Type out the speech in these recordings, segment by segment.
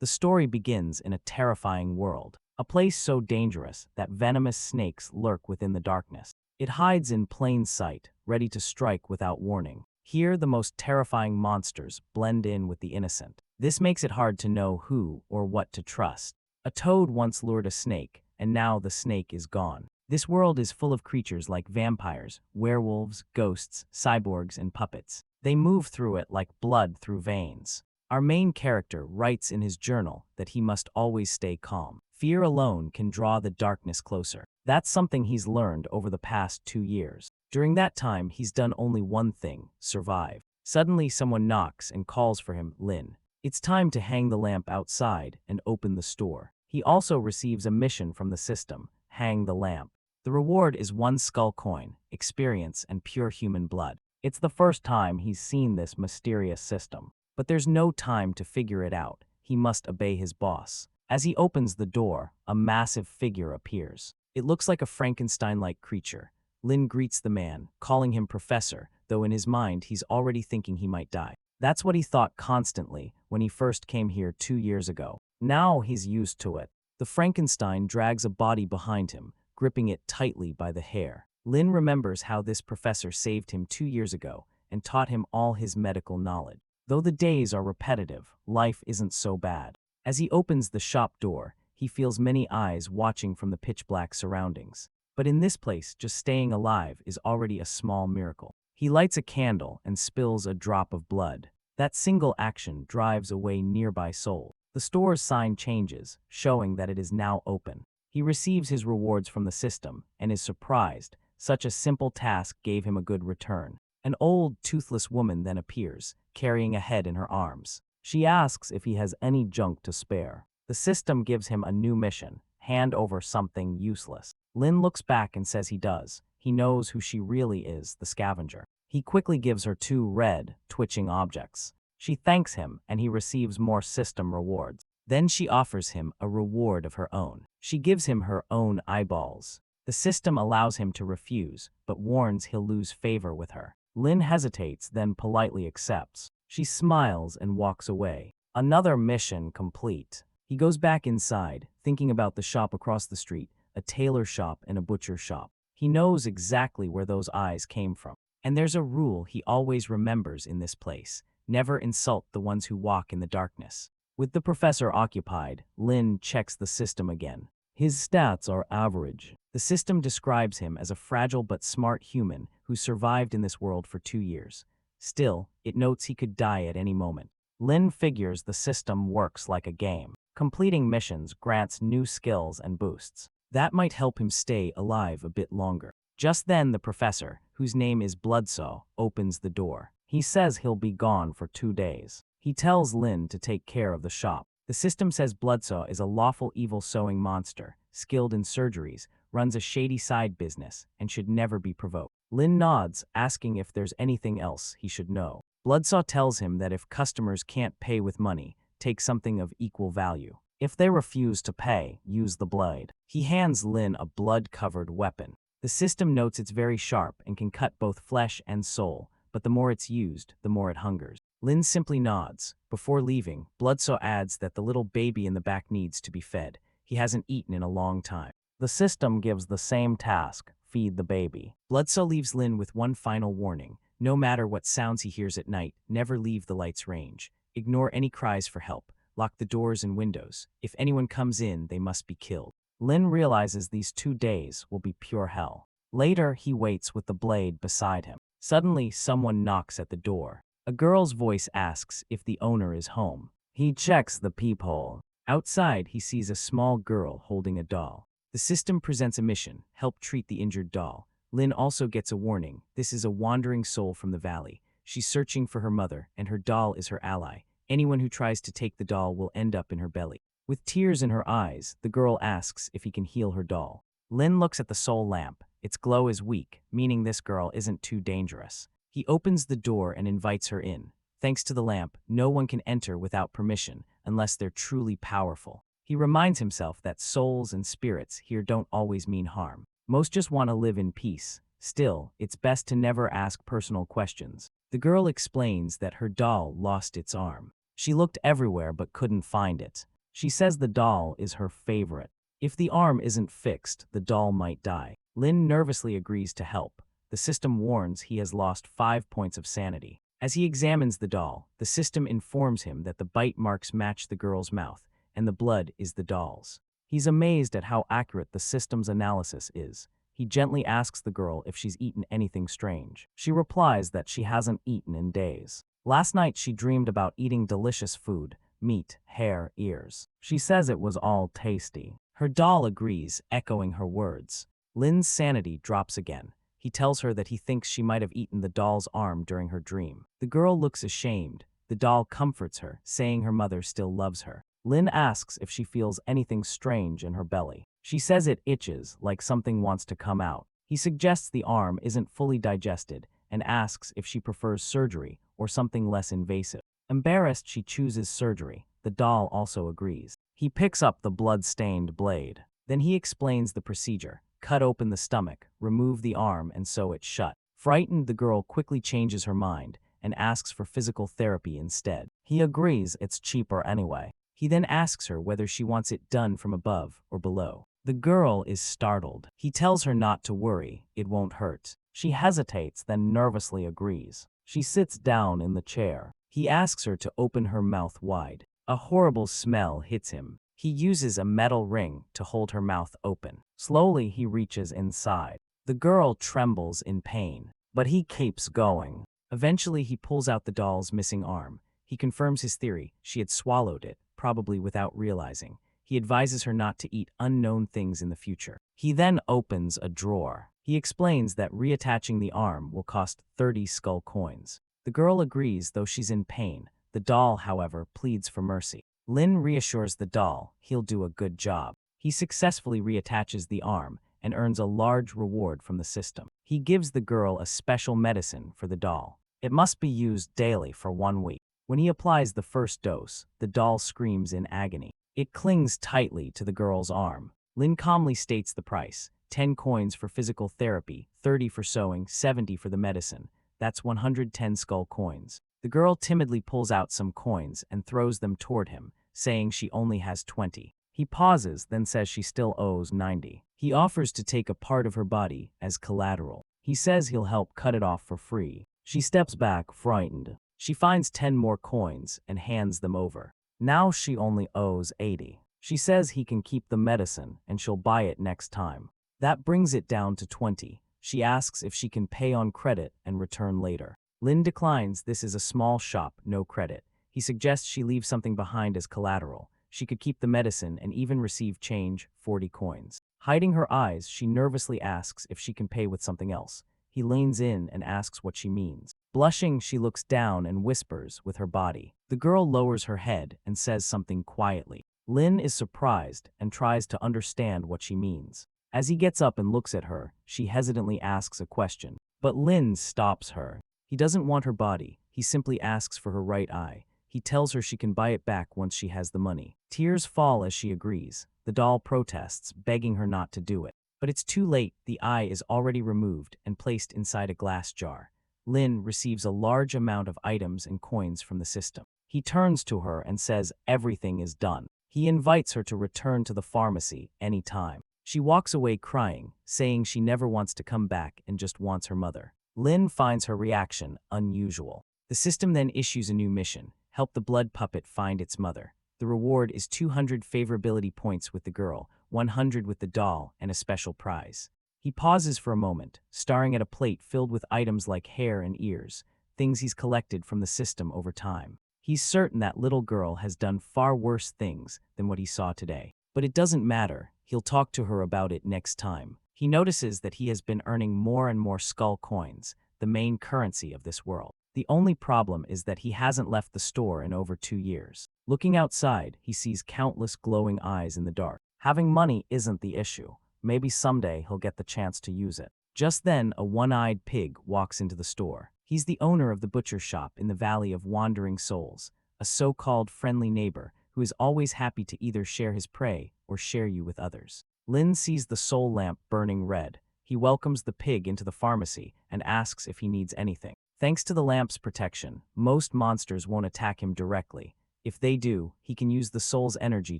The story begins in a terrifying world, a place so dangerous that venomous snakes lurk within the darkness. It hides in plain sight, ready to strike without warning. Here, the most terrifying monsters blend in with the innocent. This makes it hard to know who or what to trust. A toad once lured a snake, and now the snake is gone. This world is full of creatures like vampires, werewolves, ghosts, cyborgs, and puppets. They move through it like blood through veins. Our main character writes in his journal that he must always stay calm. Fear alone can draw the darkness closer. That's something he's learned over the past 2 years. During that time, he's done only one thing: survive. Suddenly, someone knocks and calls for him, Lin. It's time to hang the lamp outside and open the store. He also receives a mission from the system: hang the lamp. The reward is 1 skull coin, experience, and pure human blood. It's the first time he's seen this mysterious system. But there's no time to figure it out. He must obey his boss. As he opens the door, a massive figure appears. It looks like a Frankenstein-like creature. Lin greets the man, calling him professor, though in his mind he's already thinking he might die. That's what he thought constantly when he first came here 2 years ago. Now he's used to it. The Frankenstein drags a body behind him, gripping it tightly by the hair. Lin remembers how this professor saved him 2 years ago and taught him all his medical knowledge. Though the days are repetitive, life isn't so bad. As he opens the shop door, he feels many eyes watching from the pitch-black surroundings. But in this place, just staying alive is already a small miracle. He lights a candle and spills a drop of blood. That single action drives away nearby souls. The store's sign changes, showing that it is now open. He receives his rewards from the system and is surprised. Such a simple task gave him a good return. An old, toothless woman then appears, carrying a head in her arms. She asks if he has any junk to spare. The system gives him a new mission: hand over something useless. Lin looks back and says he does. He knows who she really is, the scavenger. He quickly gives her 2 red, twitching objects. She thanks him, and he receives more system rewards. Then she offers him a reward of her own. She gives him her own eyeballs. The system allows him to refuse, but warns he'll lose favor with her. Lin hesitates, then politely accepts. She smiles and walks away. Another mission complete. He goes back inside, thinking about the shop across the street, a tailor shop and a butcher shop. He knows exactly where those eyes came from. And there's a rule he always remembers in this place: never insult the ones who walk in the darkness. With the professor occupied, Lin checks the system again. His stats are average. The system describes him as a fragile but smart human who survived in this world for 2 years. Still, it notes he could die at any moment. Lin figures the system works like a game. Completing missions grants new skills and boosts. That might help him stay alive a bit longer. Just then, the professor, whose name is Bloodsaw, opens the door. He says he'll be gone for 2 days. He tells Lin to take care of the shop. The system says Bloodsaw is a lawful evil sewing monster, skilled in surgeries, runs a shady side business, and should never be provoked. Lin nods, asking if there's anything else he should know. Bloodsaw tells him that if customers can't pay with money, take something of equal value. If they refuse to pay, use the blade. He hands Lin a blood-covered weapon. The system notes it's very sharp and can cut both flesh and soul, but the more it's used, the more it hungers. Lin simply nods. Before leaving, Bloodsaw adds that the little baby in the back needs to be fed. He hasn't eaten in a long time. The system gives the same task: feed the baby. Bloodsaw leaves Lin with one final warning: no matter what sounds he hears at night, never leave the light's range. Ignore any cries for help. Lock the doors and windows. If anyone comes in, they must be killed. Lin realizes these 2 days will be pure hell. Later, he waits with the blade beside him. Suddenly, someone knocks at the door. A girl's voice asks if the owner is home. He checks the peephole. Outside, he sees a small girl holding a doll. The system presents a mission: help treat the injured doll. Lin also gets a warning: this is a wandering soul from the valley. She's searching for her mother, and her doll is her ally. Anyone who tries to take the doll will end up in her belly. With tears in her eyes, the girl asks if he can heal her doll. Lin looks at the soul lamp. Its glow is weak, meaning this girl isn't too dangerous. He opens the door and invites her in. Thanks to the lamp, no one can enter without permission, unless they're truly powerful. He reminds himself that souls and spirits here don't always mean harm. Most just want to live in peace. Still, it's best to never ask personal questions. The girl explains that her doll lost its arm. She looked everywhere but couldn't find it. She says the doll is her favorite. If the arm isn't fixed, the doll might die. Lin nervously agrees to help. The system warns he has lost 5 points of sanity. As he examines the doll, the system informs him that the bite marks match the girl's mouth, and the blood is the doll's. He's amazed at how accurate the system's analysis is. He gently asks the girl if she's eaten anything strange. She replies that she hasn't eaten in days. Last night she dreamed about eating delicious food, meat, hair, ears. She says it was all tasty. Her doll agrees, echoing her words. Lin's sanity drops again. He tells her that he thinks she might have eaten the doll's arm during her dream. The girl looks ashamed. The doll comforts her, saying her mother still loves her. Lin asks if she feels anything strange in her belly. She says it itches, like something wants to come out. He suggests the arm isn't fully digested and asks if she prefers surgery or something less invasive. Embarrassed, she chooses surgery. The doll also agrees. He picks up the blood-stained blade. Then he explains the procedure. Cut open the stomach, remove the arm, and sew it shut. Frightened, the girl quickly changes her mind and asks for physical therapy instead. He agrees, it's cheaper anyway. He then asks her whether she wants it done from above or below. The girl is startled. He tells her not to worry, it won't hurt. She hesitates, then nervously agrees. She sits down in the chair. He asks her to open her mouth wide. A horrible smell hits him. He uses a metal ring to hold her mouth open. Slowly, he reaches inside. The girl trembles in pain, but he keeps going. Eventually, he pulls out the doll's missing arm. He confirms his theory. She had swallowed it, probably without realizing. He advises her not to eat unknown things in the future. He then opens a drawer. He explains that reattaching the arm will cost 30 skull coins. The girl agrees, though she's in pain. The doll, however, pleads for mercy. Lin reassures the doll he'll do a good job. He successfully reattaches the arm and earns a large reward from the system. He gives the girl a special medicine for the doll. It must be used daily for 1 week. When he applies the first dose, the doll screams in agony. It clings tightly to the girl's arm. Lin calmly states the price: 10 coins for physical therapy, 30 for sewing, 70 for the medicine. That's 110 skull coins. The girl timidly pulls out some coins and throws them toward him, saying she only has 20. He pauses, then says she still owes 90. He offers to take a part of her body as collateral. He says he'll help cut it off for free. She steps back, frightened. She finds 10 more coins and hands them over. Now she only owes 80. She says he can keep the medicine and she'll buy it next time. That brings it down to 20. She asks if she can pay on credit and return later. Lin declines. This is a small shop, no credit. He suggests she leave something behind as collateral. She could keep the medicine and even receive change, 40 coins. Hiding her eyes, she nervously asks if she can pay with something else. He leans in and asks what she means. Blushing, she looks down and whispers with her body. The girl lowers her head and says something quietly. Lin is surprised and tries to understand what she means. As he gets up and looks at her, she hesitantly asks a question. But Lin stops her. He doesn't want her body. He simply asks for her right eye. He tells her she can buy it back once she has the money. Tears fall as she agrees. The doll protests, begging her not to do it. But it's too late. The eye is already removed and placed inside a glass jar. Lin receives a large amount of items and coins from the system. He turns to her and says everything is done. He invites her to return to the pharmacy anytime. She walks away crying, saying she never wants to come back and just wants her mother. Lin finds her reaction unusual. The system then issues a new mission: help the blood puppet find its mother. The reward is 200 favorability points with the girl, 100 with the doll, and a special prize. He pauses for a moment, staring at a plate filled with items like hair and ears, things he's collected from the system over time. He's certain that little girl has done far worse things than what he saw today. But it doesn't matter. He'll talk to her about it next time. He notices that he has been earning more and more skull coins, the main currency of this world. The only problem is that he hasn't left the store in over 2 years. Looking outside, he sees countless glowing eyes in the dark. Having money isn't the issue. Maybe someday he'll get the chance to use it. Just then, a one-eyed pig walks into the store. He's the owner of the butcher shop in the Valley of Wandering Souls, a so-called friendly neighbor who is always happy to either share his prey or share you with others. Lin sees the soul lamp burning red. He welcomes the pig into the pharmacy and asks if he needs anything. Thanks to the lamp's protection, most monsters won't attack him directly. If they do, he can use the soul's energy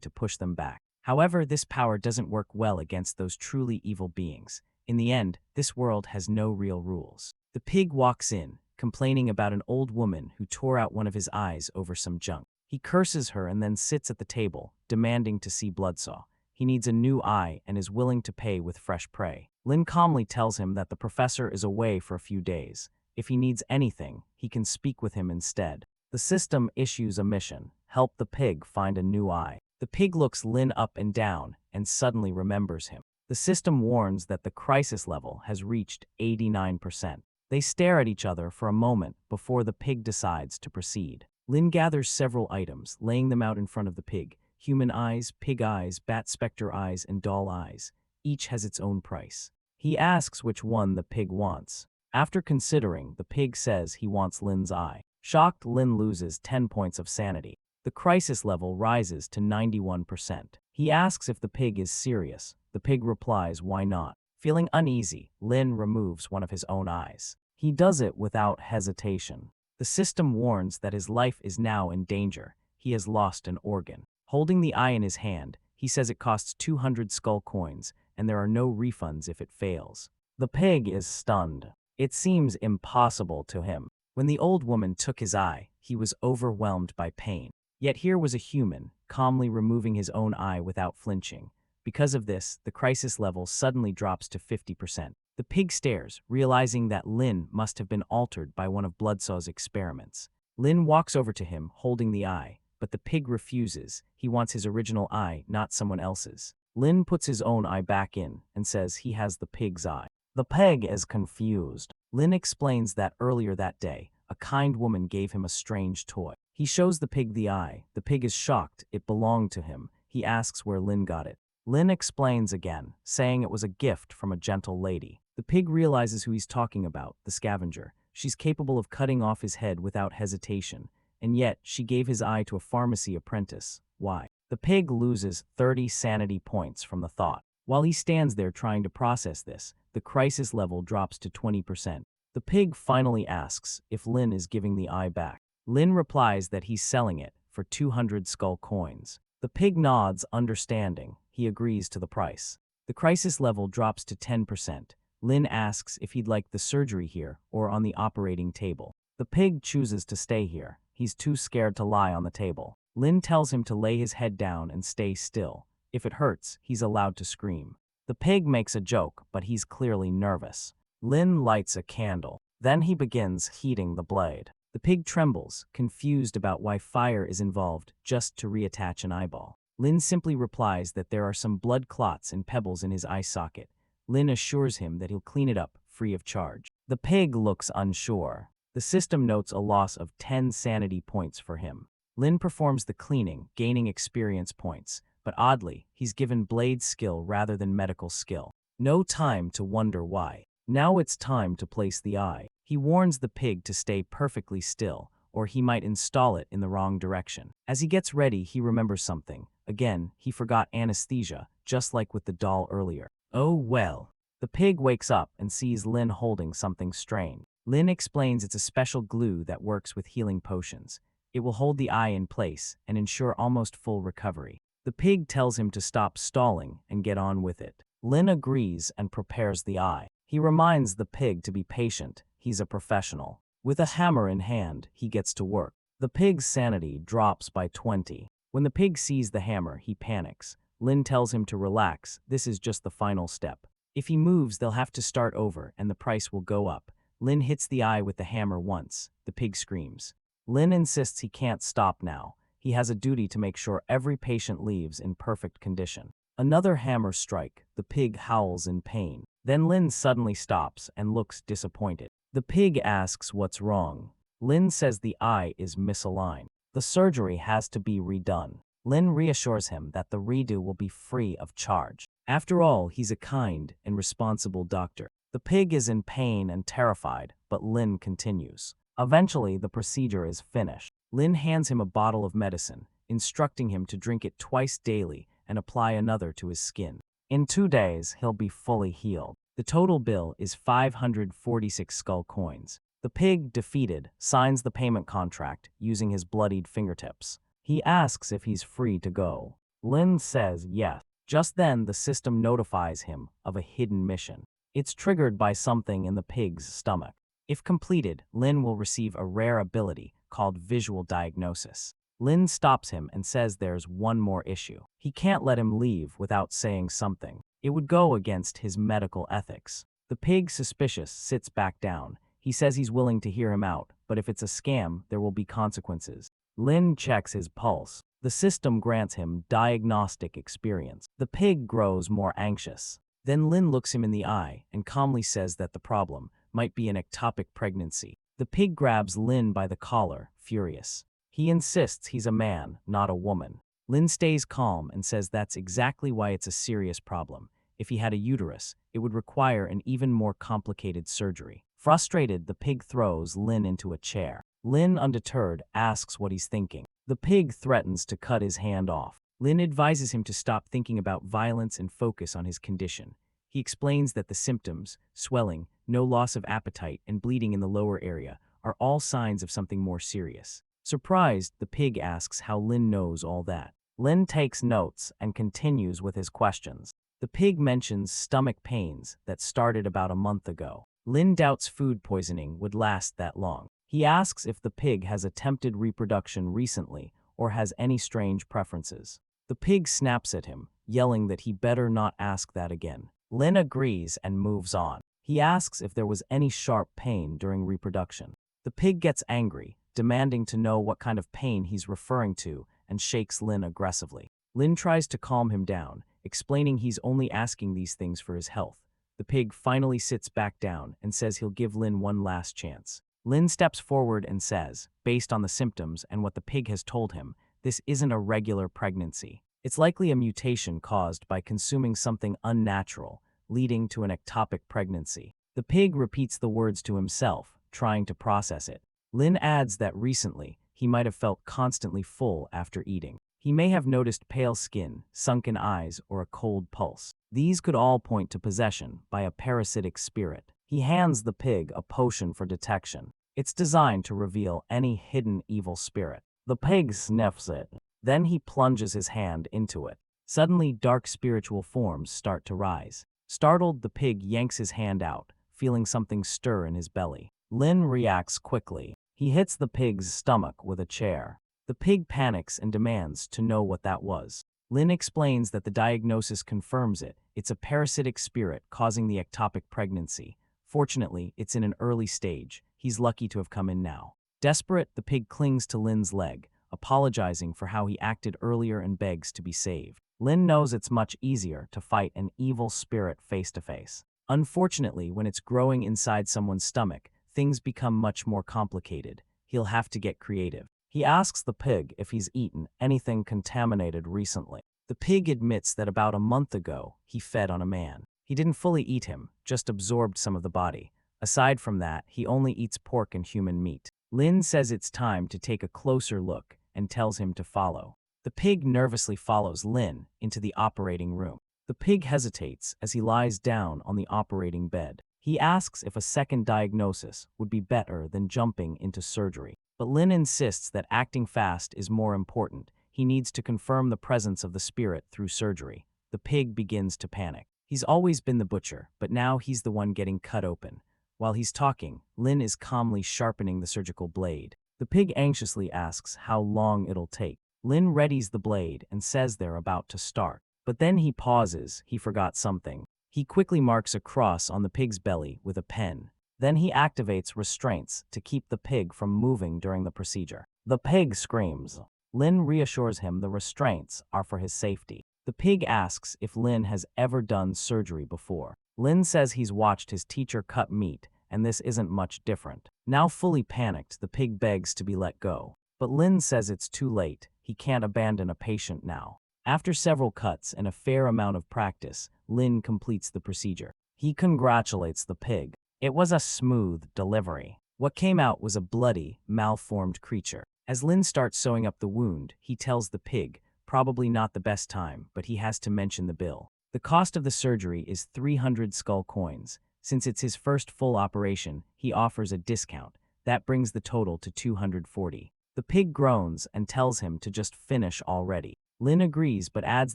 to push them back. However, this power doesn't work well against those truly evil beings. In the end, this world has no real rules. The pig walks in, complaining about an old woman who tore out one of his eyes over some junk. He curses her and then sits at the table, demanding to see Bloodsaw. He needs a new eye and is willing to pay with fresh prey. Lin calmly tells him that the professor is away for a few days. If he needs anything, he can speak with him instead. The system issues a mission: help the pig find a new eye. The pig looks Lin up and down and suddenly remembers him. The system warns that the crisis level has reached 89%. They stare at each other for a moment before the pig decides to proceed. Lin gathers several items, laying them out in front of the pig. Human eyes, pig eyes, bat specter eyes, and doll eyes. Each has its own price. He asks which one the pig wants. After considering, the pig says he wants Lin's eye. Shocked, Lin loses 10 points of sanity. The crisis level rises to 91%. He asks if the pig is serious. The pig replies, "Why not?" Feeling uneasy, Lin removes one of his own eyes. He does it without hesitation. The system warns that his life is now in danger. He has lost an organ. Holding the eye in his hand, he says it costs 200 skull coins, and there are no refunds if it fails. The pig is stunned. It seems impossible to him. When the old woman took his eye, he was overwhelmed by pain. Yet here was a human, calmly removing his own eye without flinching. Because of this, the crisis level suddenly drops to 50%. The pig stares, realizing that Lin must have been altered by one of Bloodsaw's experiments. Lin walks over to him, holding the eye, but the pig refuses. He wants his original eye, not someone else's. Lin puts his own eye back in and says he has the pig's eye. The pig is confused. Lin explains that earlier that day, a kind woman gave him a strange toy. He shows the pig the eye. The pig is shocked. It belonged to him. He asks where Lin got it. Lin explains again, saying it was a gift from a gentle lady. The pig realizes who he's talking about, the scavenger. She's capable of cutting off his head without hesitation, and yet she gave his eye to a pharmacy apprentice. Why? The pig loses 30 sanity points from the thought. While he stands there trying to process this, the crisis level drops to 20%. The pig finally asks if Lin is giving the eye back. Lin replies that he's selling it for 200 skull coins. The pig nods, understanding. He agrees to the price. The crisis level drops to 10%. Lin asks if he'd like the surgery here or on the operating table. The pig chooses to stay here. He's too scared to lie on the table. Lin tells him to lay his head down and stay still. If it hurts, he's allowed to scream. The pig makes a joke, but he's clearly nervous. Lin lights a candle. Then he begins heating the blade. The pig trembles, confused about why fire is involved, just to reattach an eyeball. Lin simply replies that there are some blood clots and pebbles in his eye socket. Lin assures him that he'll clean it up, free of charge. The pig looks unsure. The system notes a loss of 10 sanity points for him. Lin performs the cleaning, gaining experience points, but oddly, he's given blade skill rather than medical skill. No time to wonder why. Now it's time to place the eye. He warns the pig to stay perfectly still, or he might install it in the wrong direction. As he gets ready, he remembers something. Again, he forgot anesthesia, just like with the doll earlier. Oh well. The pig wakes up and sees Lin holding something strange. Lin explains it's a special glue that works with healing potions. It will hold the eye in place and ensure almost full recovery. The pig tells him to stop stalling and get on with it. Lin agrees and prepares the eye. He reminds the pig to be patient. He's a professional. With a hammer in hand, he gets to work. The pig's sanity drops by 20. When the pig sees the hammer, he panics. Lin tells him to relax. This is just the final step. If he moves, they'll have to start over and the price will go up. Lin hits the eye with the hammer once. The pig screams. Lin insists he can't stop now. He has a duty to make sure every patient leaves in perfect condition. Another hammer strike. The pig howls in pain. Then Lin suddenly stops and looks disappointed. The pig asks what's wrong. Lin says the eye is misaligned. The surgery has to be redone. Lin reassures him that the redo will be free of charge. After all, he's a kind and responsible doctor. The pig is in pain and terrified, but Lin continues. Eventually, the procedure is finished. Lin hands him a bottle of medicine, instructing him to drink it twice daily and apply another to his skin. In 2 days, he'll be fully healed. The total bill is 546 skull coins. The pig, defeated, signs the payment contract using his bloodied fingertips. He asks if he's free to go. Lin says yes. Just then, the system notifies him of a hidden mission. It's triggered by something in the pig's stomach. If completed, Lin will receive a rare ability called visual diagnosis. Lin stops him and says there's one more issue. He can't let him leave without saying something. It would go against his medical ethics. The pig, suspicious, sits back down. He says he's willing to hear him out, but if it's a scam, there will be consequences. Lin checks his pulse. The system grants him diagnostic experience. The pig grows more anxious. Then Lin looks him in the eye and calmly says that the problem might be an ectopic pregnancy. The pig grabs Lin by the collar, furious. He insists he's a man, not a woman. Lin stays calm and says that's exactly why it's a serious problem. If he had a uterus, it would require an even more complicated surgery. Frustrated, the pig throws Lin into a chair. Lin, undeterred, asks what he's thinking. The pig threatens to cut his hand off. Lin advises him to stop thinking about violence and focus on his condition. He explains that the symptoms, swelling, no loss of appetite, and bleeding in the lower area, are all signs of something more serious. Surprised, the pig asks how Lin knows all that. Lin takes notes and continues with his questions. The pig mentions stomach pains that started about a month ago. Lin doubts food poisoning would last that long. He asks if the pig has attempted reproduction recently or has any strange preferences. The pig snaps at him, yelling that he better not ask that again. Lin agrees and moves on. He asks if there was any sharp pain during reproduction. The pig gets angry, demanding to know what kind of pain he's referring to, and shakes Lin aggressively. Lin tries to calm him down, explaining he's only asking these things for his health. The pig finally sits back down and says he'll give Lin one last chance. Lin steps forward and says, based on the symptoms and what the pig has told him, this isn't a regular pregnancy. It's likely a mutation caused by consuming something unnatural, leading to an ectopic pregnancy. The pig repeats the words to himself, trying to process it. Lin adds that recently, he might have felt constantly full after eating. He may have noticed pale skin, sunken eyes, or a cold pulse. These could all point to possession by a parasitic spirit. He hands the pig a potion for detection. It's designed to reveal any hidden evil spirit. The pig sniffs it. Then he plunges his hand into it. Suddenly, dark spiritual forms start to rise. Startled, the pig yanks his hand out, feeling something stir in his belly. Lin reacts quickly. He hits the pig's stomach with a chair. The pig panics and demands to know what that was. Lin explains that the diagnosis confirms it. It's a parasitic spirit causing the ectopic pregnancy. Fortunately, it's in an early stage. He's lucky to have come in now. Desperate, the pig clings to Lin's leg, apologizing for how he acted earlier and begs to be saved. Lin knows it's much easier to fight an evil spirit face to face. Unfortunately, when it's growing inside someone's stomach, things become much more complicated. He'll have to get creative. He asks the pig if he's eaten anything contaminated recently. The pig admits that about a month ago, he fed on a man. He didn't fully eat him, just absorbed some of the body. Aside from that, he only eats pork and human meat. Lin says it's time to take a closer look and tells him to follow. The pig nervously follows Lin into the operating room. The pig hesitates as he lies down on the operating bed. He asks if a second diagnosis would be better than jumping into surgery. But Lin insists that acting fast is more important. He needs to confirm the presence of the spirit through surgery. The pig begins to panic. He's always been the butcher, but now he's the one getting cut open. While he's talking, Lin is calmly sharpening the surgical blade. The pig anxiously asks how long it'll take. Lin readies the blade and says they're about to start. But then he pauses. He forgot something. He quickly marks a cross on the pig's belly with a pen. Then he activates restraints to keep the pig from moving during the procedure. The pig screams. Lin reassures him the restraints are for his safety. The pig asks if Lin has ever done surgery before. Lin says he's watched his teacher cut meat, and this isn't much different. Now fully panicked, the pig begs to be let go. But Lin says it's too late. He can't abandon a patient now. After several cuts and a fair amount of practice, Lin completes the procedure. He congratulates the pig. It was a smooth delivery. What came out was a bloody, malformed creature. As Lin starts sewing up the wound, he tells the pig, probably not the best time, but he has to mention the bill. The cost of the surgery is 300 skull coins. Since it's his first full operation, he offers a discount. That brings the total to 240. The pig groans and tells him to just finish already. Lin agrees but adds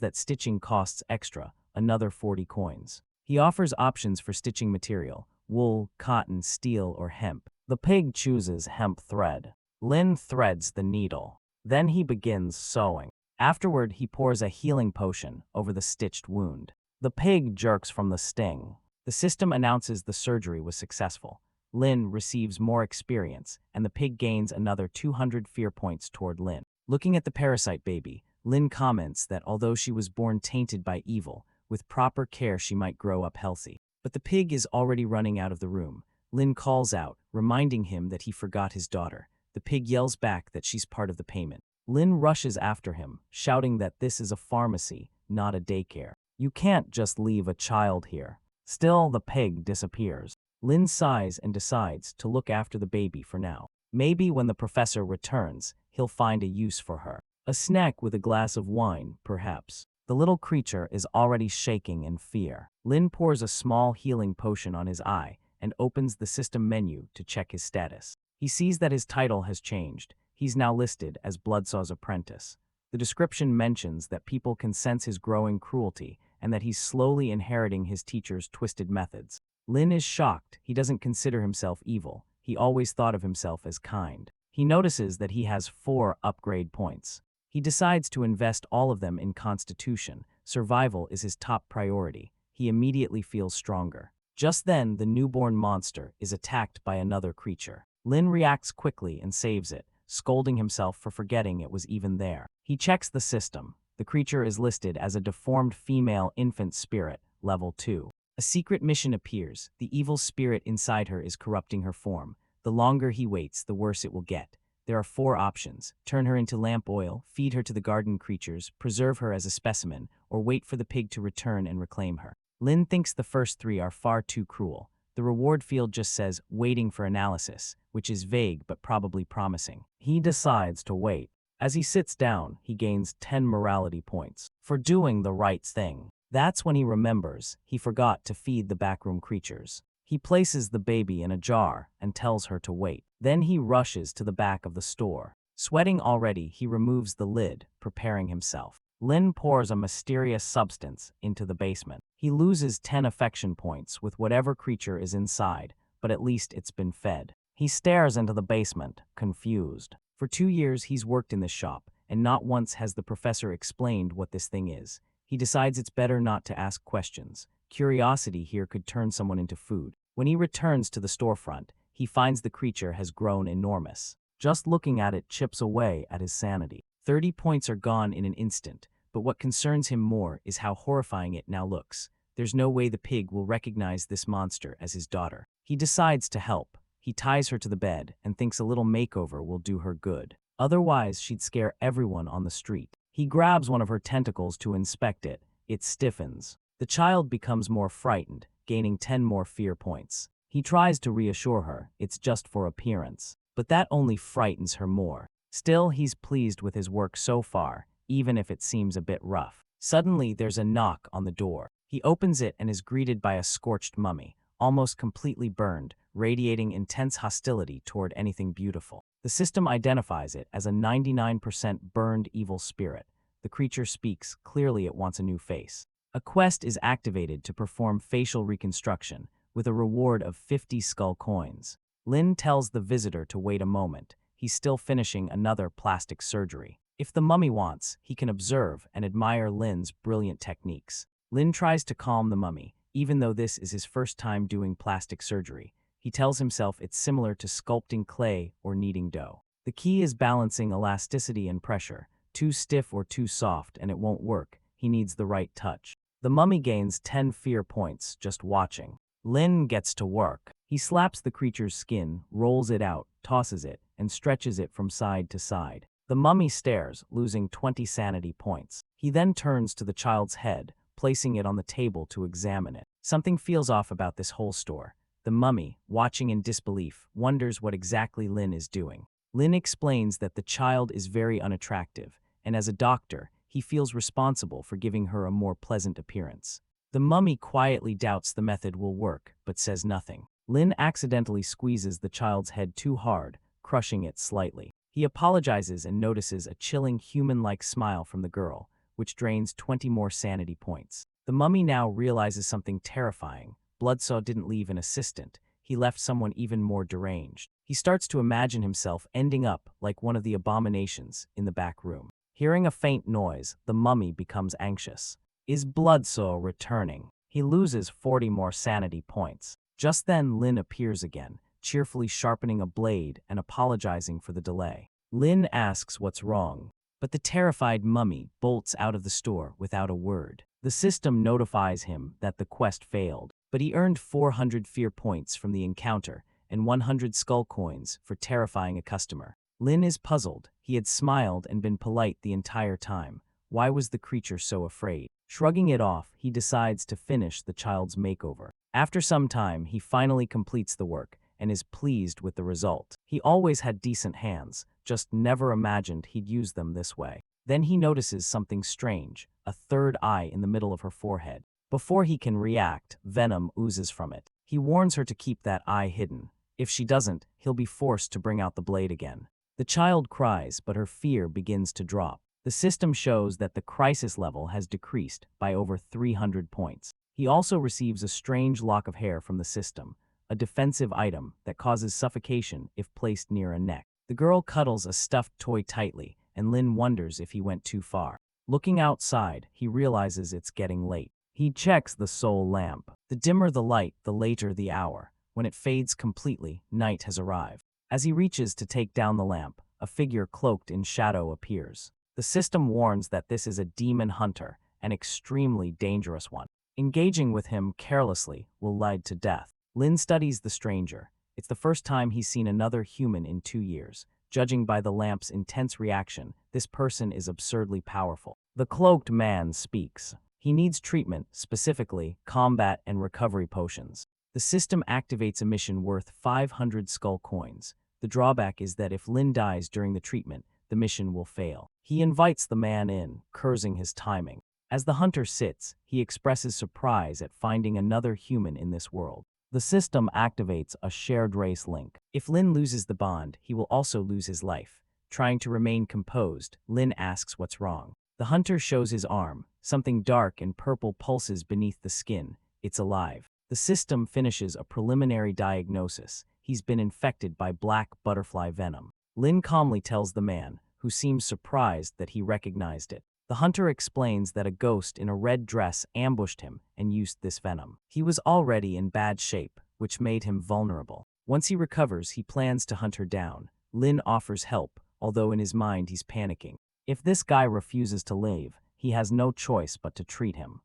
that stitching costs extra, another 40 coins. He offers options for stitching material: wool, cotton, steel, or hemp. The pig chooses hemp thread. Lin threads the needle. Then he begins sewing. Afterward, he pours a healing potion over the stitched wound. The pig jerks from the sting. The system announces the surgery was successful. Lin receives more experience, and the pig gains another 200 fear points toward Lin. Looking at the parasite baby, Lin comments that although she was born tainted by evil, with proper care she might grow up healthy. But the pig is already running out of the room. Lin calls out, reminding him that he forgot his daughter. The pig yells back that she's part of the payment. Lin rushes after him, shouting that this is a pharmacy, not a daycare. You can't just leave a child here. Still, the pig disappears. Lin sighs and decides to look after the baby for now. Maybe when the professor returns, he'll find a use for her. A snack with a glass of wine, perhaps. The little creature is already shaking in fear. Lin pours a small healing potion on his eye and opens the system menu to check his status. He sees that his title has changed. He's now listed as Bloodsaw's apprentice. The description mentions that people can sense his growing cruelty and that he's slowly inheriting his teacher's twisted methods. Lin is shocked. He doesn't consider himself evil. He always thought of himself as kind. He notices that he has 4 upgrade points. He decides to invest all of them in Constitution. Survival is his top priority. He immediately feels stronger. Just then, the newborn monster is attacked by another creature. Lin reacts quickly and saves it, scolding himself for forgetting it was even there. He checks the system. The creature is listed as a deformed female infant spirit, level 2. A secret mission appears. The evil spirit inside her is corrupting her form. The longer he waits, the worse it will get. There are 4 options: turn her into lamp oil, feed her to the garden creatures, preserve her as a specimen, or wait for the pig to return and reclaim her. Lin thinks the first 3 are far too cruel. The reward field just says, waiting for analysis, which is vague but probably promising. He decides to wait. As he sits down, he gains 10 morality points for doing the right thing. That's when he remembers he forgot to feed the backroom creatures. He places the baby in a jar and tells her to wait. Then he rushes to the back of the store. Sweating already, he removes the lid, preparing himself. Lin pours a mysterious substance into the basement. He loses 10 affection points with whatever creature is inside, but at least it's been fed. He stares into the basement, confused. For 2 years he's worked in this shop, and not once has the professor explained what this thing is. He decides it's better not to ask questions. Curiosity here could turn someone into food. When he returns to the storefront, he finds the creature has grown enormous. Just looking at it chips away at his sanity. 30 points are gone in an instant, but what concerns him more is how horrifying it now looks. There's no way the pig will recognize this monster as his daughter. He decides to help. He ties her to the bed and thinks a little makeover will do her good. Otherwise, she'd scare everyone on the street. He grabs one of her tentacles to inspect it. It stiffens. The child becomes more frightened, gaining 10 more fear points. He tries to reassure her, it's just for appearance. But that only frightens her more. Still, he's pleased with his work so far, even if it seems a bit rough. Suddenly, there's a knock on the door. He opens it and is greeted by a scorched mummy, almost completely burned, radiating intense hostility toward anything beautiful. The system identifies it as a 99% burned evil spirit. The creature speaks. Clearly it wants a new face. A quest is activated to perform facial reconstruction, with a reward of 50 skull coins. Lin tells the visitor to wait a moment. He's still finishing another plastic surgery. If the mummy wants, he can observe and admire Lin's brilliant techniques. Lin tries to calm the mummy, even though this is his first time doing plastic surgery. He tells himself it's similar to sculpting clay or kneading dough. The key is balancing elasticity and pressure. Too stiff or too soft and it won't work. He needs the right touch. The mummy gains 10 fear points just watching. Lin gets to work. He slaps the creature's skin, rolls it out, tosses it, and stretches it from side to side. The mummy stares, losing 20 sanity points. He then turns to the child's head, placing it on the table to examine it. Something feels off about this whole store. The mummy, watching in disbelief, wonders what exactly Lin is doing. Lin explains that the child is very unattractive, and as a doctor, he feels responsible for giving her a more pleasant appearance. The mummy quietly doubts the method will work, but says nothing. Lin accidentally squeezes the child's head too hard, crushing it slightly. He apologizes and notices a chilling human-like smile from the girl, which drains 20 more sanity points. The mummy now realizes something terrifying. Bloodsaw didn't leave an assistant. He left someone even more deranged. He starts to imagine himself ending up like one of the abominations in the back room. Hearing a faint noise, the mummy becomes anxious. Is Bloodsaw returning? He loses 40 more sanity points. Just then, Lin appears again, cheerfully sharpening a blade and apologizing for the delay. Lin asks what's wrong, but the terrified mummy bolts out of the store without a word. The system notifies him that the quest failed, but he earned 400 fear points from the encounter and 100 skull coins for terrifying a customer. Lin is puzzled. He had smiled and been polite the entire time. Why was the creature so afraid? Shrugging it off, he decides to finish the child's makeover. After some time, he finally completes the work and is pleased with the result. He always had decent hands, just never imagined he'd use them this way. Then he notices something strange, a third eye in the middle of her forehead. Before he can react, venom oozes from it. He warns her to keep that eye hidden. If she doesn't, he'll be forced to bring out the blade again. The child cries, but her fear begins to drop. The system shows that the crisis level has decreased by over 300 points. He also receives a strange lock of hair from the system, a defensive item that causes suffocation if placed near a neck. The girl cuddles a stuffed toy tightly, and Lin wonders if he went too far. Looking outside, he realizes it's getting late. He checks the soul lamp. The dimmer the light, the later the hour. When it fades completely, night has arrived. As he reaches to take down the lamp, a figure cloaked in shadow appears. The system warns that this is a demon hunter, an extremely dangerous one. Engaging with him carelessly will lead to death. Lin studies the stranger. It's the first time he's seen another human in 2 years. Judging by the lamp's intense reaction, this person is absurdly powerful. The cloaked man speaks. He needs treatment, specifically combat and recovery potions. The system activates a mission worth 500 skull coins. The drawback is that if Lin dies during the treatment, the mission will fail. He invites the man in, cursing his timing. As the hunter sits, he expresses surprise at finding another human in this world. The system activates a shared race link. If Lin loses the bond, he will also lose his life. Trying to remain composed, Lin asks what's wrong. The hunter shows his arm. Something dark and purple pulses beneath the skin. It's alive. The system finishes a preliminary diagnosis. He's been infected by black butterfly venom. Lin calmly tells the man, who seems surprised that he recognized it. The hunter explains that a ghost in a red dress ambushed him and used this venom. He was already in bad shape, which made him vulnerable. Once he recovers, he plans to hunt her down. Lin offers help, although in his mind he's panicking. If this guy refuses to leave, he has no choice but to treat him.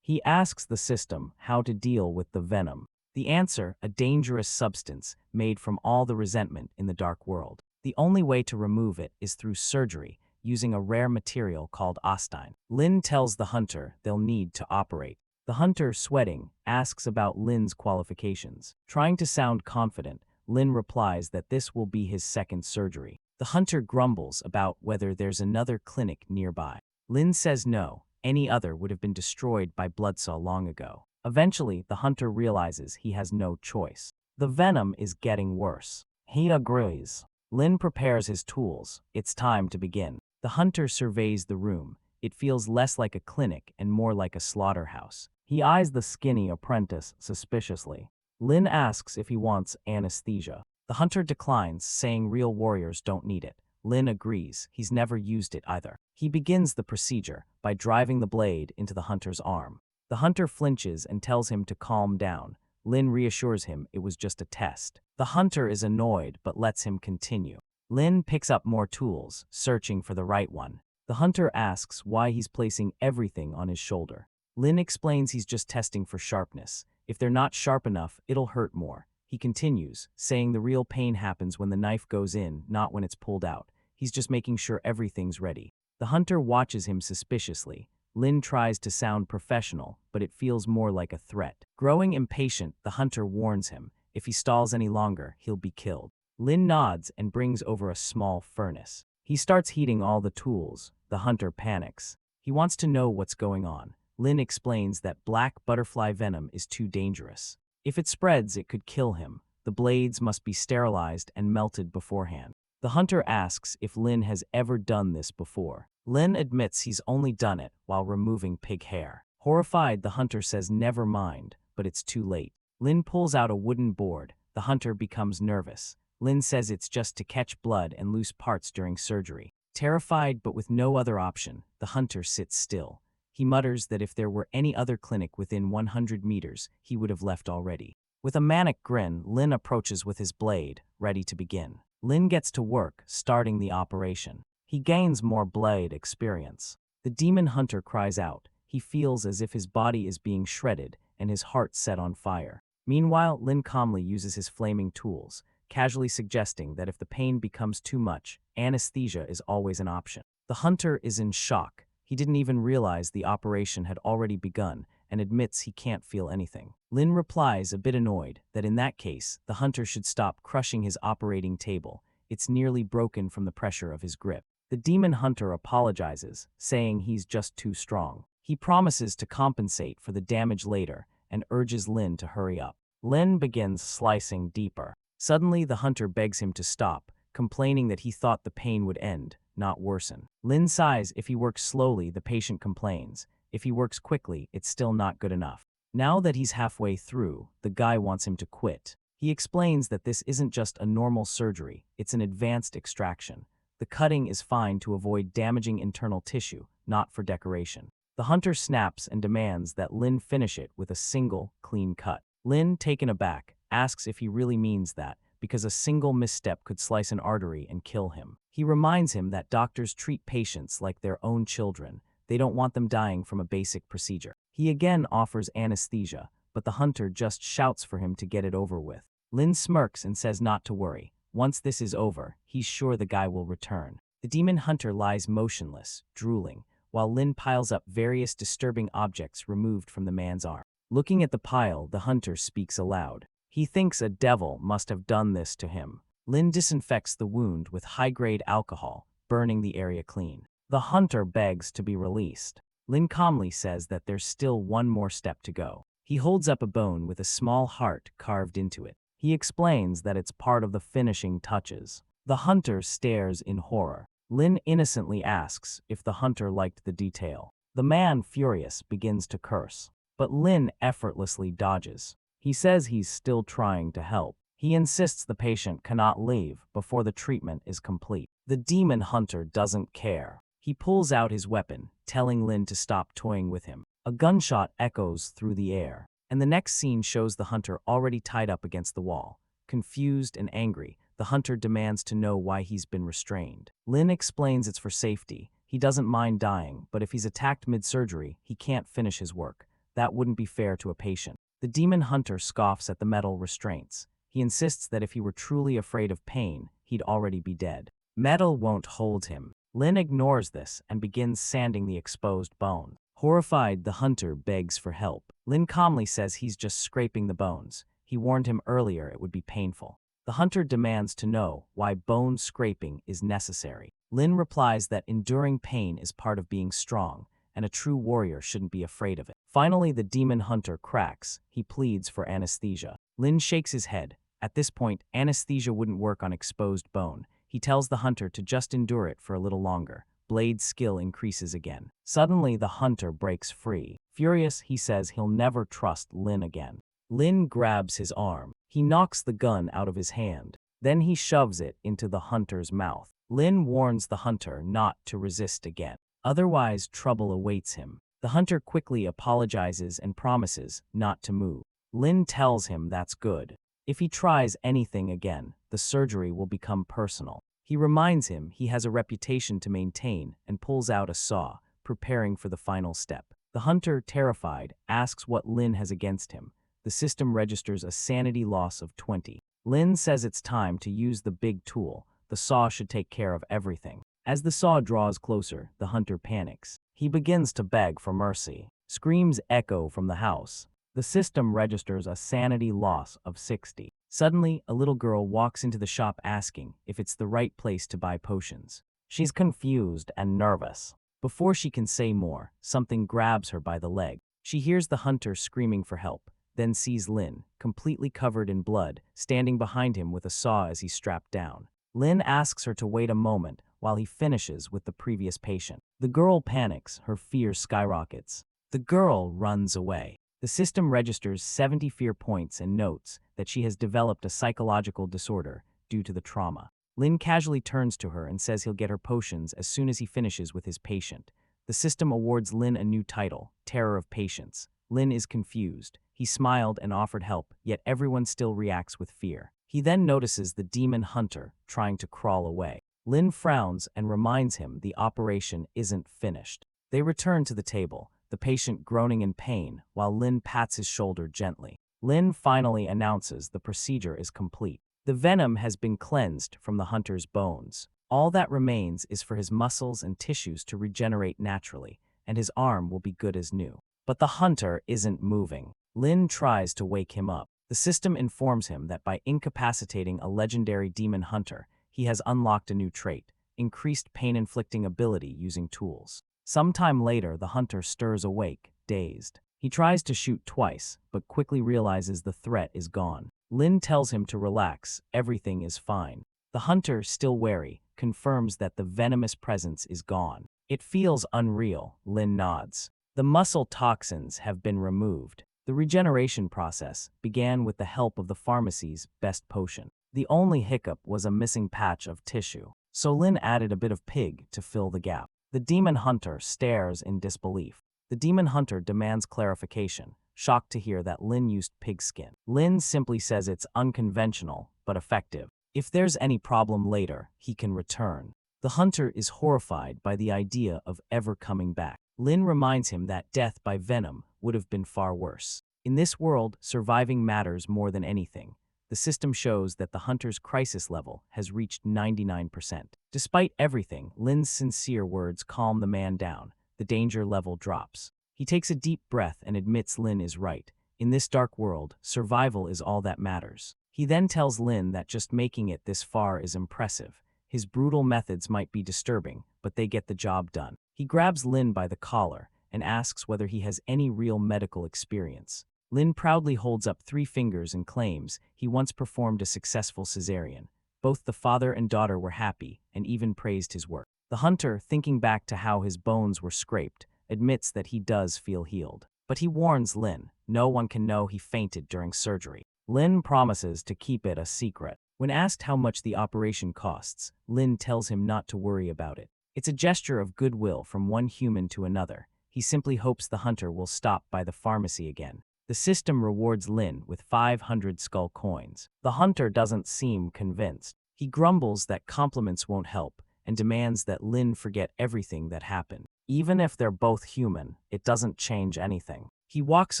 He asks the system how to deal with the venom. The answer, a dangerous substance made from all the resentment in the dark world. The only way to remove it is through surgery, using a rare material called ostine. Lin tells the hunter they'll need to operate. The hunter, sweating, asks about Lin's qualifications. Trying to sound confident, Lin replies that this will be his second surgery. The hunter grumbles about whether there's another clinic nearby. Lin says no, any other would have been destroyed by Bloodsaw long ago. Eventually, the hunter realizes he has no choice. The venom is getting worse. He agrees. Lin prepares his tools. It's time to begin. The hunter surveys the room. It feels less like a clinic and more like a slaughterhouse. He eyes the skinny apprentice suspiciously. Lin asks if he wants anesthesia. The hunter declines, saying real warriors don't need it. Lin agrees. He's never used it either. He begins the procedure by driving the blade into the hunter's arm. The hunter flinches and tells him to calm down. Lin reassures him it was just a test. The hunter is annoyed but lets him continue. Lin picks up more tools, searching for the right one. The hunter asks why he's placing everything on his shoulder. Lin explains he's just testing for sharpness. If they're not sharp enough, it'll hurt more. He continues, saying the real pain happens when the knife goes in, not when it's pulled out. He's just making sure everything's ready. The hunter watches him suspiciously. Lin tries to sound professional, but it feels more like a threat. Growing impatient, the hunter warns him. If he stalls any longer, he'll be killed. Lin nods and brings over a small furnace. He starts heating all the tools. The hunter panics. He wants to know what's going on. Lin explains that black butterfly venom is too dangerous. If it spreads, it could kill him. The blades must be sterilized and melted beforehand. The hunter asks if Lin has ever done this before. Lin admits he's only done it while removing pig hair. Horrified, the hunter says never mind, but it's too late. Lin pulls out a wooden board. The hunter becomes nervous. Lin says it's just to catch blood and loose parts during surgery. Terrified but with no other option, the hunter sits still. He mutters that if there were any other clinic within 100 meters, he would have left already. With a manic grin, Lin approaches with his blade, ready to begin. Lin gets to work, starting the operation. He gains more blade experience. The demon hunter cries out. He feels as if his body is being shredded and his heart set on fire. Meanwhile, Lin calmly uses his flaming tools, casually suggesting that if the pain becomes too much, anesthesia is always an option. The hunter is in shock. He didn't even realize the operation had already begun and admits he can't feel anything. Lin replies, a bit annoyed, that in that case, the hunter should stop crushing his operating table. It's nearly broken from the pressure of his grip. The demon hunter apologizes, saying he's just too strong. He promises to compensate for the damage later and urges Lin to hurry up. Lin begins slicing deeper. Suddenly, the hunter begs him to stop, complaining that he thought the pain would end, not worsen. Lin sighs. If he works slowly, the patient complains. If he works quickly, it's still not good enough. Now that he's halfway through, the guy wants him to quit. He explains that this isn't just a normal surgery, it's an advanced extraction. The cutting is fine to avoid damaging internal tissue, not for decoration. The hunter snaps and demands that Lin finish it with a single, clean cut. Lin, taken aback, asks if he really means that, because a single misstep could slice an artery and kill him. He reminds him that doctors treat patients like their own children. They don't want them dying from a basic procedure. He again offers anesthesia, but the hunter just shouts for him to get it over with. Lin smirks and says not to worry. Once this is over, he's sure the guy will return. The demon hunter lies motionless, drooling, while Lin piles up various disturbing objects removed from the man's arm. Looking at the pile, the hunter speaks aloud. He thinks a devil must have done this to him. Lin disinfects the wound with high-grade alcohol, burning the area clean. The hunter begs to be released. Lin calmly says that there's still one more step to go. He holds up a bone with a small heart carved into it. He explains that it's part of the finishing touches. The hunter stares in horror. Lin innocently asks if the hunter liked the detail. The man, furious, begins to curse, but Lin effortlessly dodges. He says he's still trying to help. He insists the patient cannot leave before the treatment is complete. The demon hunter doesn't care. He pulls out his weapon, telling Lin to stop toying with him. A gunshot echoes through the air, and the next scene shows the hunter already tied up against the wall. Confused and angry, the hunter demands to know why he's been restrained. Lin explains it's for safety. He doesn't mind dying, but if he's attacked mid-surgery, he can't finish his work. That wouldn't be fair to a patient. The demon hunter scoffs at the metal restraints. He insists that if he were truly afraid of pain, he'd already be dead. Metal won't hold him. Lin ignores this and begins sanding the exposed bone. Horrified, the hunter begs for help. Lin calmly says he's just scraping the bones. He warned him earlier it would be painful. The hunter demands to know why bone scraping is necessary. Lin replies that enduring pain is part of being strong, and a true warrior shouldn't be afraid of it. Finally, the demon hunter cracks. He pleads for anesthesia. Lin shakes his head. At this point, anesthesia wouldn't work on exposed bone. He tells the hunter to just endure it for a little longer. Blade's skill increases again. Suddenly, the hunter breaks free. Furious, he says he'll never trust Lin again. Lin grabs his arm. He knocks the gun out of his hand. Then he shoves it into the hunter's mouth. Lin warns the hunter not to resist again. Otherwise, trouble awaits him. The hunter quickly apologizes and promises not to move. Lin tells him that's good. If he tries anything again, the surgery will become personal. He reminds him he has a reputation to maintain and pulls out a saw, preparing for the final step. The hunter, terrified, asks what Lin has against him. The system registers a sanity loss of 20. Lin says it's time to use the big tool. The saw should take care of everything. As the saw draws closer, the hunter panics. He begins to beg for mercy. Screams echo from the house. The system registers a sanity loss of 60. Suddenly, a little girl walks into the shop asking if it's the right place to buy potions. She's confused and nervous. Before she can say more, something grabs her by the leg. She hears the hunter screaming for help, then sees Lin, completely covered in blood, standing behind him with a saw as he's strapped down. Lin asks her to wait a moment while he finishes with the previous patient. The girl panics, her fear skyrockets. The girl runs away. The system registers 70 fear points and notes that she has developed a psychological disorder due to the trauma. Lin casually turns to her and says he'll get her potions as soon as he finishes with his patient. The system awards Lin a new title, Terror of Patients. Lin is confused. He smiled and offered help, yet everyone still reacts with fear. He then notices the demon hunter trying to crawl away. Lin frowns and reminds him the operation isn't finished. They return to the table, the patient groaning in pain while Lin pats his shoulder gently. Lin finally announces the procedure is complete. The venom has been cleansed from the hunter's bones. All that remains is for his muscles and tissues to regenerate naturally, and his arm will be good as new. But the hunter isn't moving. Lin tries to wake him up. The system informs him that by incapacitating a legendary demon hunter, he has unlocked a new trait, increased pain-inflicting ability using tools. Sometime later, the hunter stirs awake, dazed. He tries to shoot twice, but quickly realizes the threat is gone. Lin tells him to relax, everything is fine. The hunter, still wary, confirms that the venomous presence is gone. It feels unreal, Lin nods. The muscle toxins have been removed. The regeneration process began with the help of the pharmacy's best potion. The only hiccup was a missing patch of tissue, so Lin added a bit of pig to fill the gap. The demon hunter stares in disbelief. The demon hunter demands clarification, shocked to hear that Lin used pig skin. Lin simply says it's unconventional, but effective. If there's any problem later, he can return. The hunter is horrified by the idea of ever coming back. Lin reminds him that death by venom would have been far worse. In this world, surviving matters more than anything. The system shows that the hunter's crisis level has reached 99%. Despite everything, Lin's sincere words calm the man down. The danger level drops. He takes a deep breath and admits Lin is right. In this dark world, survival is all that matters. He then tells Lin that just making it this far is impressive. His brutal methods might be disturbing, but they get the job done. He grabs Lin by the collar and asks whether he has any real medical experience. Lin proudly holds up 3 fingers and claims he once performed a successful cesarean. Both the father and daughter were happy and even praised his work. The hunter, thinking back to how his bones were scraped, admits that he does feel healed. But he warns Lin, no one can know he fainted during surgery. Lin promises to keep it a secret. When asked how much the operation costs, Lin tells him not to worry about it. It's a gesture of goodwill from one human to another. He simply hopes the hunter will stop by the pharmacy again. The system rewards Lin with 500 skull coins. The hunter doesn't seem convinced. He grumbles that compliments won't help and demands that Lin forget everything that happened. Even if they're both human, it doesn't change anything. He walks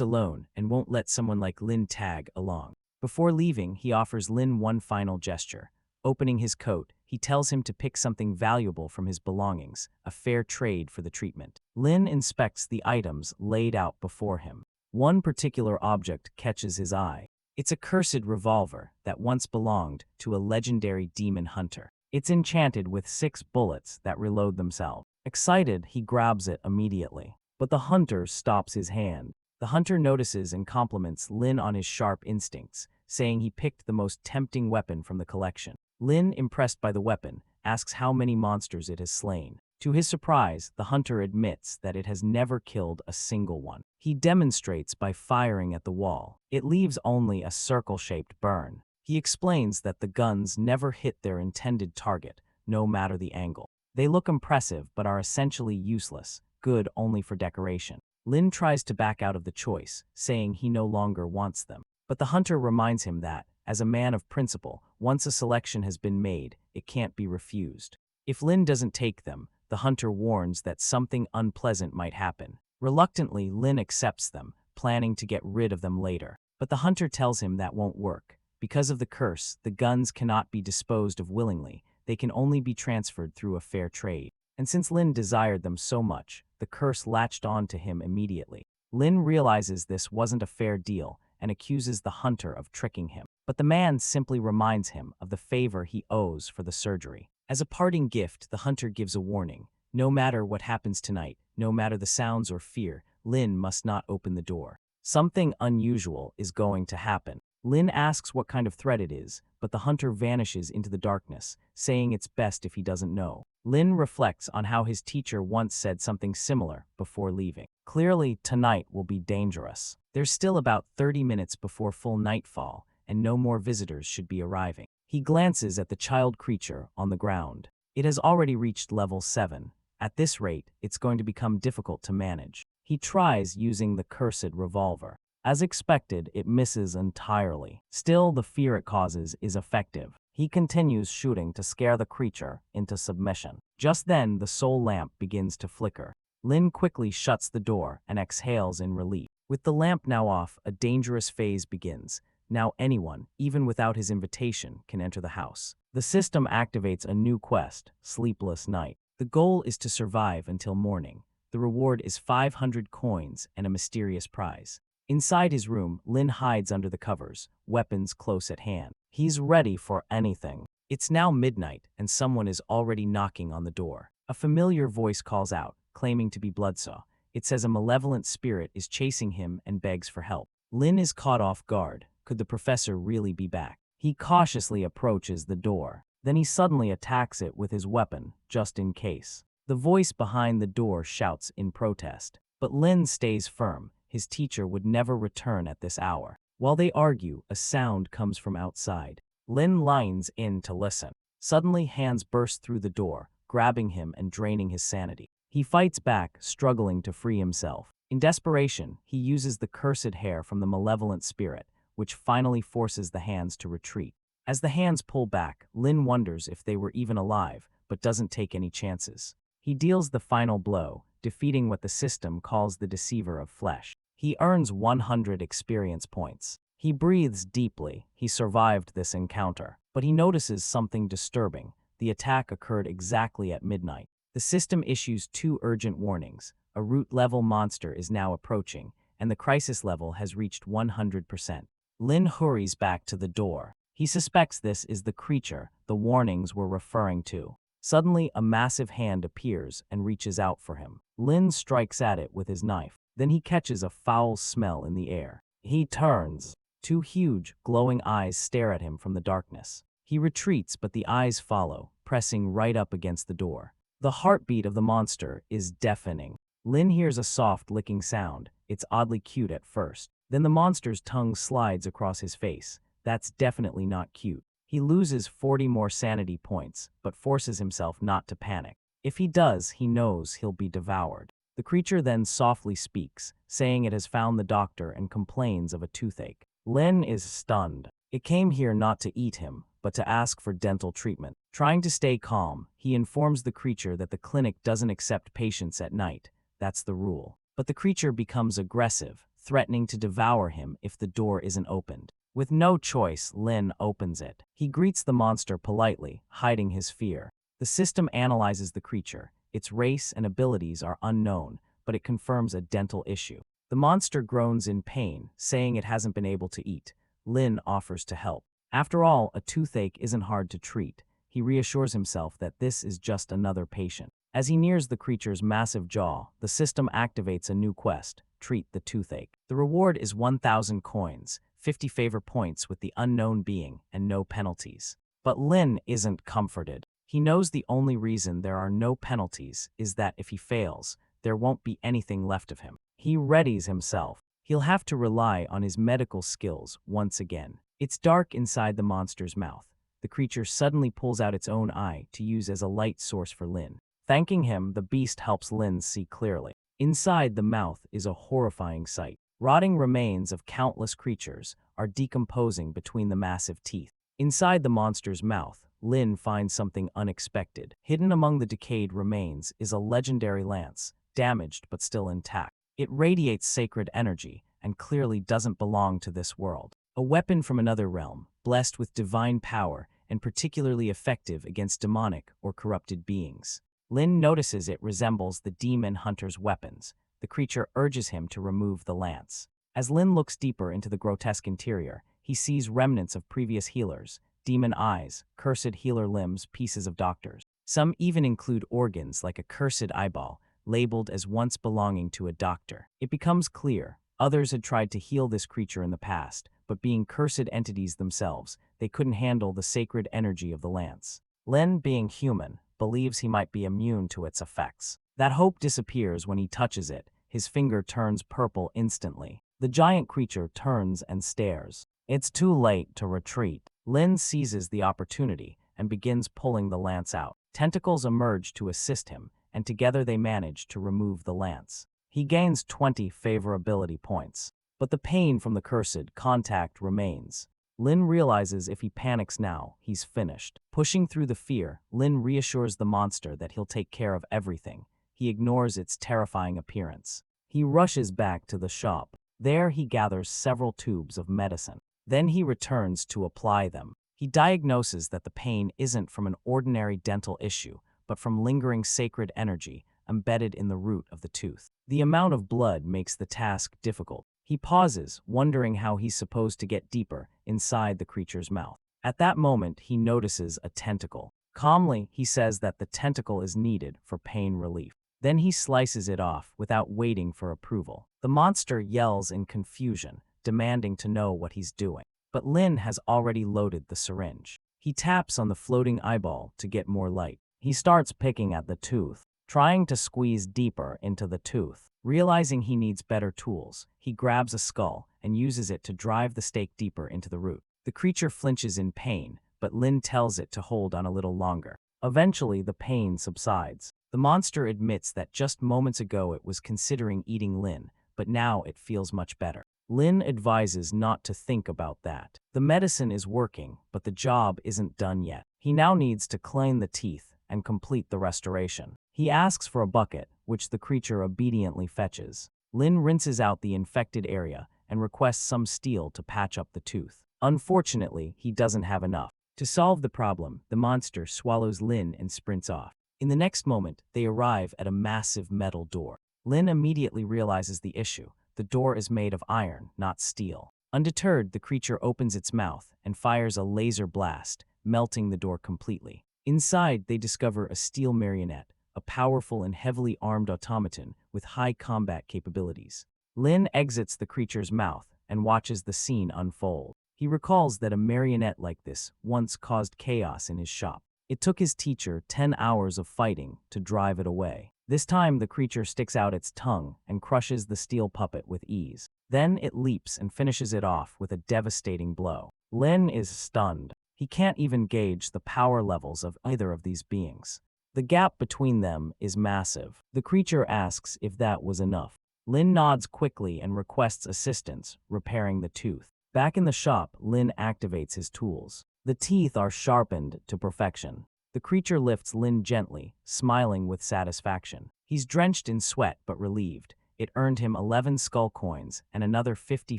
alone and won't let someone like Lin tag along. Before leaving, he offers Lin one final gesture. Opening his coat, he tells him to pick something valuable from his belongings, a fair trade for the treatment. Lin inspects the items laid out before him. One particular object catches his eye. It's a cursed revolver that once belonged to a legendary demon hunter. It's enchanted with 6 bullets that reload themselves. Excited, he grabs it immediately. But the hunter stops his hand. The hunter notices and compliments Lin on his sharp instincts, saying he picked the most tempting weapon from the collection. Lin, impressed by the weapon, asks how many monsters it has slain. To his surprise, the hunter admits that it has never killed a single one. He demonstrates by firing at the wall. It leaves only a circle-shaped burn. He explains that the guns never hit their intended target, no matter the angle. They look impressive but are essentially useless, good only for decoration. Lin tries to back out of the choice, saying he no longer wants them. But the hunter reminds him that, as a man of principle, once a selection has been made, it can't be refused. If Lin doesn't take them, the hunter warns that something unpleasant might happen. Reluctantly, Lin accepts them, planning to get rid of them later. But the hunter tells him that won't work. Because of the curse, the guns cannot be disposed of willingly. They can only be transferred through a fair trade. And since Lin desired them so much, the curse latched on to him immediately. Lin realizes this wasn't a fair deal and accuses the hunter of tricking him. But the man simply reminds him of the favor he owes for the surgery. As a parting gift, the hunter gives a warning. No matter what happens tonight, no matter the sounds or fear, Lin must not open the door. Something unusual is going to happen. Lin asks what kind of threat it is, but the hunter vanishes into the darkness, saying it's best if he doesn't know. Lin reflects on how his teacher once said something similar before leaving. Clearly, tonight will be dangerous. There's still about 30 minutes before full nightfall, and no more visitors should be arriving. He glances at the child creature on the ground. It has already reached level 7. At this rate, it's going to become difficult to manage. He tries using the cursed revolver. As expected, it misses entirely. Still, the fear it causes is effective. He continues shooting to scare the creature into submission. Just then, the soul lamp begins to flicker. Lin quickly shuts the door and exhales in relief. With the lamp now off, a dangerous phase begins. Now anyone, even without his invitation, can enter the house. The system activates a new quest, Sleepless Night. The goal is to survive until morning. The reward is 500 coins and a mysterious prize. Inside his room, Lin hides under the covers, weapons close at hand. He's ready for anything. It's now midnight, and someone is already knocking on the door. A familiar voice calls out, claiming to be Bloodsaw. It says a malevolent spirit is chasing him and begs for help. Lin is caught off guard. Could the professor really be back? He cautiously approaches the door. Then he suddenly attacks it with his weapon, just in case. The voice behind the door shouts in protest. But Lin stays firm. His teacher would never return at this hour. While they argue, a sound comes from outside. Lin lines in to listen. Suddenly, hands burst through the door, grabbing him and draining his sanity. He fights back, struggling to free himself. In desperation, he uses the cursed hair from the malevolent spirit, which finally forces the hands to retreat. As the hands pull back, Lin wonders if they were even alive, but doesn't take any chances. He deals the final blow, defeating what the system calls the Deceiver of Flesh. He earns 100 experience points. He breathes deeply. He survived this encounter. But he notices something disturbing. The attack occurred exactly at midnight. The system issues 2 urgent warnings. A root-level monster is now approaching, and the crisis level has reached 100%. Lin hurries back to the door. He suspects this is the creature the warnings were referring to. Suddenly, a massive hand appears and reaches out for him. Lin strikes at it with his knife. Then he catches a foul smell in the air. He turns. 2 huge, glowing eyes stare at him from the darkness. He retreats, but the eyes follow, pressing right up against the door. The heartbeat of the monster is deafening. Lin hears a soft licking sound. It's oddly cute at first. Then the monster's tongue slides across his face. That's definitely not cute. He loses 40 more sanity points, but forces himself not to panic. If he does, he knows he'll be devoured. The creature then softly speaks, saying it has found the doctor and complains of a toothache. Lin is stunned. It came here not to eat him, but to ask for dental treatment. Trying to stay calm, he informs the creature that the clinic doesn't accept patients at night. That's the rule. But the creature becomes aggressive, threatening to devour him if the door isn't opened. With no choice, Lin opens it. He greets the monster politely, hiding his fear. The system analyzes the creature. Its race and abilities are unknown, but it confirms a dental issue. The monster groans in pain, saying it hasn't been able to eat. Lin offers to help. After all, a toothache isn't hard to treat. He reassures himself that this is just another patient. As he nears the creature's massive jaw, the system activates a new quest, Treat the Toothache. The reward is 1,000 coins, 50 favor points with the unknown being, and no penalties. But Lin isn't comforted. He knows the only reason there are no penalties is that if he fails, there won't be anything left of him. He readies himself. He'll have to rely on his medical skills once again. It's dark inside the monster's mouth. The creature suddenly pulls out its own eye to use as a light source for Lin. Thanking him, the beast helps Lin see clearly. Inside the mouth is a horrifying sight. Rotting remains of countless creatures are decomposing between the massive teeth. Inside the monster's mouth, Lin finds something unexpected. Hidden among the decayed remains is a legendary lance, damaged but still intact. It radiates sacred energy and clearly doesn't belong to this world. A weapon from another realm, blessed with divine power and particularly effective against demonic or corrupted beings. Lin notices it resembles the demon hunter's weapons. The creature urges him to remove the lance. As Lin looks deeper into the grotesque interior, he sees remnants of previous healers, demon eyes, cursed healer limbs, pieces of doctors. Some even include organs like a cursed eyeball, labeled as once belonging to a doctor. It becomes clear, others had tried to heal this creature in the past, but being cursed entities themselves, they couldn't handle the sacred energy of the lance. Lin, being human, believes he might be immune to its effects. That hope disappears when he touches it. His finger turns purple instantly. The giant creature turns and stares. It's too late to retreat. Lin seizes the opportunity and begins pulling the lance out. Tentacles emerge to assist him, and together they manage to remove the lance. He gains 20 favorability points. But the pain from the cursed contact remains. Lin realizes if he panics now, he's finished. Pushing through the fear, Lin reassures the monster that he'll take care of everything. He ignores its terrifying appearance. He rushes back to the shop. There he gathers several tubes of medicine. Then he returns to apply them. He diagnoses that the pain isn't from an ordinary dental issue, but from lingering sacred energy embedded in the root of the tooth. The amount of blood makes the task difficult. He pauses, wondering how he's supposed to get deeper inside the creature's mouth. At that moment, he notices a tentacle. Calmly, he says that the tentacle is needed for pain relief. Then he slices it off without waiting for approval. The monster yells in confusion, demanding to know what he's doing. But Lin has already loaded the syringe. He taps on the floating eyeball to get more light. He starts picking at the tooth, trying to squeeze deeper into the tooth. Realizing he needs better tools, he grabs a skull and uses it to drive the stake deeper into the root. The creature flinches in pain, but Lin tells it to hold on a little longer. Eventually, the pain subsides. The monster admits that just moments ago it was considering eating Lin, but now it feels much better. Lin advises not to think about that. The medicine is working, but the job isn't done yet. He now needs to clean the teeth and complete the restoration. He asks for a bucket, which the creature obediently fetches. Lin rinses out the infected area and requests some steel to patch up the tooth. Unfortunately, he doesn't have enough. To solve the problem, the monster swallows Lin and sprints off. In the next moment, they arrive at a massive metal door. Lin immediately realizes the issue. The door is made of iron, not steel. Undeterred, the creature opens its mouth and fires a laser blast, melting the door completely. Inside, they discover a steel marionette, a powerful and heavily armed automaton with high combat capabilities. Lin exits the creature's mouth and watches the scene unfold. He recalls that a marionette like this once caused chaos in his shop. It took his teacher 10 hours of fighting to drive it away. This time, the creature sticks out its tongue and crushes the steel puppet with ease. Then it leaps and finishes it off with a devastating blow. Lin is stunned. He can't even gauge the power levels of either of these beings. The gap between them is massive. The creature asks if that was enough. Lin nods quickly and requests assistance, repairing the tooth. Back in the shop, Lin activates his tools. The teeth are sharpened to perfection. The creature lifts Lin gently, smiling with satisfaction. He's drenched in sweat but relieved. It earned him 11 skull coins and another 50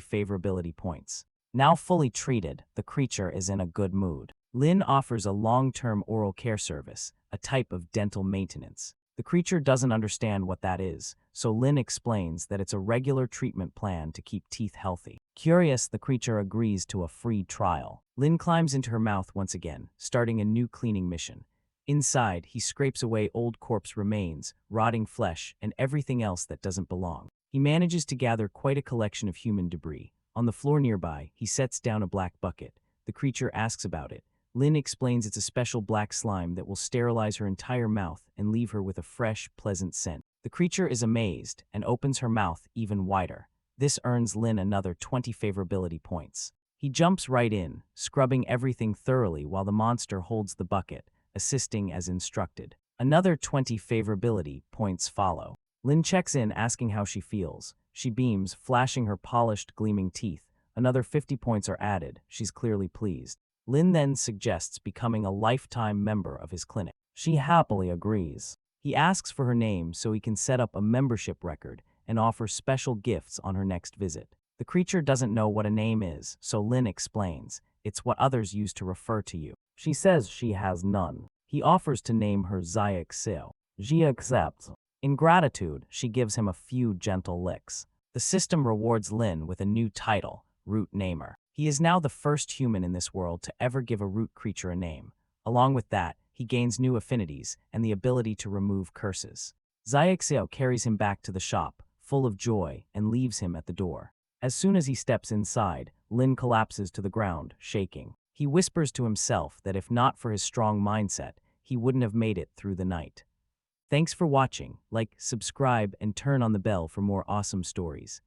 favorability points. Now fully treated, the creature is in a good mood. Lin offers a long-term oral care service, a type of dental maintenance. The creature doesn't understand what that is, so Lin explains that it's a regular treatment plan to keep teeth healthy. Curious, the creature agrees to a free trial. Lin climbs into her mouth once again, starting a new cleaning mission. Inside, he scrapes away old corpse remains, rotting flesh, and everything else that doesn't belong. He manages to gather quite a collection of human debris. On the floor nearby, he sets down a black bucket. The creature asks about it. Lin explains it's a special black slime that will sterilize her entire mouth and leave her with a fresh, pleasant scent. The creature is amazed and opens her mouth even wider. This earns Lin another 20 favorability points. He jumps right in, scrubbing everything thoroughly while the monster holds the bucket, assisting as instructed. Another 20 favorability points follow. Lin checks in, asking how she feels. She beams, flashing her polished, gleaming teeth. Another 50 points are added. She's clearly pleased. Lin then suggests becoming a lifetime member of his clinic. She happily agrees. He asks for her name so he can set up a membership record and offer special gifts on her next visit. The creature doesn't know what a name is, so Lin explains. It's what others use to refer to you. She says she has none. He offers to name her Yahello. She accepts. In gratitude, she gives him a few gentle licks. The system rewards Lin with a new title, Root Namer. He is now the first human in this world to ever give a root creature a name. Along with that, he gains new affinities and the ability to remove curses. Yahello carries him back to the shop, full of joy, and leaves him at the door. As soon as he steps inside, Lin collapses to the ground, shaking. He whispers to himself that if not for his strong mindset, he wouldn't have made it through the night. Thanks for watching. Like, subscribe, and turn on the bell for more awesome stories.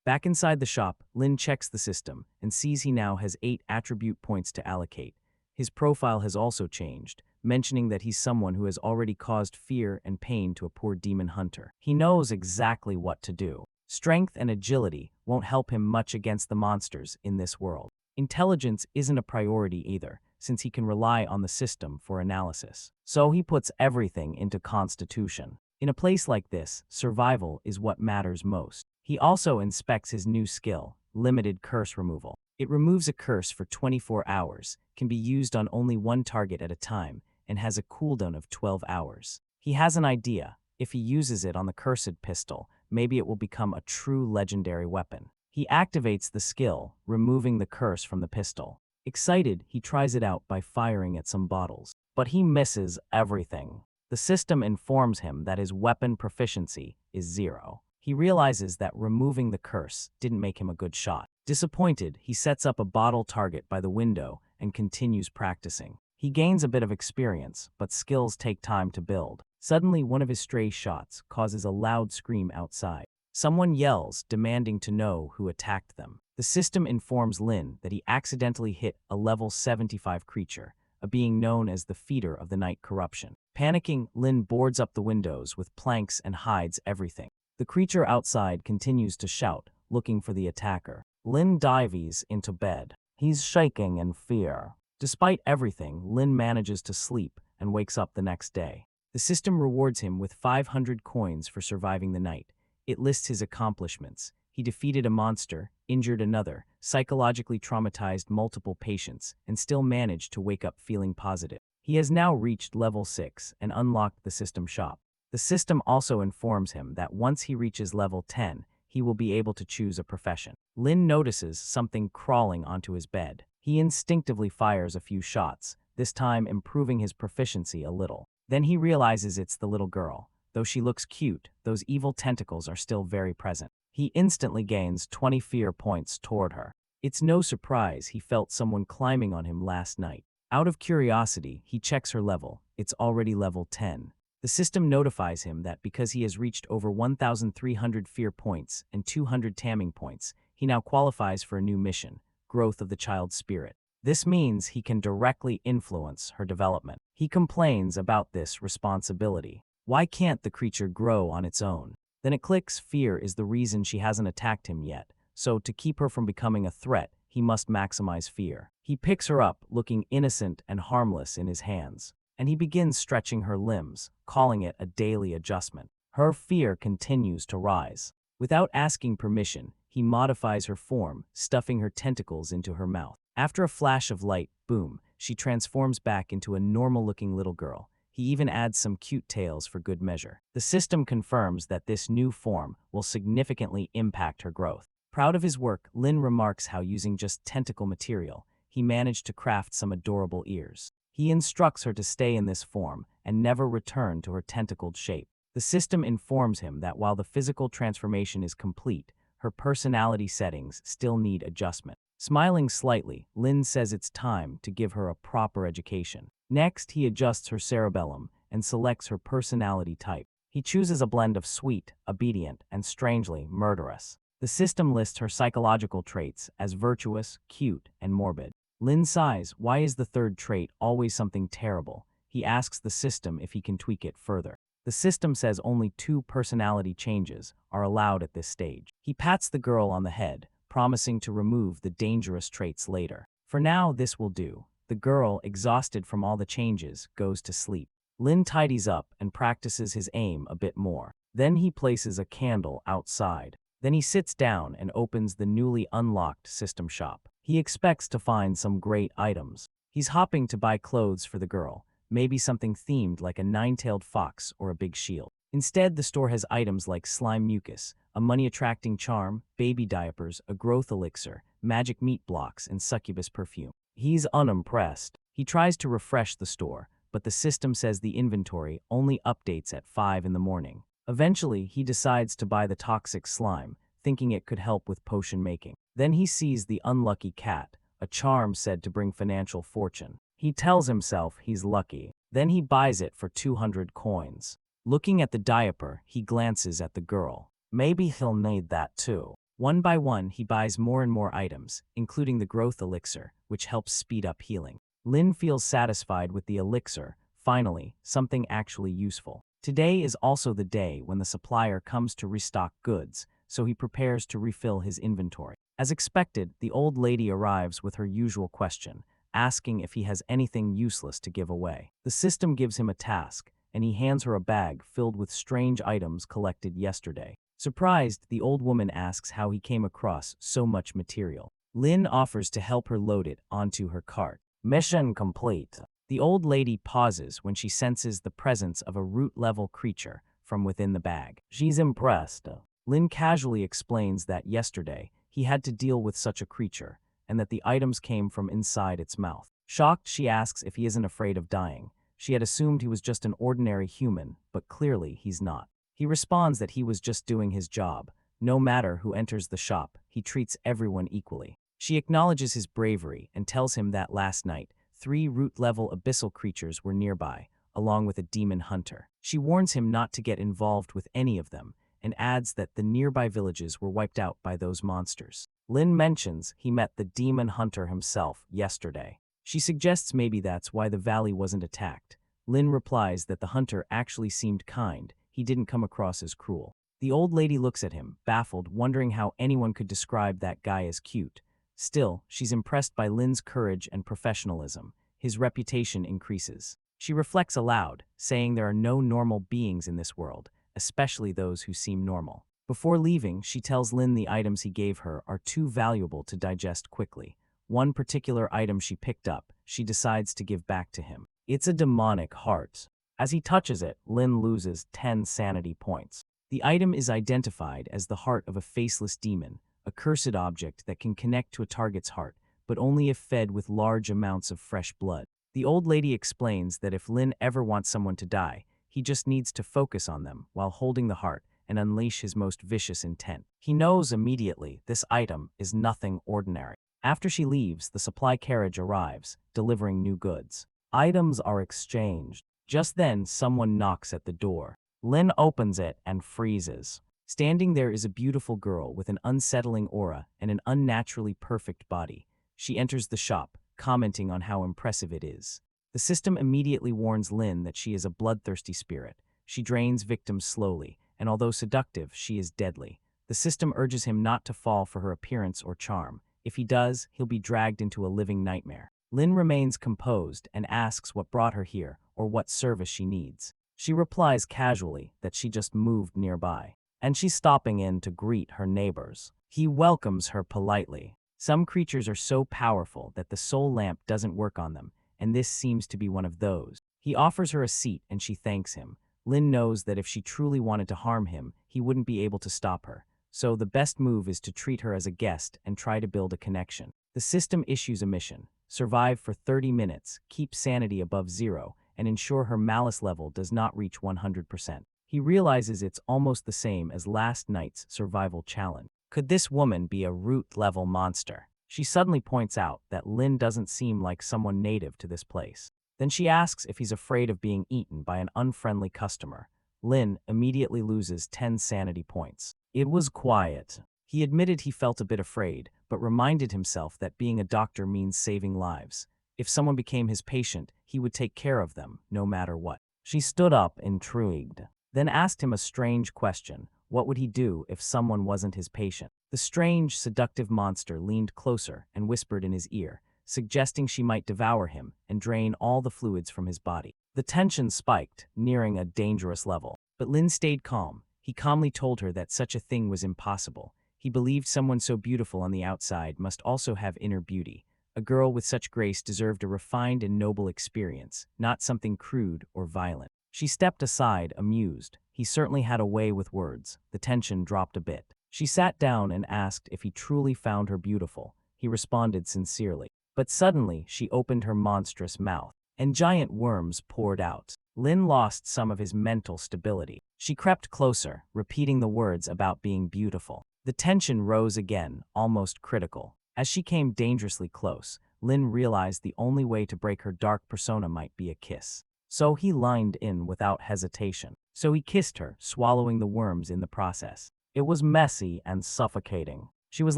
Back inside the shop, Lin checks the system and sees he now has 8 attribute points to allocate. His profile has also changed, mentioning that he's someone who has already caused fear and pain to a poor demon hunter. He knows exactly what to do. Strength and agility won't help him much against the monsters in this world. Intelligence isn't a priority either, since he can rely on the system for analysis. So he puts everything into Constitution. In a place like this, survival is what matters most. He also inspects his new skill, Limited Curse Removal. It removes a curse for 24 hours, can be used on only one target at a time, and has a cooldown of 12 hours. He has an idea. If he uses it on the cursed pistol, maybe it will become a true legendary weapon. He activates the skill, removing the curse from the pistol. Excited, he tries it out by firing at some bottles. But he misses everything. The system informs him that his weapon proficiency is 0. He realizes that removing the curse didn't make him a good shot. Disappointed, he sets up a bottle target by the window and continues practicing. He gains a bit of experience, but skills take time to build. Suddenly, one of his stray shots causes a loud scream outside. Someone yells, demanding to know who attacked them. The system informs Lin that he accidentally hit a level 75 creature, a being known as the Feeder of the Night Corruption. Panicking, Lin boards up the windows with planks and hides everything. The creature outside continues to shout, looking for the attacker. Lin dives into bed. He's shaking in fear. Despite everything, Lin manages to sleep and wakes up the next day. The system rewards him with 500 coins for surviving the night. It lists his accomplishments. He defeated a monster, injured another, psychologically traumatized multiple patients, and still managed to wake up feeling positive. He has now reached level 6 and unlocked the system shop. The system also informs him that once he reaches level 10, he will be able to choose a profession. Lin notices something crawling onto his bed. He instinctively fires a few shots, this time improving his proficiency a little. Then he realizes it's the little girl. Though she looks cute, those evil tentacles are still very present. He instantly gains 20 fear points toward her. It's no surprise he felt someone climbing on him last night. Out of curiosity, he checks her level. It's already level 10. The system notifies him that because he has reached over 1,300 fear points and 200 taming points, he now qualifies for a new mission, Growth of the Child's Spirit. This means he can directly influence her development. He complains about this responsibility. Why can't the creature grow on its own? Then it clicks, fear is the reason she hasn't attacked him yet, so to keep her from becoming a threat, he must maximize fear. He picks her up, looking innocent and harmless in his hands, and he begins stretching her limbs, calling it a daily adjustment. Her fear continues to rise. Without asking permission, he modifies her form, stuffing her tentacles into her mouth. After a flash of light, boom, she transforms back into a normal-looking little girl. He even adds some cute tails for good measure. The system confirms that this new form will significantly impact her growth. Proud of his work, Lin remarks how using just tentacle material, he managed to craft some adorable ears. He instructs her to stay in this form and never return to her tentacled shape. The system informs him that while the physical transformation is complete, her personality settings still need adjustment. Smiling slightly, Lin says it's time to give her a proper education. Next, he adjusts her cerebellum and selects her personality type. He chooses a blend of sweet, obedient, and strangely murderous. The system lists her psychological traits as virtuous, cute, and morbid. Lin sighs. Why is the third trait always something terrible? He asks the system if he can tweak it further. The system says only 2 personality changes are allowed at this stage. He pats the girl on the head, promising to remove the dangerous traits later. For now, this will do. The girl, exhausted from all the changes, goes to sleep. Lin tidies up and practices his aim a bit more. Then he places a candle outside. Then he sits down and opens the newly unlocked system shop. He expects to find some great items. He's hopping to buy clothes for the girl, maybe something themed like a 9-tailed fox or a big shield. Instead, the store has items like slime mucus, a money-attracting charm, baby diapers, a growth elixir, magic meat blocks, and succubus perfume. He's unimpressed. He tries to refresh the store, but the system says the inventory only updates at 5 in the morning. Eventually, he decides to buy the toxic slime, thinking it could help with potion making. Then he sees the unlucky cat, a charm said to bring financial fortune. He tells himself he's lucky. Then he buys it for 200 coins. Looking at the diaper, he glances at the girl. Maybe he'll need that too. One by one, he buys more and more items, including the growth elixir, which helps speed up healing. Lin feels satisfied with the elixir. Finally, something actually useful. Today is also the day when the supplier comes to restock goods, so he prepares to refill his inventory. As expected, the old lady arrives with her usual question, asking if he has anything useless to give away. The system gives him a task, and he hands her a bag filled with strange items collected yesterday. Surprised, the old woman asks how he came across so much material. Lin offers to help her load it onto her cart. Mission complete. The old lady pauses when she senses the presence of a root-level creature from within the bag. She's impressed. Lin casually explains that yesterday he had to deal with such a creature, and that the items came from inside its mouth. Shocked, she asks if he isn't afraid of dying. She had assumed he was just an ordinary human, but clearly he's not. He responds that he was just doing his job. No matter who enters the shop, he treats everyone equally. She acknowledges his bravery and tells him that last night, 3 root-level abyssal creatures were nearby, along with a demon hunter. She warns him not to get involved with any of them, and adds that the nearby villages were wiped out by those monsters. Lin mentions he met the demon hunter himself yesterday. She suggests maybe that's why the valley wasn't attacked. Lin replies that the hunter actually seemed kind. He didn't come across as cruel. The old lady looks at him, baffled, wondering how anyone could describe that guy as cute. Still, she's impressed by Lin's courage and professionalism. His reputation increases. She reflects aloud, saying there are no normal beings in this world, especially those who seem normal. Before leaving, she tells Lin the items he gave her are too valuable to digest quickly. One particular item she picked up, she decides to give back to him. It's a demonic heart. As he touches it, Lin loses 10 sanity points. The item is identified as the heart of a faceless demon, a cursed object that can connect to a target's heart, but only if fed with large amounts of fresh blood. The old lady explains that if Lin ever wants someone to die, he just needs to focus on them while holding the heart and unleash his most vicious intent. He knows immediately this item is nothing ordinary. After she leaves, the supply carriage arrives, delivering new goods. Items are exchanged. Just then, someone knocks at the door. Lin opens it and freezes. Standing there is a beautiful girl with an unsettling aura and an unnaturally perfect body. She enters the shop, commenting on how impressive it is. The system immediately warns Lin that she is a bloodthirsty spirit. She drains victims slowly, and although seductive, she is deadly. The system urges him not to fall for her appearance or charm. If he does, he'll be dragged into a living nightmare. Lin remains composed and asks what brought her here or what service she needs. She replies casually that she just moved nearby, and she's stopping in to greet her neighbors. He welcomes her politely. Some creatures are so powerful that the soul lamp doesn't work on them, and this seems to be one of those. He offers her a seat and she thanks him. Lin knows that if she truly wanted to harm him, he wouldn't be able to stop her. So the best move is to treat her as a guest and try to build a connection. The system issues a mission: survive for 30 minutes, keep sanity above 0, and ensure her malice level does not reach 100%. He realizes it's almost the same as last night's survival challenge. Could this woman be a root-level monster? She suddenly points out that Lin doesn't seem like someone native to this place. Then she asks if he's afraid of being eaten by an unfriendly customer. Lin immediately loses 10 sanity points. It was quiet. He admitted he felt a bit afraid, but reminded himself that being a doctor means saving lives. If someone became his patient, he would take care of them, no matter what. She stood up, intrigued, then asked him a strange question. What would he do if someone wasn't his patient? The strange, seductive monster leaned closer and whispered in his ear, suggesting she might devour him and drain all the fluids from his body. The tension spiked, nearing a dangerous level. But Lin stayed calm. He calmly told her that such a thing was impossible. He believed someone so beautiful on the outside must also have inner beauty. A girl with such grace deserved a refined and noble experience, not something crude or violent. She stepped aside, amused. He certainly had a way with words. The tension dropped a bit. She sat down and asked if he truly found her beautiful. He responded sincerely. But suddenly, she opened her monstrous mouth, and giant worms poured out. Lin lost some of his mental stability. She crept closer, repeating the words about being beautiful. The tension rose again, almost critical. As she came dangerously close, Lin realized the only way to break her dark persona might be a kiss. So he leaned in without hesitation. So he kissed her, swallowing the worms in the process. It was messy and suffocating. She was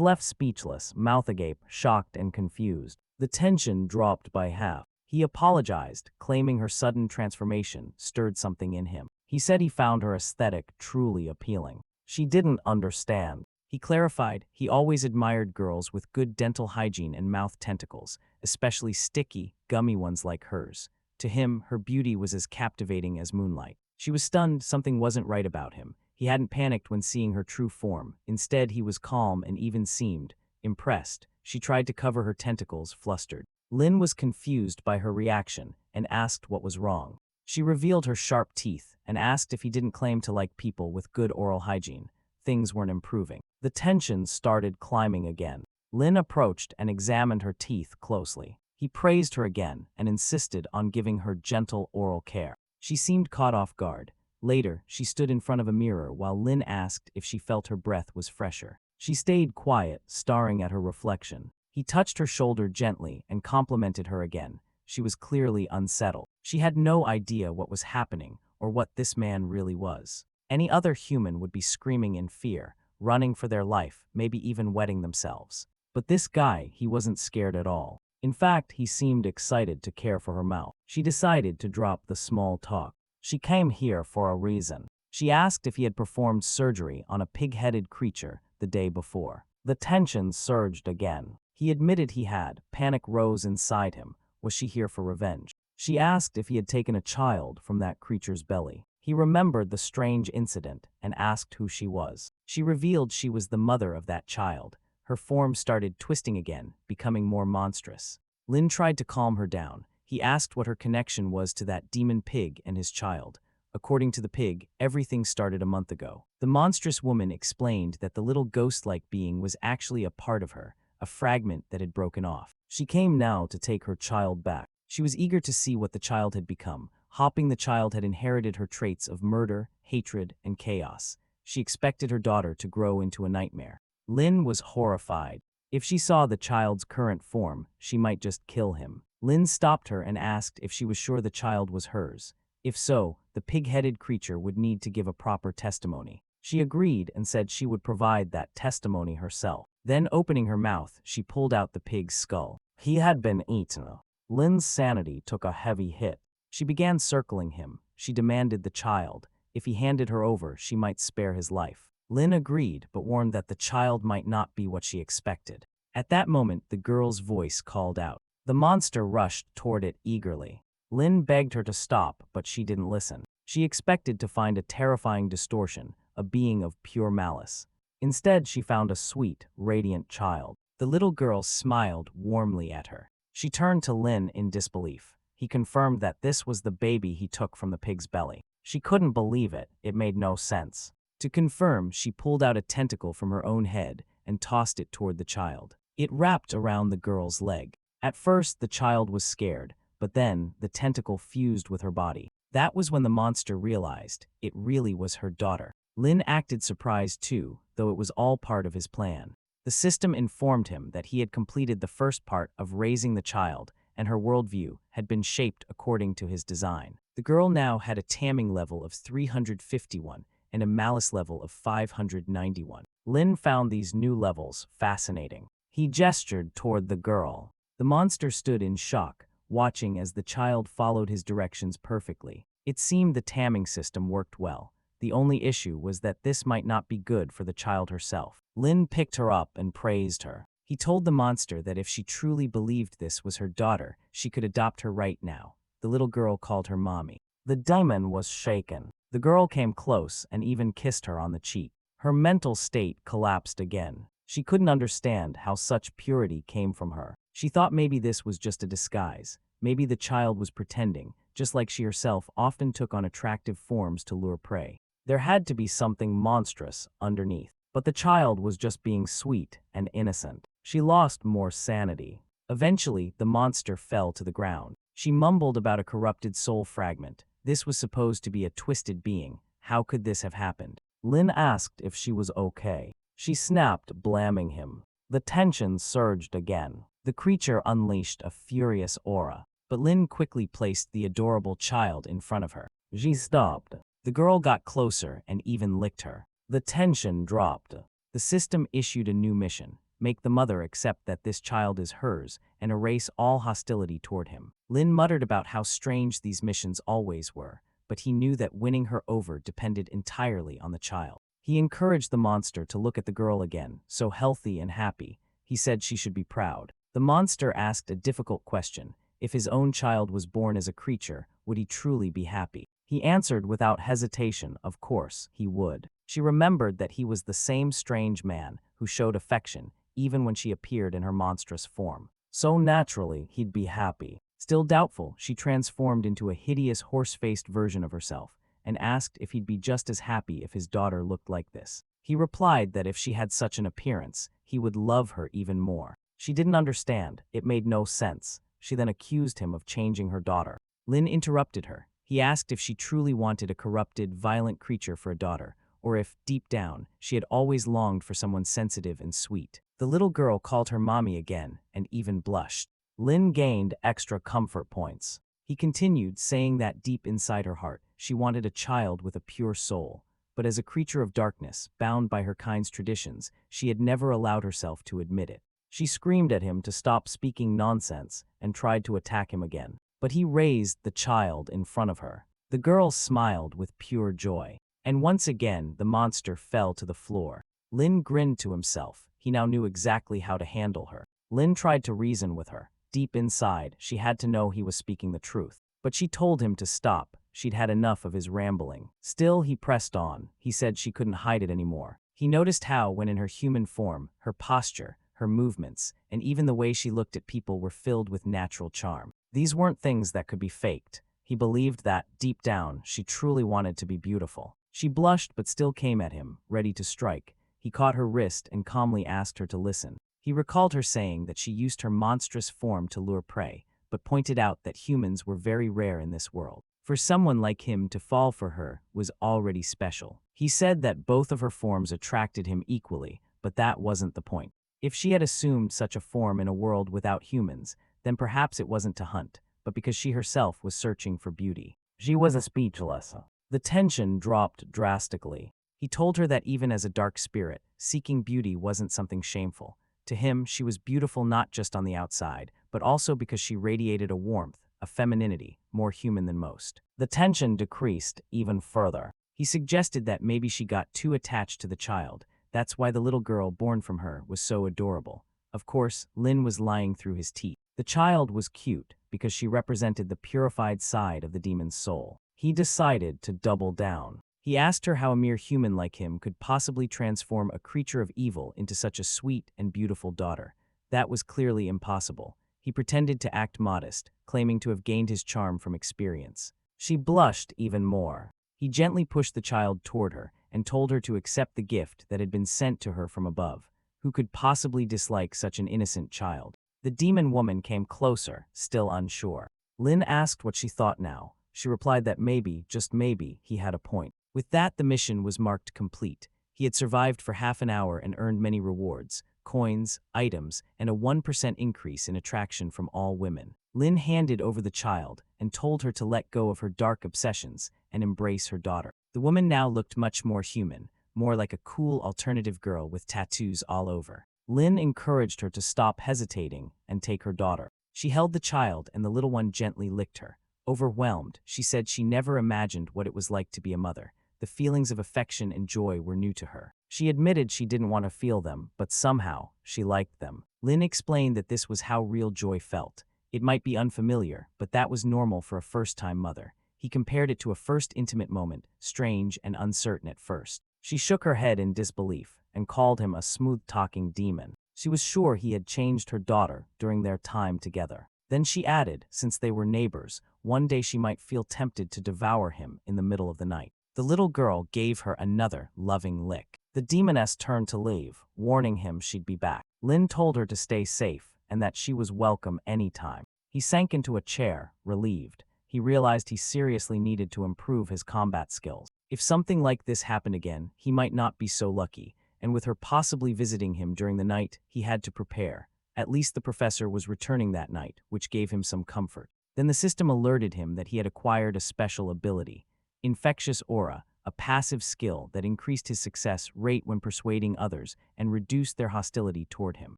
left speechless, mouth agape, shocked and confused. The tension dropped by half. He apologized, claiming her sudden transformation stirred something in him. He said he found her aesthetic truly appealing. She didn't understand. He clarified he always admired girls with good dental hygiene and mouth tentacles, especially sticky, gummy ones like hers. To him, her beauty was as captivating as moonlight. She was stunned something wasn't right about him. He hadn't panicked when seeing her true form. Instead, he was calm and even seemed impressed. She tried to cover her tentacles, flustered. Lin was confused by her reaction and asked what was wrong. She revealed her sharp teeth and asked if he didn't claim to like people with good oral hygiene. Things weren't improving. The tension started climbing again. Lin approached and examined her teeth closely. He praised her again and insisted on giving her gentle oral care. She seemed caught off guard. Later, she stood in front of a mirror while Lin asked if she felt her breath was fresher. She stayed quiet, staring at her reflection. He touched her shoulder gently and complimented her again. She was clearly unsettled. She had no idea what was happening or what this man really was. Any other human would be screaming in fear, running for their life, maybe even wetting themselves. But this guy, he wasn't scared at all. In fact, he seemed excited to care for her mouth. She decided to drop the small talk. She came here for a reason. She asked if he had performed surgery on a pig-headed creature the day before. The tension surged again. He admitted he had. Panic rose inside him. Was she here for revenge? She asked if he had taken a child from that creature's belly. He remembered the strange incident and asked who she was. She revealed she was the mother of that child. Her form started twisting again, becoming more monstrous. Lin tried to calm her down. He asked what her connection was to that demon pig and his child. According to the pig, everything started a month ago. The monstrous woman explained that the little ghost-like being was actually a part of her, a fragment that had broken off. She came now to take her child back. She was eager to see what the child had become. Hoping the child had inherited her traits of murder, hatred, and chaos. She expected her daughter to grow into a nightmare. Lin was horrified. If she saw the child's current form, she might just kill him. Lin stopped her and asked if she was sure the child was hers. If so, the pig-headed creature would need to give a proper testimony. She agreed and said she would provide that testimony herself. Then, opening her mouth, she pulled out the pig's skull. He had been eaten. Lin's sanity took a heavy hit. She began circling him. She demanded the child. If he handed her over, she might spare his life. Lin agreed, but warned that the child might not be what she expected. At that moment, the girl's voice called out. The monster rushed toward it eagerly. Lin begged her to stop, but she didn't listen. She expected to find a terrifying distortion, a being of pure malice. Instead, she found a sweet, radiant child. The little girl smiled warmly at her. She turned to Lin in disbelief. He confirmed that this was the baby he took from the pig's belly. She couldn't believe it. It made no sense. To confirm, she pulled out a tentacle from her own head and tossed it toward the child. It wrapped around the girl's leg. At first, the child was scared, but then the tentacle fused with her body. That was when the monster realized it really was her daughter. Lin acted surprised too, though it was all part of his plan. The system informed him that he had completed the first part of raising the child, and her worldview had been shaped according to his design. The girl now had a tamming level of 351 and a malice level of 591. Lin found these new levels fascinating. He gestured toward the girl. The monster stood in shock, watching as the child followed his directions perfectly. It seemed the tamming system worked well. The only issue was that this might not be good for the child herself. Lin picked her up and praised her. He told the monster that if she truly believed this was her daughter, she could adopt her right now. The little girl called her mommy. The demon was shaken. The girl came close and even kissed her on the cheek. Her mental state collapsed again. She couldn't understand how such purity came from her. She thought maybe this was just a disguise. Maybe the child was pretending, just like she herself often took on attractive forms to lure prey. There had to be something monstrous underneath. But the child was just being sweet and innocent. She lost more sanity. Eventually, the monster fell to the ground. She mumbled about a corrupted soul fragment. This was supposed to be a twisted being. How could this have happened? Lin asked if she was okay. she snapped, blaming him. The tension surged again. The creature unleashed a furious aura, but Lin quickly placed the adorable child in front of her. She stopped. The girl got closer and even licked her. The tension dropped. The system issued a new mission: make the mother accept that this child is hers and erase all hostility toward him. Lin muttered about how strange these missions always were, but he knew that winning her over depended entirely on the child. He encouraged the monster to look at the girl again, so healthy and happy. He said she should be proud. The monster asked a difficult question: if his own child was born as a creature, would he truly be happy? He answered without hesitation, of course, he would. She remembered that he was the same strange man who showed affection, even when she appeared in her monstrous form. So naturally, he'd be happy. Still doubtful, she transformed into a hideous horse-faced version of herself and asked if he'd be just as happy if his daughter looked like this. He replied that if she had such an appearance, he would love her even more. She didn't understand. It made no sense. She then accused him of changing her daughter. Lin interrupted her. He asked if she truly wanted a corrupted, violent creature for a daughter, or if, deep down, she had always longed for someone sensitive and sweet. The little girl called her mommy again and even blushed. Lin gained extra comfort points. He continued, saying that deep inside her heart, she wanted a child with a pure soul. But as a creature of darkness, bound by her kind's traditions, she had never allowed herself to admit it. She screamed at him to stop speaking nonsense and tried to attack him again. But he raised the child in front of her. The girl smiled with pure joy. And once again, the monster fell to the floor. Lin grinned to himself. He now knew exactly how to handle her. Lin tried to reason with her. Deep inside, she had to know he was speaking the truth. But she told him to stop. She'd had enough of his rambling. Still, he pressed on. He said she couldn't hide it anymore. He noticed how, when in her human form, her posture, her movements, and even the way she looked at people were filled with natural charm. These weren't things that could be faked. He believed that, deep down, she truly wanted to be beautiful. She blushed but still came at him, ready to strike. He caught her wrist and calmly asked her to listen. He recalled her saying that she used her monstrous form to lure prey, but pointed out that humans were very rare in this world. For someone like him to fall for her was already special. He said that both of her forms attracted him equally, but that wasn't the point. If she had assumed such a form in a world without humans, then perhaps it wasn't to hunt, but because she herself was searching for beauty. She was speechless. The tension dropped drastically. He told her that even as a dark spirit, seeking beauty wasn't something shameful. To him, she was beautiful not just on the outside, but also because she radiated a warmth, a femininity, more human than most. The tension decreased even further. He suggested that maybe she got too attached to the child. That's why the little girl born from her was so adorable. Of course, Lin was lying through his teeth. The child was cute because she represented the purified side of the demon's soul. He decided to double down. He asked her how a mere human like him could possibly transform a creature of evil into such a sweet and beautiful daughter. That was clearly impossible. He pretended to act modest, claiming to have gained his charm from experience. She blushed even more. He gently pushed the child toward her and told her to accept the gift that had been sent to her from above. Who could possibly dislike such an innocent child? The demon woman came closer, still unsure. Lin asked what she thought now. She replied that maybe, just maybe, he had a point. With that, the mission was marked complete. He had survived for half an hour and earned many rewards, coins, items, and a 1% increase in attraction from all women. Lin handed over the child and told her to let go of her dark obsessions and embrace her daughter. The woman now looked much more human, more like a cool alternative girl with tattoos all over. Lin encouraged her to stop hesitating and take her daughter. She held the child and the little one gently licked her. Overwhelmed, she said she never imagined what it was like to be a mother. The feelings of affection and joy were new to her. She admitted she didn't want to feel them, but somehow, she liked them. Lin explained that this was how real joy felt. It might be unfamiliar, but that was normal for a first-time mother. He compared it to a first intimate moment, strange and uncertain at first. She shook her head in disbelief and called him a smooth-talking demon. She was sure he had changed her daughter during their time together. Then she added, since they were neighbors, one day she might feel tempted to devour him in the middle of the night. The little girl gave her another loving lick. The demoness turned to leave, warning him she'd be back. Lin told her to stay safe and that she was welcome anytime. He sank into a chair, relieved. He realized he seriously needed to improve his combat skills. If something like this happened again, he might not be so lucky, and with her possibly visiting him during the night, he had to prepare. At least the professor was returning that night, which gave him some comfort. Then the system alerted him that he had acquired a special ability, Infectious Aura, a passive skill that increased his success rate when persuading others and reduced their hostility toward him.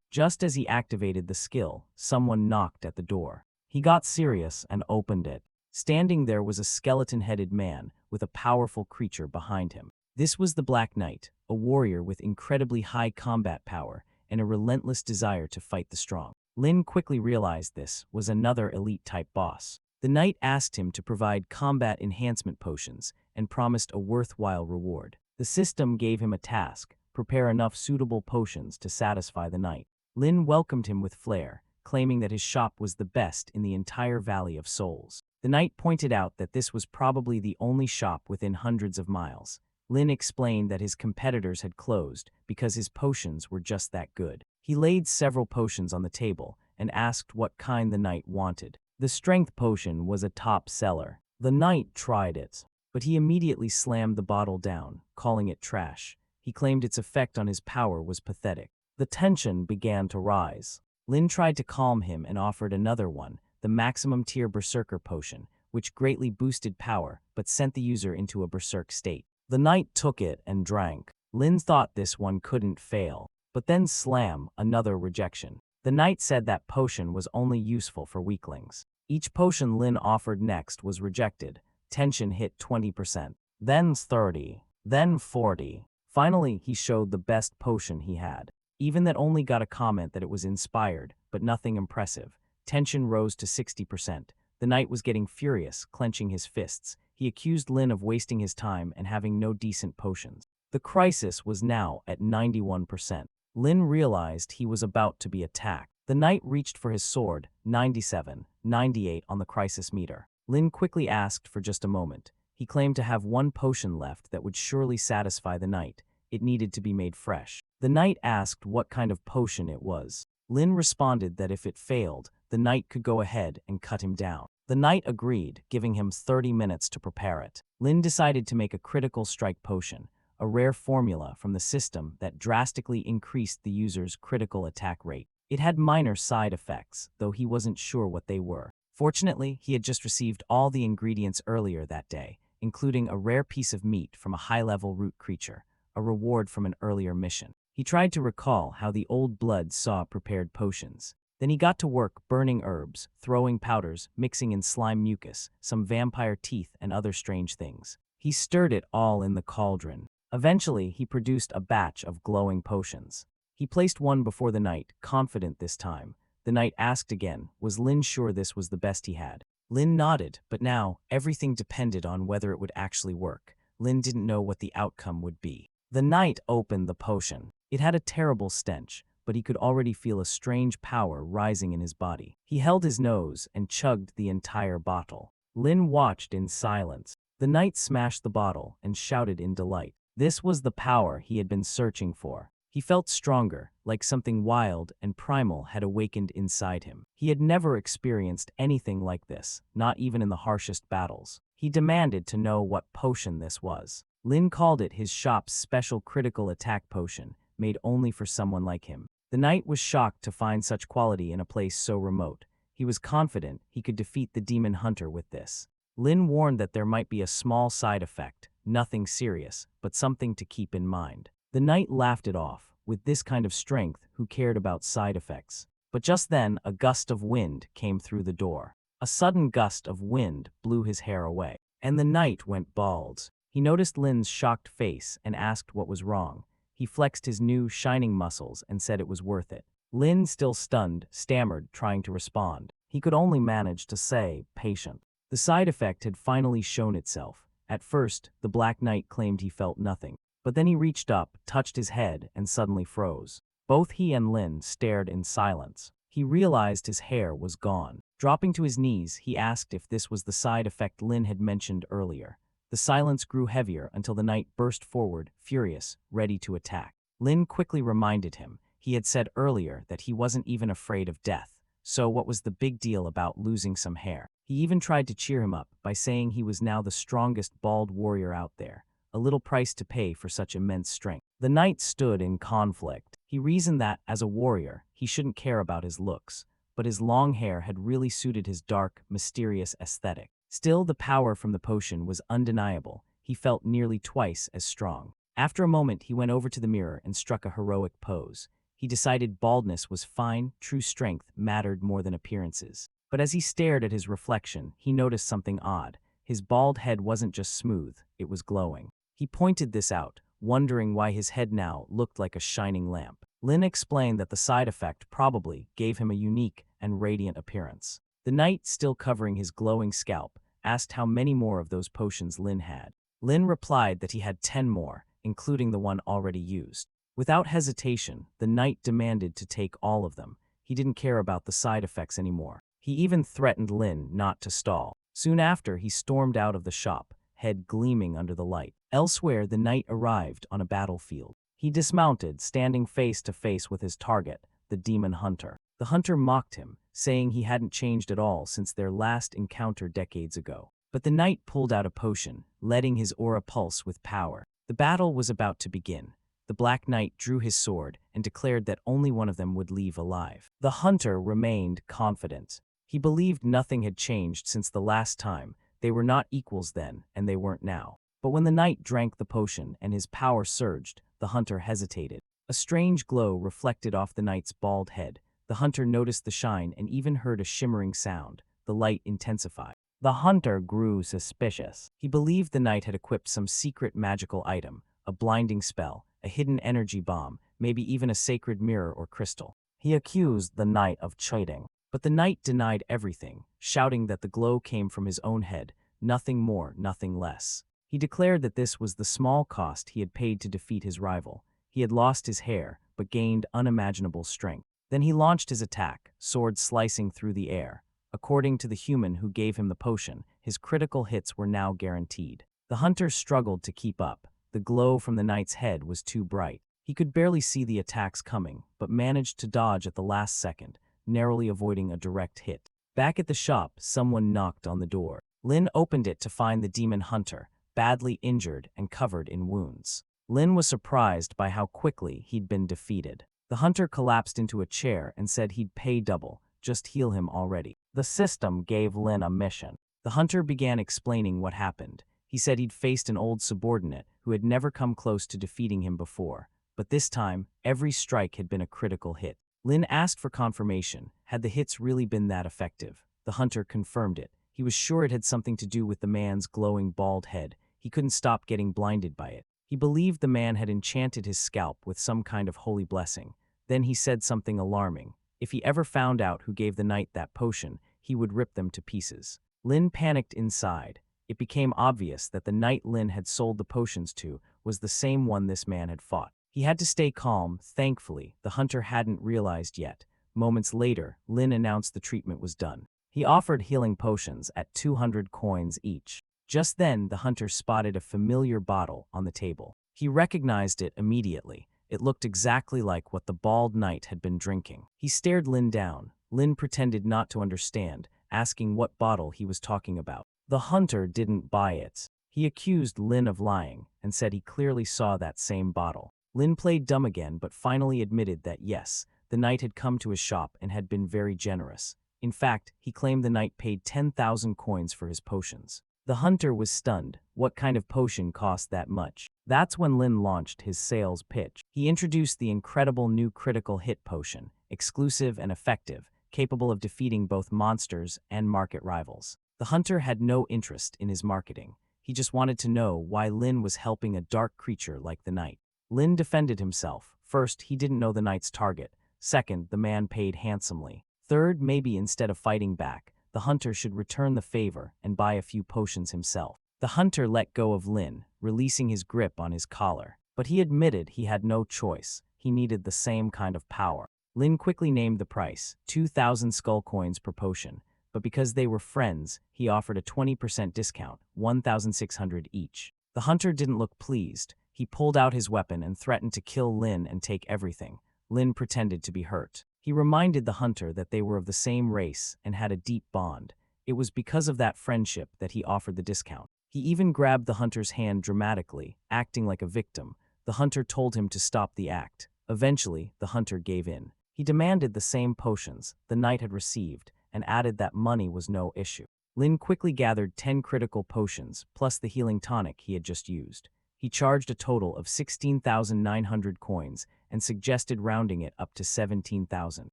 Just as he activated the skill, someone knocked at the door. He got serious and opened it. Standing there was a skeleton-headed man with a powerful creature behind him. This was the Black Knight, a warrior with incredibly high combat power and a relentless desire to fight the strong. Lin quickly realized this was another elite-type boss. The knight asked him to provide combat enhancement potions and promised a worthwhile reward. The system gave him a task: prepare enough suitable potions to satisfy the knight. Lin welcomed him with flair, claiming that his shop was the best in the entire Valley of Souls. The knight pointed out that this was probably the only shop within hundreds of miles. Lin explained that his competitors had closed because his potions were just that good. He laid several potions on the table and asked what kind the knight wanted. The strength potion was a top seller. The knight tried it, but he immediately slammed the bottle down, calling it trash. He claimed its effect on his power was pathetic. The tension began to rise. Lin tried to calm him and offered another one, the maximum tier berserker potion, which greatly boosted power but sent the user into a berserk state. The knight took it and drank. Lin thought this one couldn't fail, but then slam, another rejection. The knight said that potion was only useful for weaklings. Each potion Lin offered next was rejected. Tension hit 20%, then 30, then 40. Finally, he showed the best potion he had. Even that only got a comment that it was inspired, but nothing impressive. Tension rose to 60%. The knight was getting furious, clenching his fists. He accused Lin of wasting his time and having no decent potions. The crisis was now at 91%. Lin realized he was about to be attacked. The knight reached for his sword, 97, 98 on the crisis meter. Lin quickly asked for just a moment. He claimed to have one potion left that would surely satisfy the knight. It needed to be made fresh. The knight asked what kind of potion it was. Lin responded that if it failed, the knight could go ahead and cut him down. The knight agreed, giving him 30 minutes to prepare it. Lin decided to make a critical strike potion, a rare formula from the system that drastically increased the user's critical attack rate. It had minor side effects, though he wasn't sure what they were. Fortunately, he had just received all the ingredients earlier that day, including a rare piece of meat from a high-level root creature, a reward from an earlier mission. He tried to recall how the old blood saw prepared potions. Then he got to work burning herbs, throwing powders, mixing in slime mucus, some vampire teeth, and other strange things. He stirred it all in the cauldron. Eventually, he produced a batch of glowing potions. He placed one before the knight, confident this time. The knight asked again, was Lin sure this was the best he had? Lin nodded, but now, everything depended on whether it would actually work. Lin didn't know what the outcome would be. The knight opened the potion. It had a terrible stench, but he could already feel a strange power rising in his body. He held his nose and chugged the entire bottle. Lin watched in silence. The knight smashed the bottle and shouted in delight. This was the power he had been searching for. He felt stronger, like something wild and primal had awakened inside him. He had never experienced anything like this, not even in the harshest battles. He demanded to know what potion this was. Lin called it his shop's special critical attack potion, made only for someone like him. The knight was shocked to find such quality in a place so remote. He was confident he could defeat the demon hunter with this. Lin warned that there might be a small side effect, nothing serious, but something to keep in mind. The knight laughed it off. With this kind of strength, who cared about side effects? But just then, a gust of wind came through the door. A sudden gust of wind blew his hair away, and the knight went bald. He noticed Lin's shocked face and asked what was wrong. He flexed his new, shining muscles and said it was worth it. Lin, still stunned, stammered, trying to respond. He could only manage to say, patient. The side effect had finally shown itself. At first, the Black Knight claimed he felt nothing. But then he reached up, touched his head, and suddenly froze. Both he and Lin stared in silence. He realized his hair was gone. Dropping to his knees, he asked if this was the side effect Lin had mentioned earlier. The silence grew heavier until the knight burst forward, furious, ready to attack. Lin quickly reminded him. He had said earlier that he wasn't even afraid of death. So what was the big deal about losing some hair? He even tried to cheer him up by saying he was now the strongest bald warrior out there. a little price to pay for such immense strength. The knight stood in conflict. He reasoned that, as a warrior, he shouldn't care about his looks, but his long hair had really suited his dark, mysterious aesthetic. Still, the power from the potion was undeniable. He felt nearly twice as strong. After a moment, he went over to the mirror and struck a heroic pose. He decided baldness was fine, true strength mattered more than appearances. But as he stared at his reflection, he noticed something odd. His bald head wasn't just smooth, it was glowing. He pointed this out, wondering why his head now looked like a shining lamp. Lin explained that the side effect probably gave him a unique and radiant appearance. The knight, still covering his glowing scalp, asked how many more of those potions Lin had. Lin replied that he had 10 more, including the one already used. Without hesitation, the knight demanded to take all of them. He didn't care about the side effects anymore. He even threatened Lin not to stall. Soon after, he stormed out of the shop, head gleaming under the light. Elsewhere, the knight arrived on a battlefield. He dismounted, standing face to face with his target, the demon hunter. The hunter mocked him, saying he hadn't changed at all since their last encounter decades ago. But the knight pulled out a potion, letting his aura pulse with power. The battle was about to begin. The Black Knight drew his sword and declared that only one of them would leave alive. The hunter remained confident. He believed nothing had changed since the last time. They were not equals then, and they weren't now. But when the knight drank the potion and his power surged, the hunter hesitated. A strange glow reflected off the knight's bald head. The hunter noticed the shine and even heard a shimmering sound. The light intensified. The hunter grew suspicious. He believed the knight had equipped some secret magical item, a blinding spell, a hidden energy bomb, maybe even a sacred mirror or crystal. He accused the knight of cheating. But the knight denied everything, shouting that the glow came from his own head, nothing more, nothing less. He declared that this was the small cost he had paid to defeat his rival. He had lost his hair, but gained unimaginable strength. Then he launched his attack, sword slicing through the air. According to the human who gave him the potion, his critical hits were now guaranteed. The hunter struggled to keep up. The glow from the knight's head was too bright. He could barely see the attacks coming, but managed to dodge at the last second, narrowly avoiding a direct hit. Back at the shop, someone knocked on the door. Lin opened it to find the demon hunter, badly injured and covered in wounds. Lin was surprised by how quickly he'd been defeated. The hunter collapsed into a chair and said he'd pay double, just heal him already. The system gave Lin a mission. The hunter began explaining what happened. He said he'd faced an old subordinate who had never come close to defeating him before, but this time, every strike had been a critical hit. Lin asked for confirmation. Had the hits really been that effective? The hunter confirmed it. He was sure it had something to do with the man's glowing bald head. He couldn't stop getting blinded by it. He believed the man had enchanted his scalp with some kind of holy blessing. Then he said something alarming. If he ever found out who gave the knight that potion, he would rip them to pieces. Lin panicked inside. It became obvious that the knight Lin had sold the potions to was the same one this man had fought. He had to stay calm. Thankfully, the hunter hadn't realized yet. Moments later, Lin announced the treatment was done. He offered healing potions at 200 coins each. Just then, the hunter spotted a familiar bottle on the table. He recognized it immediately. It looked exactly like what the bald knight had been drinking. He stared Lin down. Lin pretended not to understand, asking what bottle he was talking about. The hunter didn't buy it. He accused Lin of lying and said he clearly saw that same bottle. Lin played dumb again but finally admitted that yes, the knight had come to his shop and had been very generous. In fact, he claimed the knight paid 10,000 coins for his potions. The hunter was stunned. What kind of potion cost that much? That's when Lin launched his sales pitch. He introduced the incredible new critical hit potion, exclusive and effective, capable of defeating both monsters and market rivals. The hunter had no interest in his marketing. He just wanted to know why Lin was helping a dark creature like the knight. Lin defended himself. First, he didn't know the knight's target. Second, the man paid handsomely. Third, maybe instead of fighting back, the hunter should return the favor and buy a few potions himself. The hunter let go of Lin, releasing his grip on his collar. But he admitted he had no choice. He needed the same kind of power. Lin quickly named the price, 2,000 skull coins per potion. But because they were friends, he offered a 20% discount, 1,600 each. The hunter didn't look pleased. He pulled out his weapon and threatened to kill Lin and take everything. Lin pretended to be hurt. He reminded the hunter that they were of the same race and had a deep bond. It was because of that friendship that he offered the discount. He even grabbed the hunter's hand dramatically, acting like a victim. The hunter told him to stop the act. Eventually, the hunter gave in. He demanded the same potions the knight had received and added that money was no issue. Lin quickly gathered 10 critical potions, plus the healing tonic he had just used. He charged a total of 16,900 coins and suggested rounding it up to 17,000.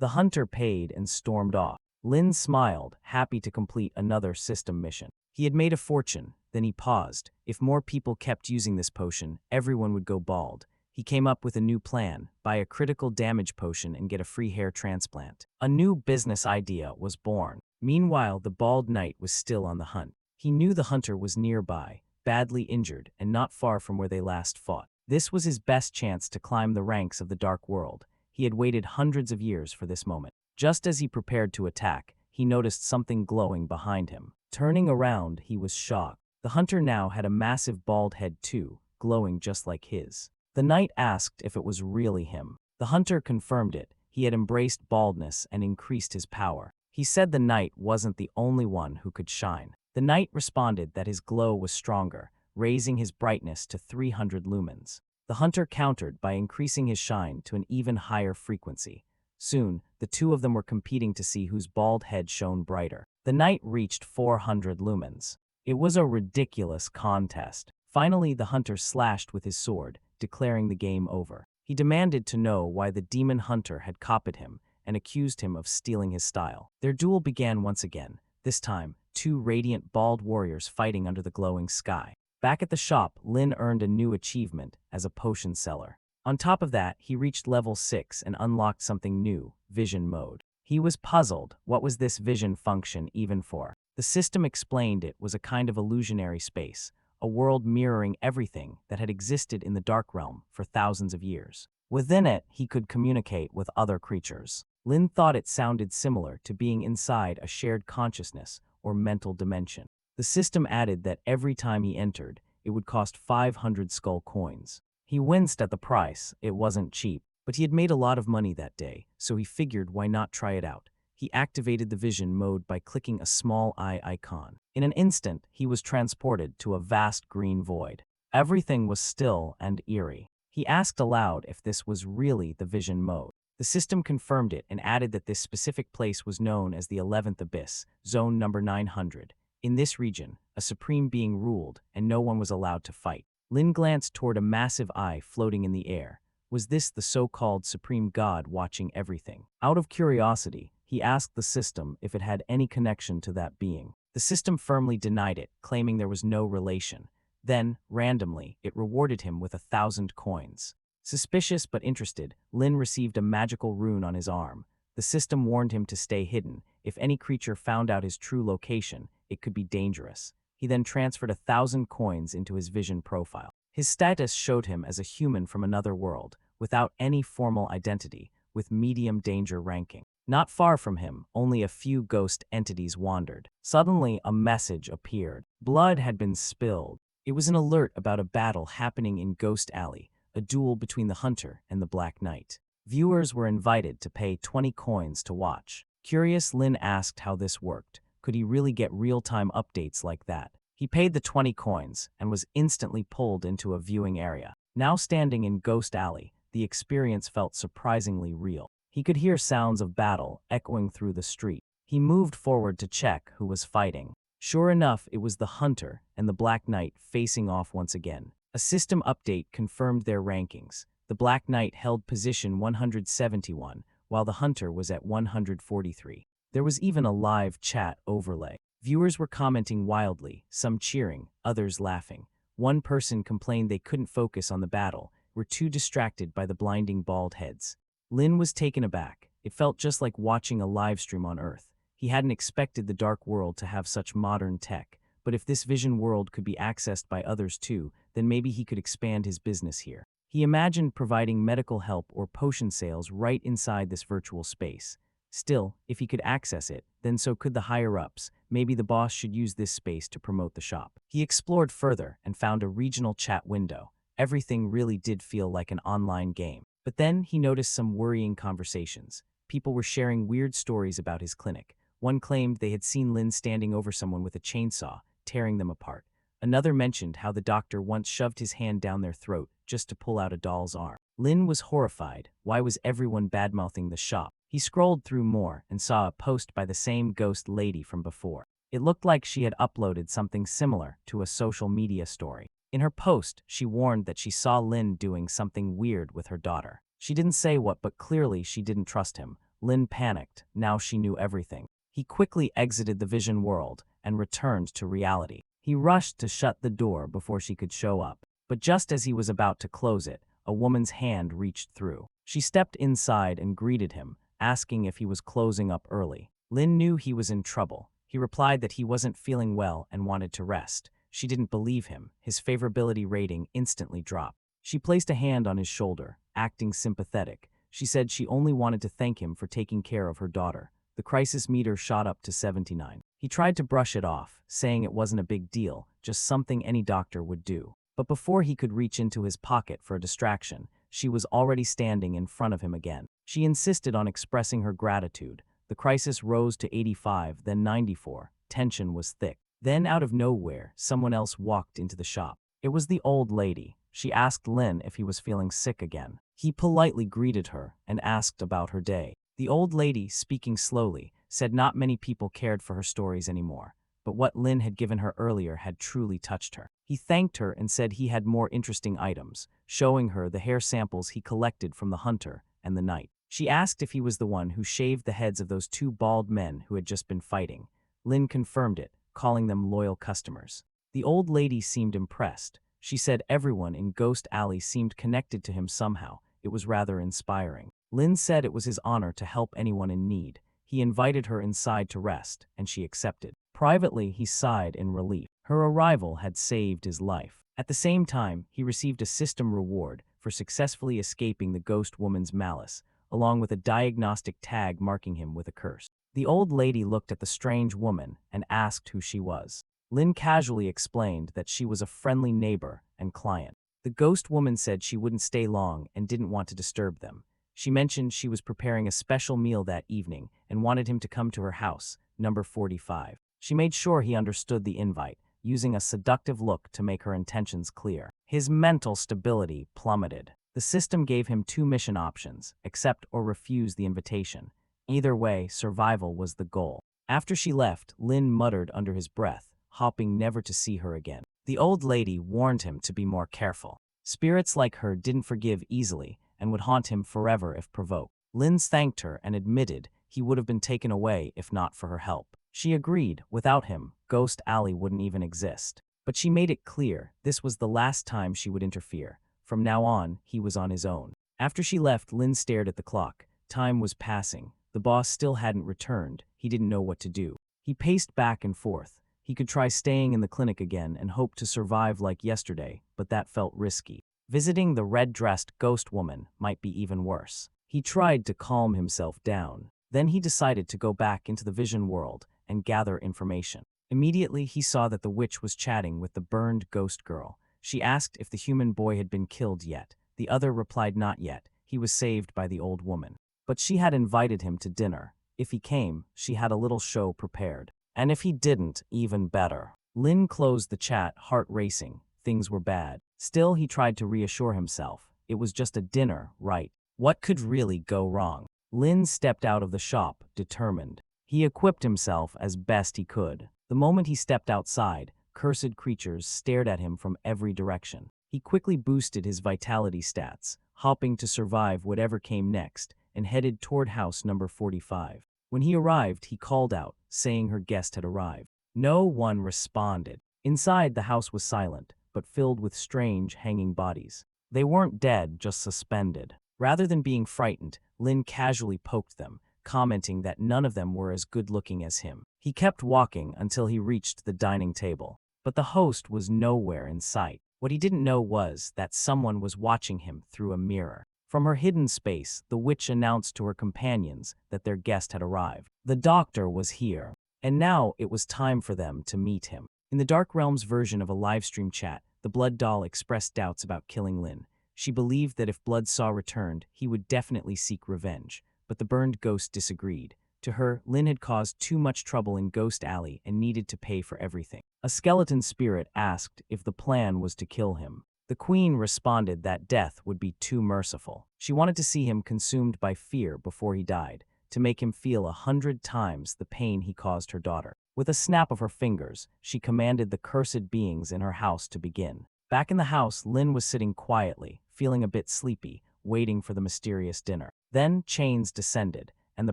The hunter paid and stormed off. Lin smiled, happy to complete another system mission. He had made a fortune, then he paused. If more people kept using this potion, everyone would go bald. He came up with a new plan: buy a critical damage potion and get a free hair transplant. A new business idea was born. Meanwhile, the bald knight was still on the hunt. He knew the hunter was nearby, badly injured, and not far from where they last fought. This was his best chance to climb the ranks of the dark world. He had waited hundreds of years for this moment. Just as he prepared to attack, he noticed something glowing behind him. Turning around, he was shocked. The hunter now had a massive bald head too, glowing just like his. The knight asked if it was really him. The hunter confirmed it. He had embraced baldness and increased his power. He said the knight wasn't the only one who could shine. The knight responded that his glow was stronger, raising his brightness to 300 lumens. The hunter countered by increasing his shine to an even higher frequency. Soon, the two of them were competing to see whose bald head shone brighter. The knight reached 400 lumens. It was a ridiculous contest. Finally, the hunter slashed with his sword, declaring the game over. He demanded to know why the demon hunter had copied him and accused him of stealing his style. Their duel began once again, this time, two radiant bald warriors fighting under the glowing sky. Back at the shop, Lin earned a new achievement as a potion seller. On top of that, he reached level 6 and unlocked something new, vision mode. He was puzzled. What was this vision function even for? The system explained it was a kind of illusionary space, a world mirroring everything that had existed in the Dark Realm for thousands of years. Within it, he could communicate with other creatures. Lin thought it sounded similar to being inside a shared consciousness or mental dimension. The system added that every time he entered, it would cost 500 skull coins. He winced at the price. It wasn't cheap, but he had made a lot of money that day, so he figured why not try it out. He activated the vision mode by clicking a small eye icon. In an instant, he was transported to a vast green void. Everything was still and eerie. He asked aloud if this was really the vision mode. The system confirmed it and added that this specific place was known as the 11th Abyss, zone number 900. In this region, a supreme being ruled, and no one was allowed to fight. Lin glanced toward a massive eye floating in the air. Was this the so-called supreme god watching everything? Out of curiosity, he asked the system if it had any connection to that being. The system firmly denied it, claiming there was no relation. Then, randomly, it rewarded him with 1,000 coins. Suspicious but interested, Lin received a magical rune on his arm. The system warned him to stay hidden. If any creature found out his true location, it could be dangerous. He then transferred 1,000 coins into his vision profile. His status showed him as a human from another world, without any formal identity, with medium danger ranking. Not far from him, only a few ghost entities wandered. Suddenly, a message appeared. Blood had been spilled. It was an alert about a battle happening in Ghost Alley, a duel between the hunter and the Black Knight. Viewers were invited to pay 20 coins to watch. Curious, Lin asked how this worked. Could he really get real-time updates like that? He paid the 20 coins and was instantly pulled into a viewing area. Now standing in Ghost Alley, the experience felt surprisingly real. He could hear sounds of battle echoing through the street. He moved forward to check who was fighting. Sure enough, it was the hunter and the Black Knight facing off once again. A system update confirmed their rankings. The Black Knight held position 171, while the hunter was at 143. There was even a live chat overlay. Viewers were commenting wildly, some cheering, others laughing. One person complained they couldn't focus on the battle, were too distracted by the blinding bald heads. Lin was taken aback. It felt just like watching a live stream on Earth. He hadn't expected the dark world to have such modern tech, but if this vision world could be accessed by others too, then maybe he could expand his business here. He imagined providing medical help or potion sales right inside this virtual space. Still, if he could access it, then so could the higher-ups. Maybe the boss should use this space to promote the shop. He explored further and found a regional chat window. Everything really did feel like an online game. But then he noticed some worrying conversations. People were sharing weird stories about his clinic. One claimed they had seen Lin standing over someone with a chainsaw, tearing them apart. Another mentioned how the doctor once shoved his hand down their throat just to pull out a doll's arm. Lin was horrified. Why was everyone badmouthing the shop? He scrolled through more and saw a post by the same ghost lady from before. It looked like she had uploaded something similar to a social media story. In her post, she warned that she saw Lin doing something weird with her daughter. She didn't say what, but clearly she didn't trust him. Lin panicked. Now she knew everything. He quickly exited the vision world and returned to reality. He rushed to shut the door before she could show up. But just as he was about to close it, a woman's hand reached through. She stepped inside and greeted him, asking if he was closing up early. Lin knew he was in trouble. He replied that he wasn't feeling well and wanted to rest. She didn't believe him. His favorability rating instantly dropped. She placed a hand on his shoulder, acting sympathetic. She said she only wanted to thank him for taking care of her daughter. The crisis meter shot up to 79. He tried to brush it off, saying it wasn't a big deal, just something any doctor would do. But before he could reach into his pocket for a distraction, she was already standing in front of him again. She insisted on expressing her gratitude. The crisis rose to 85, then 94. Tension was thick. Then out of nowhere, someone else walked into the shop. It was the old lady. She asked Lin if he was feeling sick again. He politely greeted her and asked about her day. The old lady, speaking slowly, said not many people cared for her stories anymore, but what Lin had given her earlier had truly touched her. He thanked her and said he had more interesting items, showing her the hair samples he collected from the hunter and the knight. She asked if he was the one who shaved the heads of those two bald men who had just been fighting. Lin confirmed it, calling them loyal customers. The old lady seemed impressed. She said everyone in Ghost Alley seemed connected to him somehow. It was rather inspiring. Lin said it was his honor to help anyone in need. He invited her inside to rest, and she accepted. Privately, he sighed in relief. Her arrival had saved his life. At the same time, he received a system reward for successfully escaping the ghost woman's malice, along with a diagnostic tag marking him with a curse. The old lady looked at the strange woman and asked who she was. Lin casually explained that she was a friendly neighbor and client. The ghost woman said she wouldn't stay long and didn't want to disturb them. She mentioned she was preparing a special meal that evening and wanted him to come to her house, number 45. She made sure he understood the invite, using a seductive look to make her intentions clear. His mental stability plummeted. The system gave him two mission options: accept or refuse the invitation. Either way, survival was the goal. After she left, Lin muttered under his breath, hoping never to see her again. The old lady warned him to be more careful. Spirits like her didn't forgive easily and would haunt him forever if provoked. Lin thanked her and admitted he would have been taken away if not for her help. She agreed. Without him, Ghost Alley wouldn't even exist. But she made it clear this was the last time she would interfere. From now on, he was on his own. After she left, Lin stared at the clock. Time was passing. The boss still hadn't returned. He didn't know what to do. He paced back and forth. He could try staying in the clinic again and hope to survive like yesterday, but that felt risky. Visiting the red-dressed ghost woman might be even worse. He tried to calm himself down. Then he decided to go back into the vision world and gather information. Immediately, he saw that the witch was chatting with the burned ghost girl. She asked if the human boy had been killed yet. The other replied not yet. He was saved by the old woman. But she had invited him to dinner. If he came, she had a little show prepared. And if he didn't, even better. Lin closed the chat, heart racing. Things were bad. Still, he tried to reassure himself. It was just a dinner, right? What could really go wrong? Lin stepped out of the shop, determined. He equipped himself as best he could. The moment he stepped outside, cursed creatures stared at him from every direction. He quickly boosted his vitality stats, hoping to survive whatever came next, and headed toward house number 45. When he arrived, he called out, saying her guest had arrived. No one responded. Inside, the house was silent, but filled with strange, hanging bodies. They weren't dead, just suspended. Rather than being frightened, Lin casually poked them, commenting that none of them were as good-looking as him. He kept walking until he reached the dining table, but the host was nowhere in sight. What he didn't know was that someone was watching him through a mirror. From her hidden space, the witch announced to her companions that their guest had arrived. The doctor was here, and now it was time for them to meet him. In the Dark Realms version of a livestream chat, the Blood Doll expressed doubts about killing Lin. She believed that if Blood Saw returned, he would definitely seek revenge, but the burned ghost disagreed. To her, Lin had caused too much trouble in Ghost Alley and needed to pay for everything. A skeleton spirit asked if the plan was to kill him. The queen responded that death would be too merciful. She wanted to see him consumed by fear before he died, to make him feel 100 times the pain he caused her daughter. With a snap of her fingers, she commanded the cursed beings in her house to begin. Back in the house, Lin was sitting quietly, feeling a bit sleepy, waiting for the mysterious dinner. Then chains descended, and the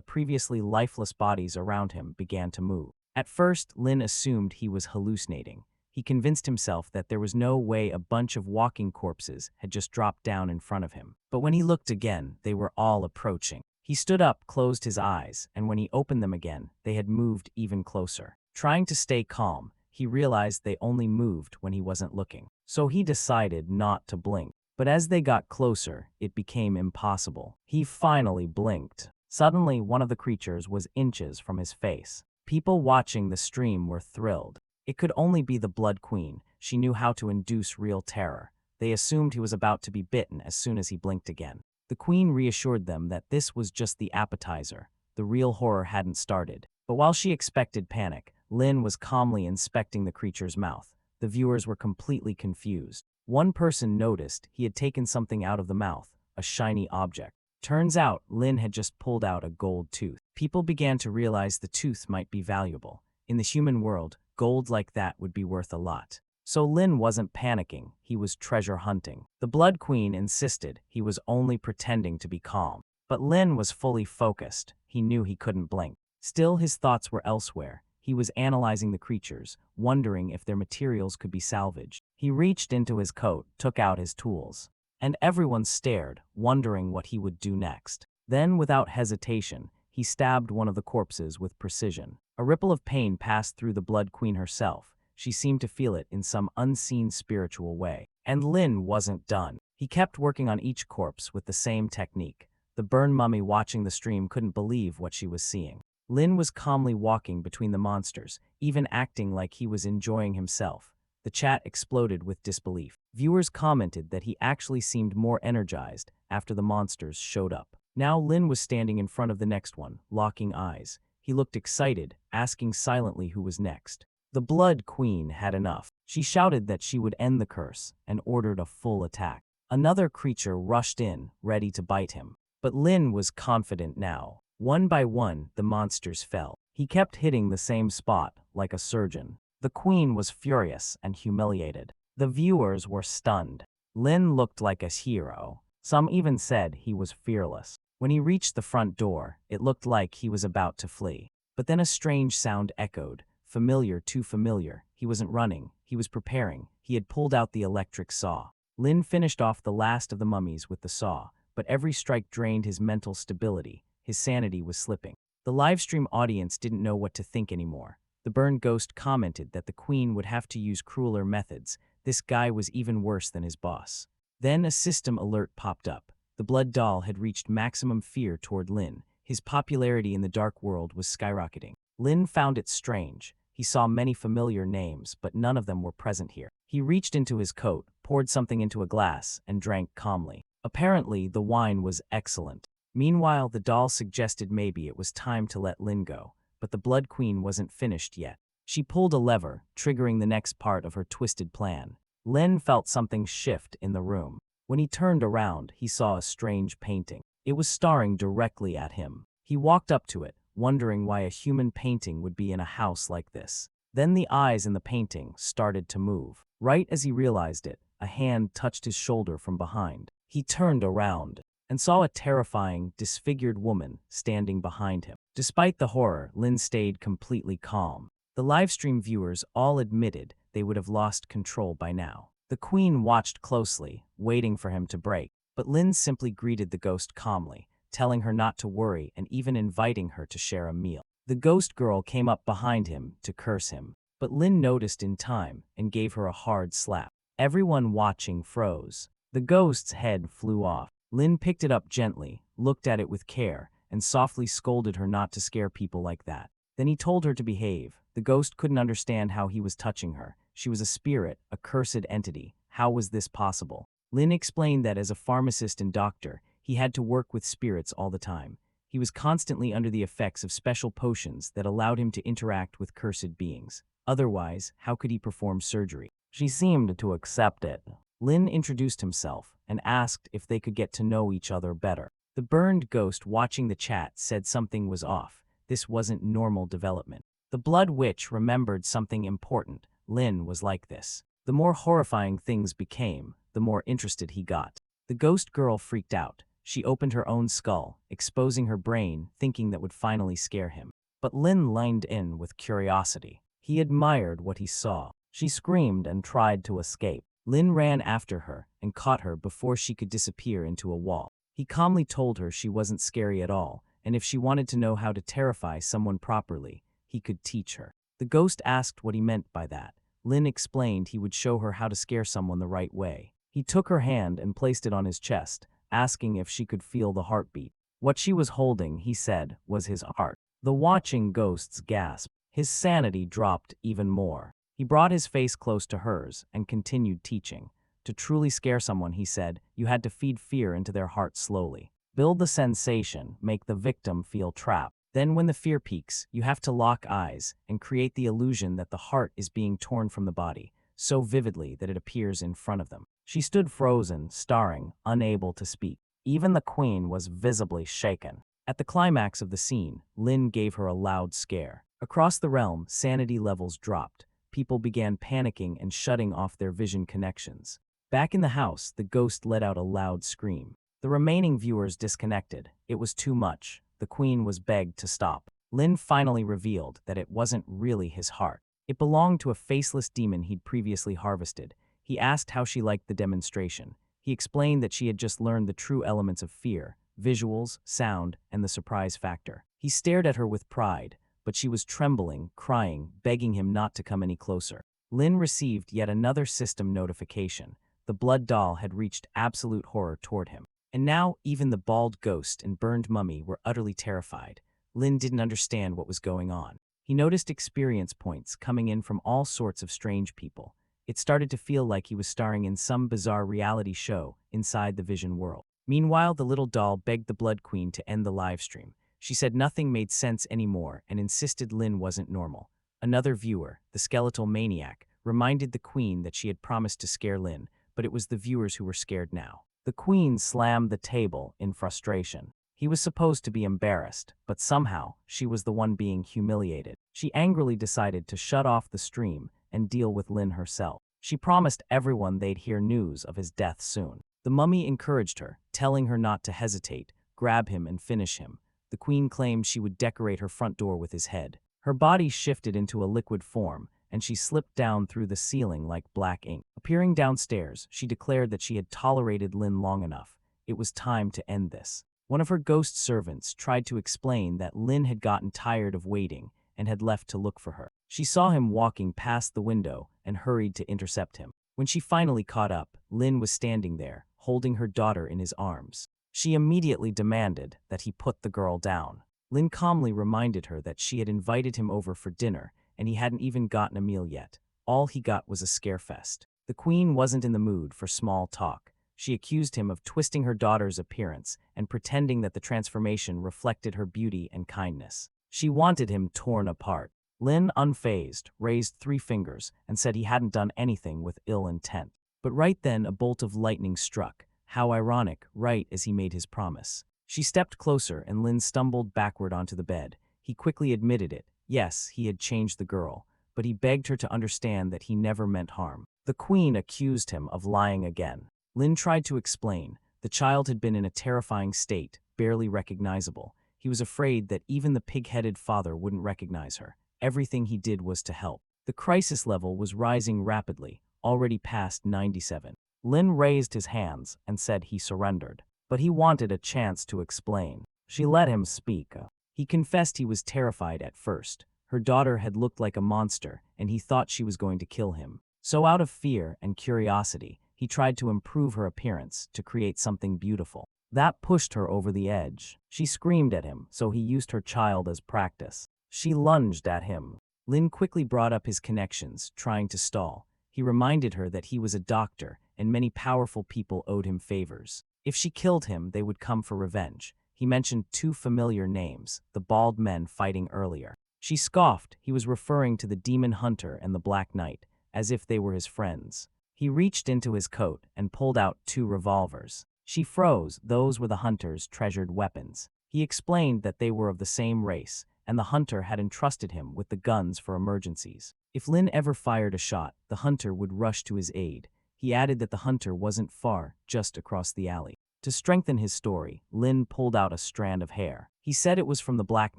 previously lifeless bodies around him began to move. At first, Lin assumed he was hallucinating. He convinced himself that there was no way a bunch of walking corpses had just dropped down in front of him. But when he looked again, they were all approaching. He stood up, closed his eyes, and when he opened them again, they had moved even closer. Trying to stay calm, he realized they only moved when he wasn't looking. So he decided not to blink. But as they got closer, it became impossible. He finally blinked. Suddenly, one of the creatures was inches from his face. People watching the stream were thrilled. It could only be the Blood Queen. She knew how to induce real terror. They assumed he was about to be bitten as soon as he blinked again. The queen reassured them that this was just the appetizer. The real horror hadn't started. But while she expected panic, Lin was calmly inspecting the creature's mouth. The viewers were completely confused. One person noticed he had taken something out of the mouth, a shiny object. Turns out, Lin had just pulled out a gold tooth. People began to realize the tooth might be valuable. In the human world, gold like that would be worth a lot. So Lin wasn't panicking, he was treasure hunting. The Blood Queen insisted he was only pretending to be calm. But Lin was fully focused. He knew he couldn't blink. Still, his thoughts were elsewhere. He was analyzing the creatures, wondering if their materials could be salvaged. He reached into his coat, took out his tools. And everyone stared, wondering what he would do next. Then, without hesitation, he stabbed one of the corpses with precision. A ripple of pain passed through the Blood Queen herself. She seemed to feel it in some unseen spiritual way. And Lin wasn't done. He kept working on each corpse with the same technique. The burned mummy watching the stream couldn't believe what she was seeing. Lin was calmly walking between the monsters, even acting like he was enjoying himself. The chat exploded with disbelief. Viewers commented that he actually seemed more energized after the monsters showed up. Now Lin was standing in front of the next one, locking eyes. He looked excited, asking silently who was next. The Blood Queen had enough. She shouted that she would end the curse and ordered a full attack. Another creature rushed in, ready to bite him. But Lin was confident now. One by one, the monsters fell. He kept hitting the same spot, like a surgeon. The queen was furious and humiliated. The viewers were stunned. Lin looked like a hero. Some even said he was fearless. When he reached the front door, it looked like he was about to flee. But then a strange sound echoed. Familiar, too familiar. He wasn't running. He was preparing. He had pulled out the electric saw. Lin finished off the last of the mummies with the saw, but every strike drained his mental stability. His sanity was slipping. The livestream audience didn't know what to think anymore. The burned ghost commented that the queen would have to use crueler methods. This guy was even worse than his boss. Then a system alert popped up. The blood doll had reached maximum fear toward Lin. His popularity in the dark world was skyrocketing. Lin found it strange. He saw many familiar names, but none of them were present here. He reached into his coat, poured something into a glass, and drank calmly. Apparently, the wine was excellent. Meanwhile, the doll suggested maybe it was time to let Lin go, but the Blood Queen wasn't finished yet. She pulled a lever, triggering the next part of her twisted plan. Lin felt something shift in the room. When he turned around, he saw a strange painting. It was staring directly at him. He walked up to it, wondering why a human painting would be in a house like this. Then the eyes in the painting started to move. Right as he realized it, a hand touched his shoulder from behind. He turned around and saw a terrifying, disfigured woman standing behind him. Despite the horror, Lin stayed completely calm. The livestream viewers all admitted they would have lost control by now. The queen watched closely, waiting for him to break, but Lin simply greeted the ghost calmly, telling her not to worry and even inviting her to share a meal. The ghost girl came up behind him to curse him, but Lin noticed in time and gave her a hard slap. Everyone watching froze. The ghost's head flew off. Lin picked it up gently, looked at it with care, and softly scolded her not to scare people like that. Then he told her to behave. The ghost couldn't understand how he was touching her. She was a spirit, a cursed entity. How was this possible? Lin explained that as a pharmacist and doctor, he had to work with spirits all the time. He He was constantly under the effects of special potions that allowed him to interact with cursed beings. Otherwise, how could he perform surgery? She seemed to accept it. Lin introduced himself and asked if they could get to know each other better. The burned ghost watching the chat said something was off. This wasn't normal development. The Blood Witch remembered something important. Lin was like this. The more horrifying things became, the more interested he got. The ghost girl freaked out. She opened her own skull, exposing her brain, thinking that would finally scare him. But Lin lined in with curiosity. He admired what he saw. She screamed and tried to escape. Lin ran after her and caught her before she could disappear into a wall. He calmly told her she wasn't scary at all, and if she wanted to know how to terrify someone properly, he could teach her. The ghost asked what he meant by that. Lin explained he would show her how to scare someone the right way. He took her hand and placed it on his chest, asking if she could feel the heartbeat. What she was holding, he said, was his heart. The watching ghosts gasped. His sanity dropped even more. He brought his face close to hers and continued teaching. To truly scare someone, he said, you had to feed fear into their heart slowly. Build the sensation, make the victim feel trapped. Then when the fear peaks, you have to lock eyes and create the illusion that the heart is being torn from the body, so vividly that it appears in front of them. She stood frozen, staring, unable to speak. Even the queen was visibly shaken. At the climax of the scene, Lin gave her a loud scare. Across the realm, sanity levels dropped. People began panicking and shutting off their vision connections. Back in the house, the ghost let out a loud scream. The remaining viewers disconnected. It was too much. The queen was begged to stop. Lin finally revealed that it wasn't really his heart. It belonged to a faceless demon he'd previously harvested. He asked how she liked the demonstration. He explained that she had just learned the true elements of fear, visuals, sound, and the surprise factor. He stared at her with pride, but she was trembling, crying, begging him not to come any closer. Lin received yet another system notification. The blood doll had reached absolute horror toward him. And now, even the bald ghost and burned mummy were utterly terrified. Lin didn't understand what was going on. He noticed experience points coming in from all sorts of strange people. It started to feel like he was starring in some bizarre reality show inside the vision world. Meanwhile, the little doll begged the Blood Queen to end the live stream. She said nothing made sense anymore and insisted Lin wasn't normal. Another viewer, the skeletal maniac, reminded the queen that she had promised to scare Lin, but it was the viewers who were scared now. The queen slammed the table in frustration. He was supposed to be embarrassed, but somehow she was the one being humiliated. She angrily decided to shut off the stream and deal with Lin herself. She promised everyone they'd hear news of his death soon. The mummy encouraged her, telling her not to hesitate, grab him and finish him. The queen claimed she would decorate her front door with his head. Her body shifted into a liquid form, and she slipped down through the ceiling like black ink. Appearing downstairs, she declared that she had tolerated Lin long enough. It was time to end this. One of her ghost servants tried to explain that Lin had gotten tired of waiting and had left to look for her. She saw him walking past the window and hurried to intercept him. When she finally caught up, Lin was standing there, holding her daughter in his arms. She immediately demanded that he put the girl down. Lin calmly reminded her that she had invited him over for dinner, and he hadn't even gotten a meal yet. All he got was a scarefest. The queen wasn't in the mood for small talk. She accused him of twisting her daughter's appearance and pretending that the transformation reflected her beauty and kindness. She wanted him torn apart. Lin, unfazed, raised 3 fingers and said he hadn't done anything with ill intent. But right then a bolt of lightning struck. How ironic, right as he made his promise. She stepped closer and Lin stumbled backward onto the bed. He quickly admitted it. Yes, he had changed the girl, but he begged her to understand that he never meant harm. The queen accused him of lying again. Lin tried to explain. The child had been in a terrifying state, barely recognizable. He was afraid that even the pig-headed father wouldn't recognize her. Everything he did was to help. The crisis level was rising rapidly, already past 97. Lin raised his hands and said he surrendered, but he wanted a chance to explain. She let him speak. He confessed he was terrified at first. Her daughter had looked like a monster, and he thought she was going to kill him. So out of fear and curiosity, he tried to improve her appearance to create something beautiful. That pushed her over the edge. She screamed at him, so he used her child as practice. She lunged at him. Lin quickly brought up his connections, trying to stall. He reminded her that he was a doctor, and many powerful people owed him favors. If she killed him, they would come for revenge. he mentioned two familiar names, the bald men fighting earlier. She scoffed. He was referring to the demon hunter and the Black Knight, as if they were his friends. He reached into his coat and pulled out two revolvers. She froze. Those were the hunter's treasured weapons. He explained that they were of the same race, and the hunter had entrusted him with the guns for emergencies. If Lin ever fired a shot, the hunter would rush to his aid. He added that the hunter wasn't far, just across the alley. To strengthen his story, Lin pulled out a strand of hair. He said it was from the Black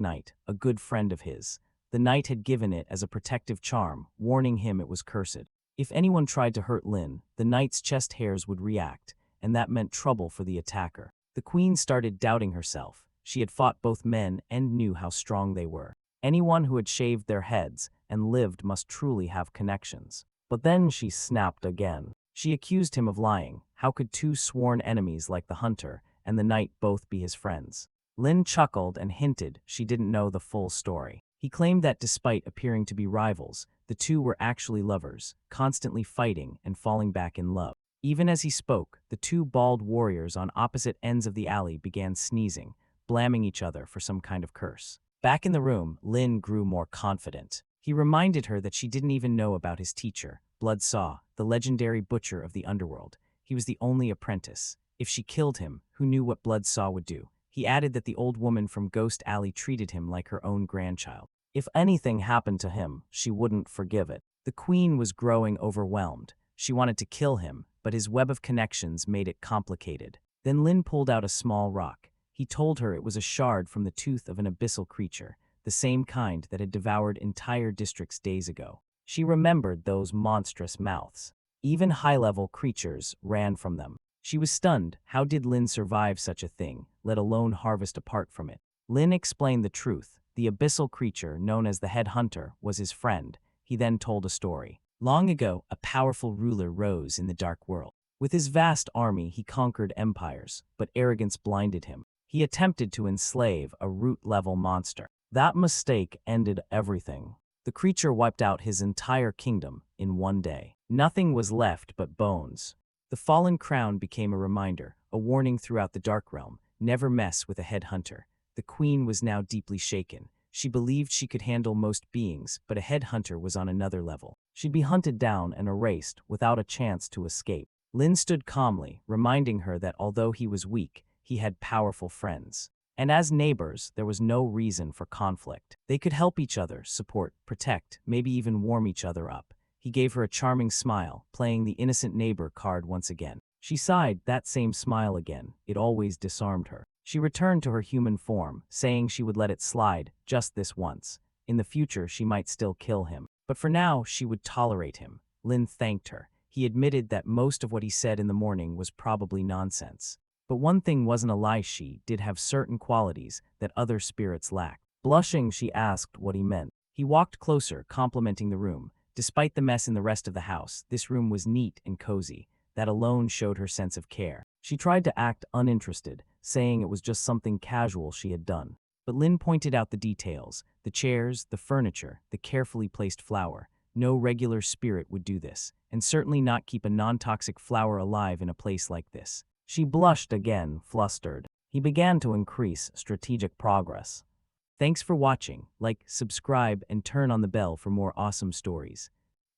Knight, a good friend of his. The knight had given it as a protective charm, warning him it was cursed. If anyone tried to hurt Lin, the knight's chest hairs would react, and that meant trouble for the attacker. The queen started doubting herself. She had fought both men and knew how strong they were. Anyone who had shaved their heads and lived must truly have connections. But then she snapped again. She accused him of lying. How could two sworn enemies like the hunter and the knight both be his friends? Lin chuckled and hinted she didn't know the full story. He claimed that despite appearing to be rivals, the two were actually lovers, constantly fighting and falling back in love. Even as he spoke, the two bald warriors on opposite ends of the alley began sneezing, blaming each other for some kind of curse. Back in the room, Lin grew more confident. He reminded her that she didn't even know about his teacher, Bloodsaw, the legendary butcher of the underworld. He was the only apprentice. If she killed him, who knew what Bloodsaw would do? He added that the old woman from Ghost Alley treated him like her own grandchild. If anything happened to him, she wouldn't forgive it. The queen was growing overwhelmed. She wanted to kill him, but his web of connections made it complicated. Then Lin pulled out a small rock. He told her it was a shard from the tooth of an abyssal creature, the same kind that had devoured entire districts days ago. She remembered those monstrous mouths. Even high-level creatures ran from them. She was stunned. How did Lin survive such a thing, let alone harvest a part from it? Lin explained the truth. The abyssal creature, known as the head hunter, was his friend. He then told a story. Long ago, a powerful ruler rose in the dark world. With his vast army, he conquered empires, but arrogance blinded him. He attempted to enslave a root-level monster. That mistake ended everything. The creature wiped out his entire kingdom in one day. Nothing was left but bones. The fallen crown became a reminder, a warning throughout the Dark Realm. Never mess with a head hunter. The queen was now deeply shaken. She believed she could handle most beings, but a head hunter was on another level. She'd be hunted down and erased without a chance to escape. Lin stood calmly, reminding her that although he was weak, he had powerful friends. And as neighbors, there was no reason for conflict. They could help each other, support, protect, maybe even warm each other up. He gave her a charming smile, playing the innocent neighbor card once again. She sighed, that same smile again. It always disarmed her. She returned to her human form, saying she would let it slide, just this once. In the future, she might still kill him. But for now, she would tolerate him. Lin thanked her. He admitted that most of what he said in the morning was probably nonsense. But one thing wasn't a lie. She did have certain qualities that other spirits lacked. Blushing, she asked what he meant. He walked closer, complimenting the room. Despite the mess in the rest of the house, this room was neat and cozy. That alone showed her sense of care. She tried to act uninterested, saying it was just something casual she had done. But Lin pointed out the details, the chairs, the furniture, the carefully placed flower. No regular spirit would do this, and certainly not keep a non-toxic flower alive in a place like this. She blushed again, flustered. He began to increase strategic progress. Thanks for watching. Like, subscribe, and turn on the bell for more awesome stories.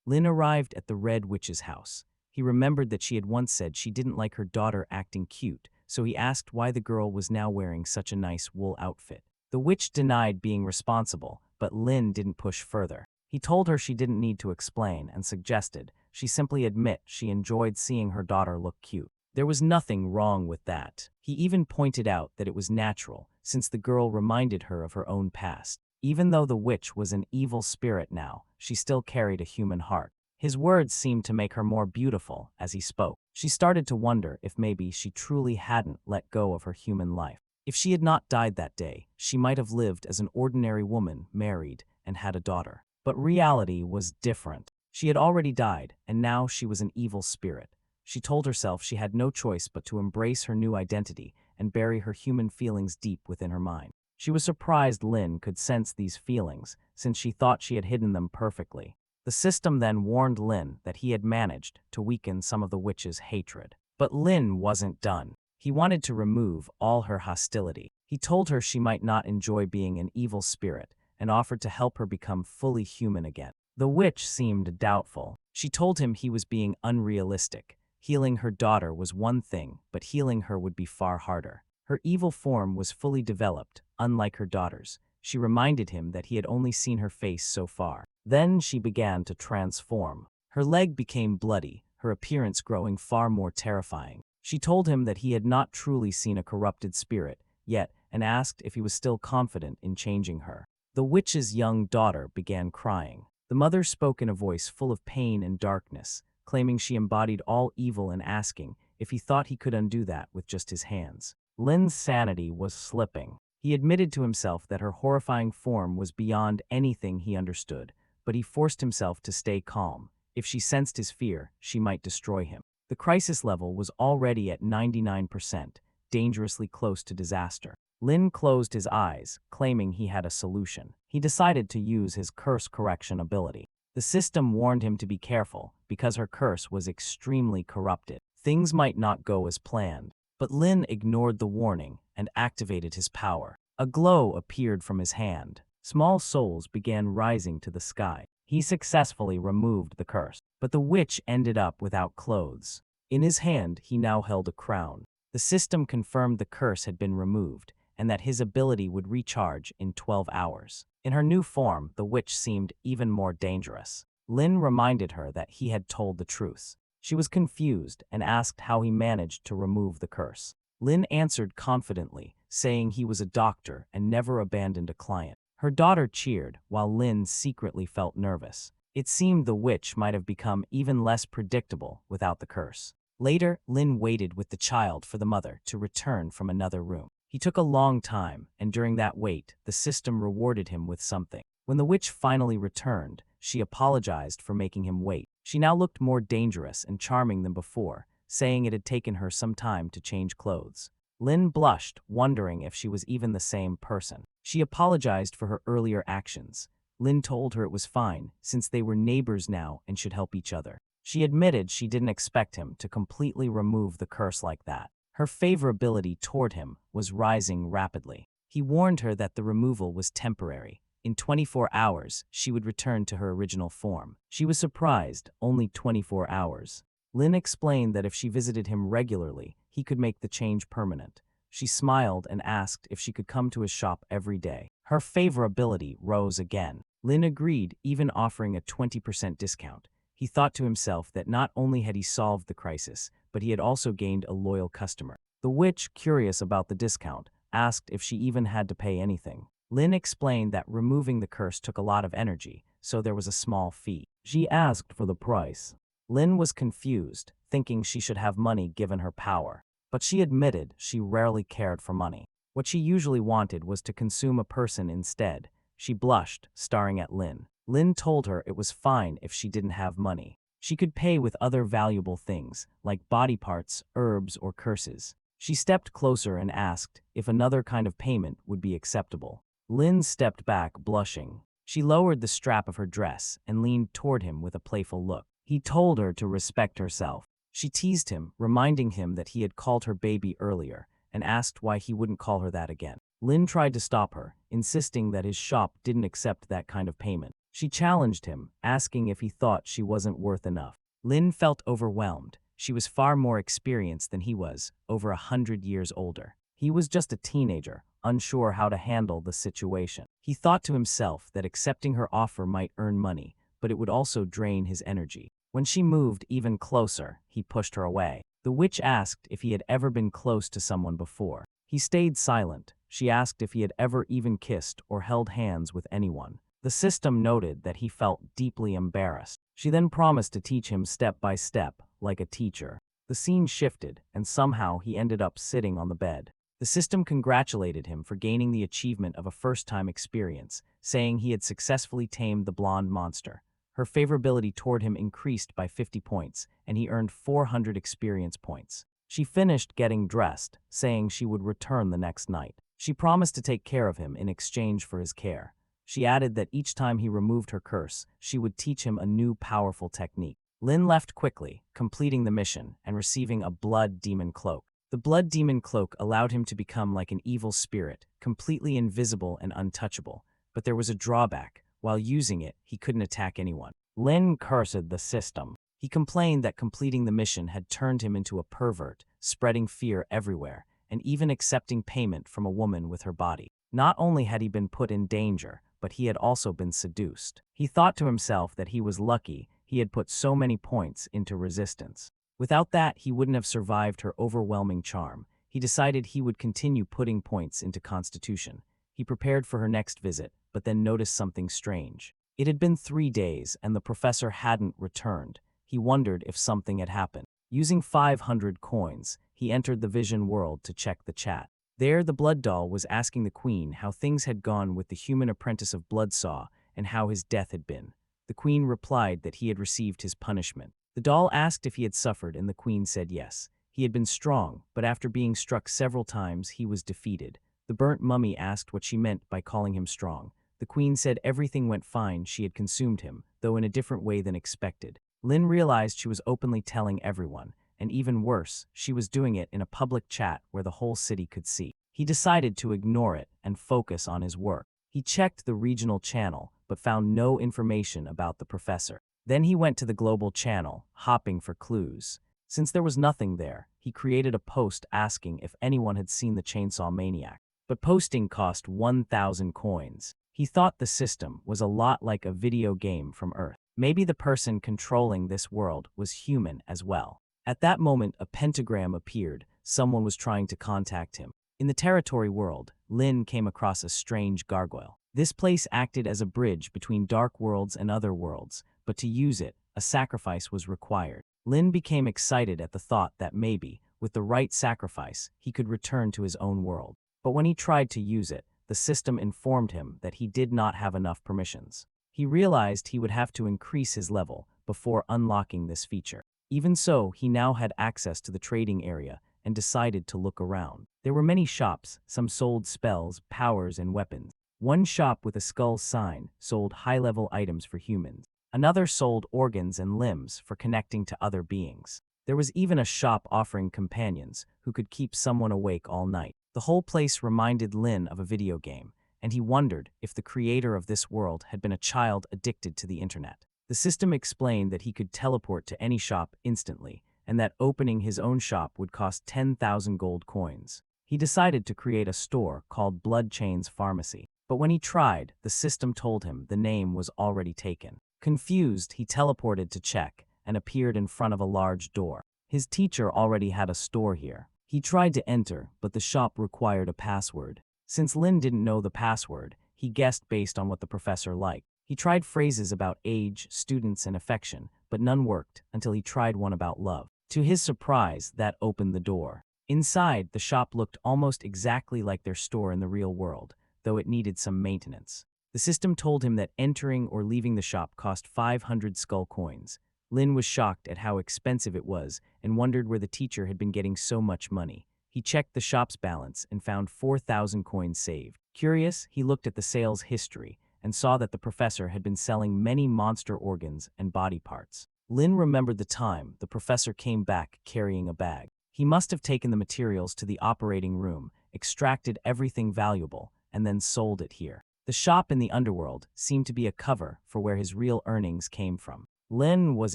Lin arrived at the Red Witch's house. He remembered that she had once said she didn't like her daughter acting cute, so he asked why the girl was now wearing such a nice wool outfit. The witch denied being responsible, but Lin didn't push further. He told her she didn't need to explain and suggested she simply admit she enjoyed seeing her daughter look cute. There was nothing wrong with that. He even pointed out that it was natural, since the girl reminded her of her own past. Even though the witch was an evil spirit now, she still carried a human heart. His words seemed to make her more beautiful as he spoke. She started to wonder if maybe she truly hadn't let go of her human life. If she had not died that day, she might have lived as an ordinary woman, married, and had a daughter. But reality was different. She had already died, and now she was an evil spirit. She told herself she had no choice but to embrace her new identity and bury her human feelings deep within her mind. She was surprised Lin could sense these feelings, since she thought she had hidden them perfectly. The system then warned Lin that he had managed to weaken some of the witch's hatred. But Lin wasn't done. He wanted to remove all her hostility. He told her she might not enjoy being an evil spirit and offered to help her become fully human again. The witch seemed doubtful. She told him he was being unrealistic. Healing her daughter was one thing, but healing her would be far harder. Her evil form was fully developed, unlike her daughter's. She reminded him that he had only seen her face so far. Then she began to transform. Her leg became bloody, her appearance growing far more terrifying. She told him that he had not truly seen a corrupted spirit yet and asked if he was still confident in changing her. The witch's young daughter began crying. The mother spoke in a voice full of pain and darkness, claiming she embodied all evil and asking if he thought he could undo that with just his hands. Lin's sanity was slipping. He admitted to himself that her horrifying form was beyond anything he understood, but he forced himself to stay calm. If she sensed his fear, she might destroy him. The crisis level was already at 99%, dangerously close to disaster. Lin closed his eyes, claiming he had a solution. He decided to use his curse correction ability. The system warned him to be careful, because her curse was extremely corrupted. Things might not go as planned. But Lin ignored the warning and activated his power. A glow appeared from his hand. Small souls began rising to the sky. He successfully removed the curse, but the witch ended up without clothes. In his hand, he now held a crown. The system confirmed the curse had been removed and that his ability would recharge in 12 hours. In her new form, the witch seemed even more dangerous. Lin reminded her that he had told the truth. She was confused and asked how he managed to remove the curse. Lin answered confidently, saying he was a doctor and never abandoned a client. Her daughter cheered, while Lin secretly felt nervous. It seemed the witch might have become even less predictable without the curse. Later, Lin waited with the child for the mother to return from another room. He took a long time, and during that wait, the system rewarded him with something. When the witch finally returned, she apologized for making him wait. She now looked more dangerous and charming than before, saying it had taken her some time to change clothes. Lin blushed, wondering if she was even the same person. She apologized for her earlier actions. Lin told her it was fine, since they were neighbors now and should help each other. She admitted she didn't expect him to completely remove the curse like that. Her favorability toward him was rising rapidly. He warned her that the removal was temporary. In 24 hours, she would return to her original form. She was surprised, only 24 hours. Lin explained that if she visited him regularly, he could make the change permanent. She smiled and asked if she could come to his shop every day. Her favorability rose again. Lin agreed, even offering a 20% discount. He thought to himself that not only had he solved the crisis, but he had also gained a loyal customer. The witch, curious about the discount, asked if she even had to pay anything. Lin explained that removing the curse took a lot of energy, so there was a small fee. She asked for the price. Lin was confused, thinking she should have money given her power. But she admitted she rarely cared for money. What she usually wanted was to consume a person instead. She blushed, staring at Lin. Lin told her it was fine if she didn't have money. She could pay with other valuable things, like body parts, herbs, or curses. She stepped closer and asked if another kind of payment would be acceptable. Lin stepped back, blushing. She lowered the strap of her dress and leaned toward him with a playful look. He told her to respect herself. She teased him, reminding him that he had called her baby earlier, and asked why he wouldn't call her that again. Lin tried to stop her, insisting that his shop didn't accept that kind of payment. She challenged him, asking if he thought she wasn't worth enough. Lin felt overwhelmed. She was far more experienced than he was, over 100 years older. He was just a teenager, unsure how to handle the situation. He thought to himself that accepting her offer might earn money, but it would also drain his energy. When she moved even closer, he pushed her away. The witch asked if he had ever been close to someone before. He stayed silent. She asked if he had ever even kissed or held hands with anyone. The system noted that he felt deeply embarrassed. She then promised to teach him step by step, like a teacher. The scene shifted, and somehow he ended up sitting on the bed. The system congratulated him for gaining the achievement of a first-time experience, saying he had successfully tamed the blonde monster. Her favorability toward him increased by 50 points, and he earned 400 experience points. She finished getting dressed, saying she would return the next night. She promised to take care of him in exchange for his care. She added that each time he removed her curse, she would teach him a new powerful technique. Lin left quickly, completing the mission and receiving a blood demon cloak. The blood demon cloak allowed him to become like an evil spirit, completely invisible and untouchable. But there was a drawback. While using it, he couldn't attack anyone. Lin cursed the system. He complained that completing the mission had turned him into a pervert, spreading fear everywhere, and even accepting payment from a woman with her body. Not only had he been put in danger, but he had also been seduced. He thought to himself that he was lucky he had put so many points into resistance. Without that, he wouldn't have survived her overwhelming charm. He decided he would continue putting points into Constitution. He prepared for her next visit, but then noticed something strange. It had been 3 days, and the professor hadn't returned. He wondered if something had happened. Using 500 coins, he entered the vision world to check the chat. There, the blood doll was asking the queen how things had gone with the human apprentice of Bloodsaw and how his death had been. The queen replied that he had received his punishment. The doll asked if he had suffered, and the queen said yes. He had been strong, but after being struck several times, he was defeated. The burnt mummy asked what she meant by calling him strong. The queen said everything went fine, she had consumed him, though in a different way than expected. Lin realized she was openly telling everyone, and even worse, she was doing it in a public chat where the whole city could see. He decided to ignore it and focus on his work. He checked the regional channel, but found no information about the professor. Then he went to the global channel, hopping for clues. Since there was nothing there, he created a post asking if anyone had seen the Chainsaw Maniac. But posting cost 1,000 coins. He thought the system was a lot like a video game from Earth. Maybe the person controlling this world was human as well. At that moment, a pentagram appeared. Someone was trying to contact him. In the territory world, Lin came across a strange gargoyle. This place acted as a bridge between dark worlds and other worlds, but to use it, a sacrifice was required. Lin became excited at the thought that maybe, with the right sacrifice, he could return to his own world. But when he tried to use it, the system informed him that he did not have enough permissions. He realized he would have to increase his level before unlocking this feature. Even so, he now had access to the trading area and decided to look around. There were many shops, some sold spells, powers, and weapons. One shop with a skull sign sold high-level items for humans. Another sold organs and limbs for connecting to other beings. There was even a shop offering companions who could keep someone awake all night. The whole place reminded Lin of a video game, and he wondered if the creator of this world had been a child addicted to the internet. The system explained that he could teleport to any shop instantly, and that opening his own shop would cost 10,000 gold coins. He decided to create a store called Blood Chains Pharmacy. But when he tried, the system told him the name was already taken. Confused, he teleported to check and appeared in front of a large door. His teacher already had a store here. He tried to enter, but the shop required a password. Since Lin didn't know the password, he guessed based on what the professor liked. He tried phrases about age, students, and affection, but none worked until he tried one about love. To his surprise, that opened the door. Inside, the shop looked almost exactly like their store in the real world, though it needed some maintenance. The system told him that entering or leaving the shop cost 500 skull coins. Lin was shocked at how expensive it was and wondered where the teacher had been getting so much money. He checked the shop's balance and found 4,000 coins saved. Curious, he looked at the sales history and saw that the professor had been selling many monster organs and body parts. Lin remembered the time the professor came back carrying a bag. He must have taken the materials to the operating room, extracted everything valuable, and then sold it here. The shop in the underworld seemed to be a cover for where his real earnings came from. Lin was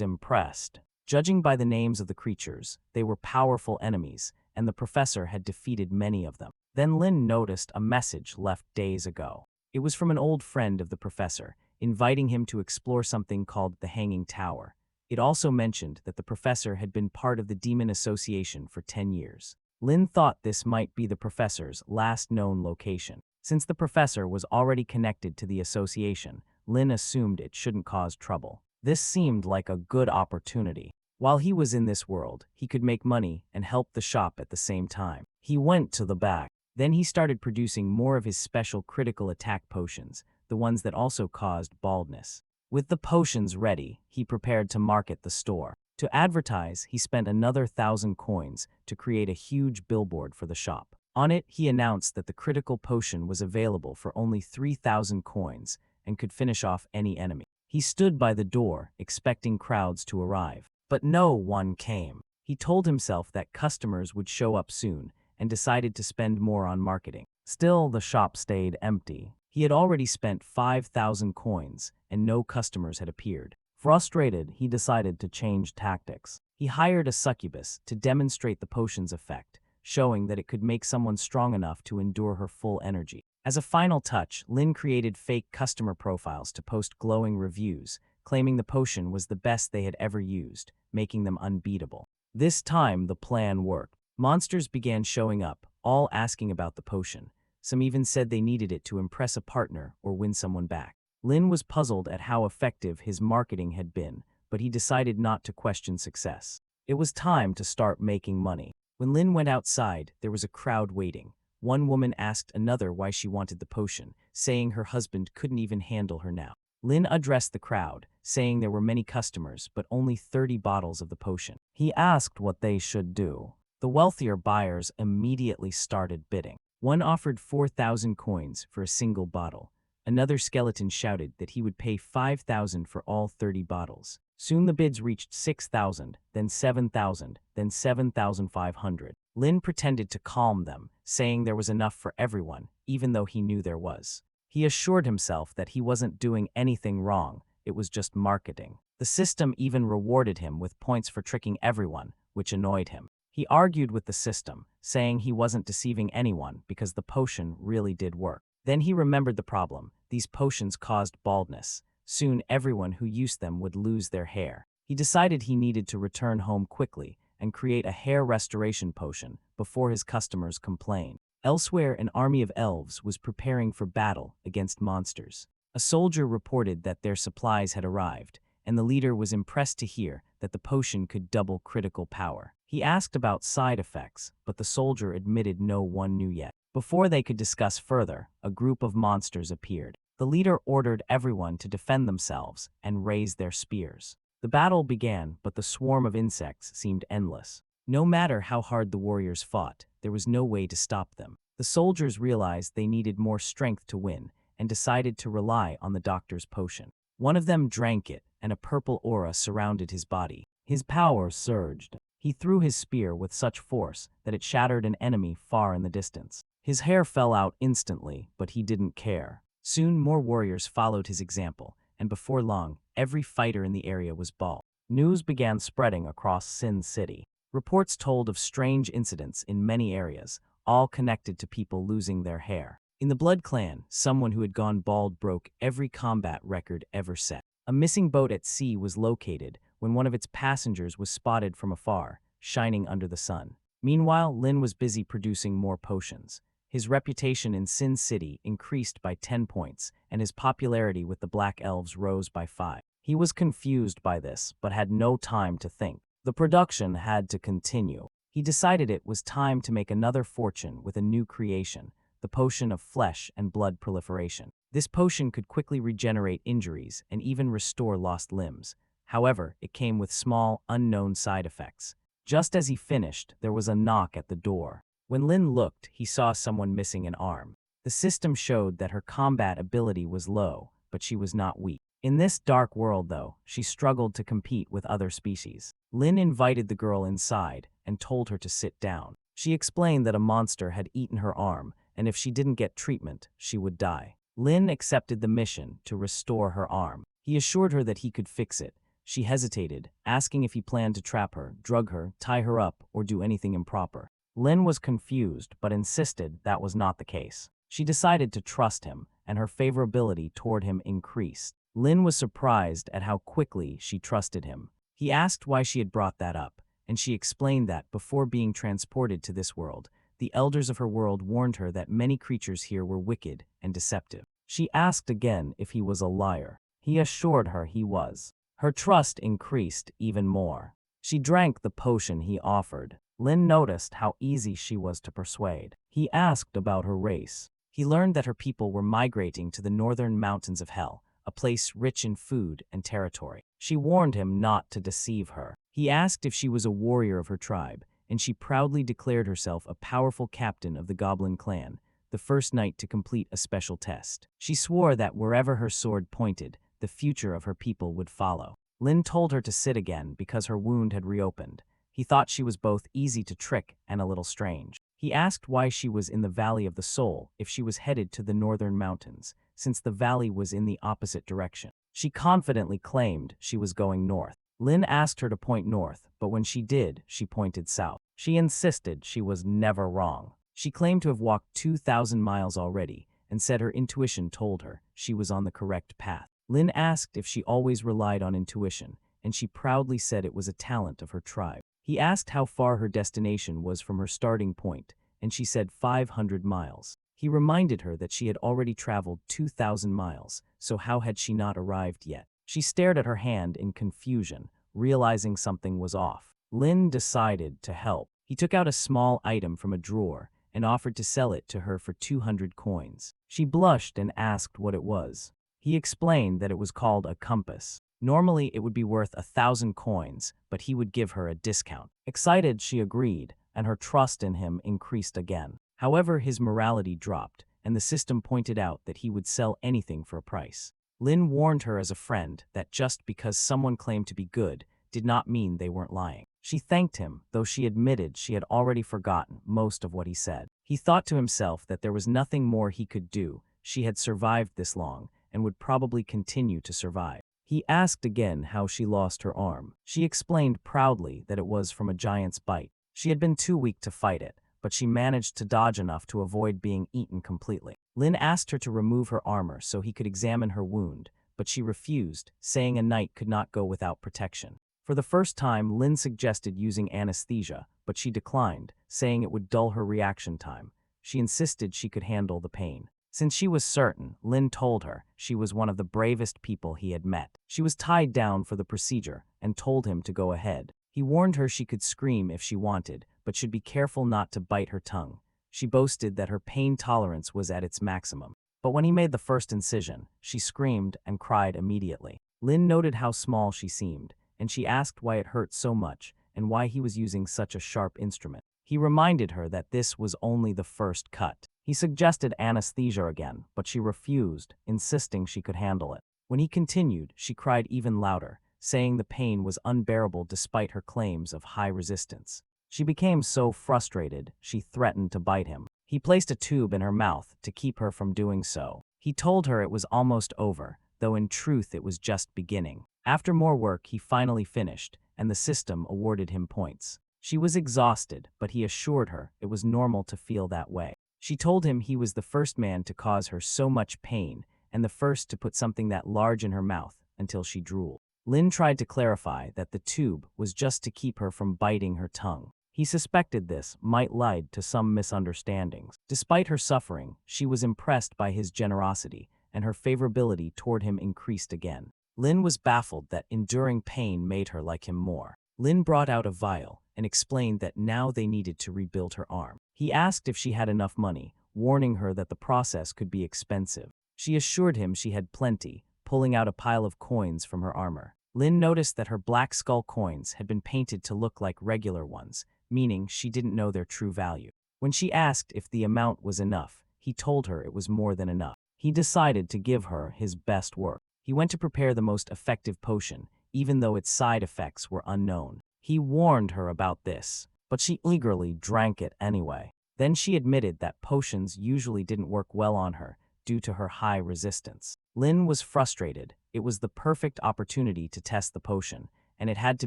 impressed. Judging by the names of the creatures, they were powerful enemies, and the professor had defeated many of them. Then Lin noticed a message left days ago. It was from an old friend of the professor, inviting him to explore something called the Hanging Tower. It also mentioned that the professor had been part of the Demon Association for 10 years. Lin thought this might be the professor's last known location. Since the professor was already connected to the association, Lin assumed it shouldn't cause trouble. This seemed like a good opportunity. While he was in this world, he could make money and help the shop at the same time. He went to the back. Then he started producing more of his special critical attack potions, the ones that also caused baldness. With the potions ready, he prepared to market the store. To advertise, he spent another 1,000 coins to create a huge billboard for the shop. On it, he announced that the critical potion was available for only 3,000 coins and could finish off any enemy. He stood by the door, expecting crowds to arrive. But no one came. He told himself that customers would show up soon and decided to spend more on marketing. Still, the shop stayed empty. He had already spent 5,000 coins and no customers had appeared. Frustrated, he decided to change tactics. He hired a succubus to demonstrate the potion's effect, showing that it could make someone strong enough to endure her full energy. As a final touch, Lin created fake customer profiles to post glowing reviews, claiming the potion was the best they had ever used, making them unbeatable. This time, the plan worked. Monsters began showing up, all asking about the potion. Some even said they needed it to impress a partner or win someone back. Lin was puzzled at how effective his marketing had been, but he decided not to question success. It was time to start making money. When Lin went outside, there was a crowd waiting. One woman asked another why she wanted the potion, saying her husband couldn't even handle her now. Lin addressed the crowd, saying there were many customers but only 30 bottles of the potion. He asked what they should do. The wealthier buyers immediately started bidding. One offered 4,000 coins for a single bottle. Another skeleton shouted that he would pay 5,000 for all 30 bottles. Soon the bids reached 6,000, then 7,000, then 7,500. Lin pretended to calm them, saying there was enough for everyone, even though he knew there was. He assured himself that he wasn't doing anything wrong, it was just marketing. The system even rewarded him with points for tricking everyone, which annoyed him. He argued with the system, saying he wasn't deceiving anyone because the potion really did work. Then he remembered the problem. These potions caused baldness. Soon everyone who used them would lose their hair. He decided he needed to return home quickly and create a hair restoration potion before his customers complained. Elsewhere, an army of elves was preparing for battle against monsters. A soldier reported that their supplies had arrived, and the leader was impressed to hear that the potion could double critical power. He asked about side effects, but the soldier admitted no one knew yet. Before they could discuss further, a group of monsters appeared. The leader ordered everyone to defend themselves and raise their spears. The battle began, but the swarm of insects seemed endless. No matter how hard the warriors fought, there was no way to stop them. The soldiers realized they needed more strength to win and decided to rely on the doctor's potion. One of them drank it, and a purple aura surrounded his body. His power surged. He threw his spear with such force that it shattered an enemy far in the distance. His hair fell out instantly, but he didn't care. Soon more warriors followed his example, and before long, every fighter in the area was bald. News began spreading across Sin City. Reports told of strange incidents in many areas, all connected to people losing their hair. In the Blood Clan, someone who had gone bald broke every combat record ever set. A missing boat at sea was located when one of its passengers was spotted from afar, shining under the sun. Meanwhile, Lin was busy producing more potions. His reputation in Sin City increased by 10 points, and his popularity with the Black Elves rose by 5. He was confused by this, but had no time to think. The production had to continue. He decided it was time to make another fortune with a new creation, the potion of flesh and blood proliferation. This potion could quickly regenerate injuries and even restore lost limbs. However, it came with small, unknown side effects. Just as he finished, there was a knock at the door. When Lin looked, he saw someone missing an arm. The system showed that her combat ability was low, but she was not weak. In this dark world, though, she struggled to compete with other species. Lin invited the girl inside and told her to sit down. She explained that a monster had eaten her arm, and if she didn't get treatment, she would die. Lin accepted the mission to restore her arm. He assured her that he could fix it. She hesitated, asking if he planned to trap her, drug her, tie her up, or do anything improper. Lin was confused, but insisted that was not the case. She decided to trust him, and her favorability toward him increased. Lin was surprised at how quickly she trusted him. He asked why she had brought that up, and she explained that before being transported to this world, the elders of her world warned her that many creatures here were wicked and deceptive. She asked again if he was a liar. He assured her he was. Her trust increased even more. She drank the potion he offered. Lin noticed how easy she was to persuade. He asked about her race. He learned that her people were migrating to the northern mountains of Hell, a place rich in food and territory. She warned him not to deceive her. He asked if she was a warrior of her tribe, and she proudly declared herself a powerful captain of the Goblin clan, the first knight to complete a special test. She swore that wherever her sword pointed, the future of her people would follow. Lin told her to sit again because her wound had reopened. He thought she was both easy to trick and a little strange. He asked why she was in the Valley of the Soul if she was headed to the northern mountains, since the valley was in the opposite direction. She confidently claimed she was going north. Lin asked her to point north, but when she did, she pointed south. She insisted she was never wrong. She claimed to have walked 2,000 miles already and said her intuition told her she was on the correct path. Lin asked if she always relied on intuition, and she proudly said it was a talent of her tribe. He asked how far her destination was from her starting point, and she said 500 miles. He reminded her that she had already traveled 2,000 miles, so how had she not arrived yet? She stared at her hand in confusion, realizing something was off. Lin decided to help. He took out a small item from a drawer and offered to sell it to her for 200 coins. She blushed and asked what it was. He explained that it was called a compass. Normally, it would be worth 1,000 coins, but he would give her a discount. Excited, she agreed, and her trust in him increased again. However, his morality dropped, and the system pointed out that he would sell anything for a price. Lin warned her as a friend that just because someone claimed to be good did not mean they weren't lying. She thanked him, though she admitted she had already forgotten most of what he said. He thought to himself that there was nothing more he could do. She had survived this long and would probably continue to survive. He asked again how she lost her arm. She explained proudly that it was from a giant's bite. She had been too weak to fight it, but she managed to dodge enough to avoid being eaten completely. Lin asked her to remove her armor so he could examine her wound, but she refused, saying a knight could not go without protection. For the first time, Lin suggested using anesthesia, but she declined, saying it would dull her reaction time. She insisted she could handle the pain. Since she was certain, Lin told her she was one of the bravest people he had met. She was tied down for the procedure and told him to go ahead. He warned her she could scream if she wanted, but should be careful not to bite her tongue. She boasted that her pain tolerance was at its maximum. But when he made the first incision, she screamed and cried immediately. Lin noted how small she seemed, and she asked why it hurt so much and why he was using such a sharp instrument. He reminded her that this was only the first cut. He suggested anesthesia again, but she refused, insisting she could handle it. When he continued, she cried even louder, saying the pain was unbearable despite her claims of high resistance. She became so frustrated, she threatened to bite him. He placed a tube in her mouth to keep her from doing so. He told her it was almost over, though in truth it was just beginning. After more work, he finally finished, and the system awarded him points. She was exhausted, but he assured her it was normal to feel that way. She told him he was the first man to cause her so much pain, and the first to put something that large in her mouth until she drooled. Lin tried to clarify that the tube was just to keep her from biting her tongue. He suspected this might lead to some misunderstandings. Despite her suffering, she was impressed by his generosity, and her favorability toward him increased again. Lin was baffled that enduring pain made her like him more. Lin brought out a vial and explained that now they needed to rebuild her arm. He asked if she had enough money, warning her that the process could be expensive. She assured him she had plenty, pulling out a pile of coins from her armor. Lin noticed that her black skull coins had been painted to look like regular ones, meaning she didn't know their true value. When she asked if the amount was enough, he told her it was more than enough. He decided to give her his best work. He went to prepare the most effective potion, even though its side effects were unknown. He warned her about this, but she eagerly drank it anyway. Then she admitted that potions usually didn't work well on her due to her high resistance. Lin was frustrated. It was the perfect opportunity to test the potion, and it had to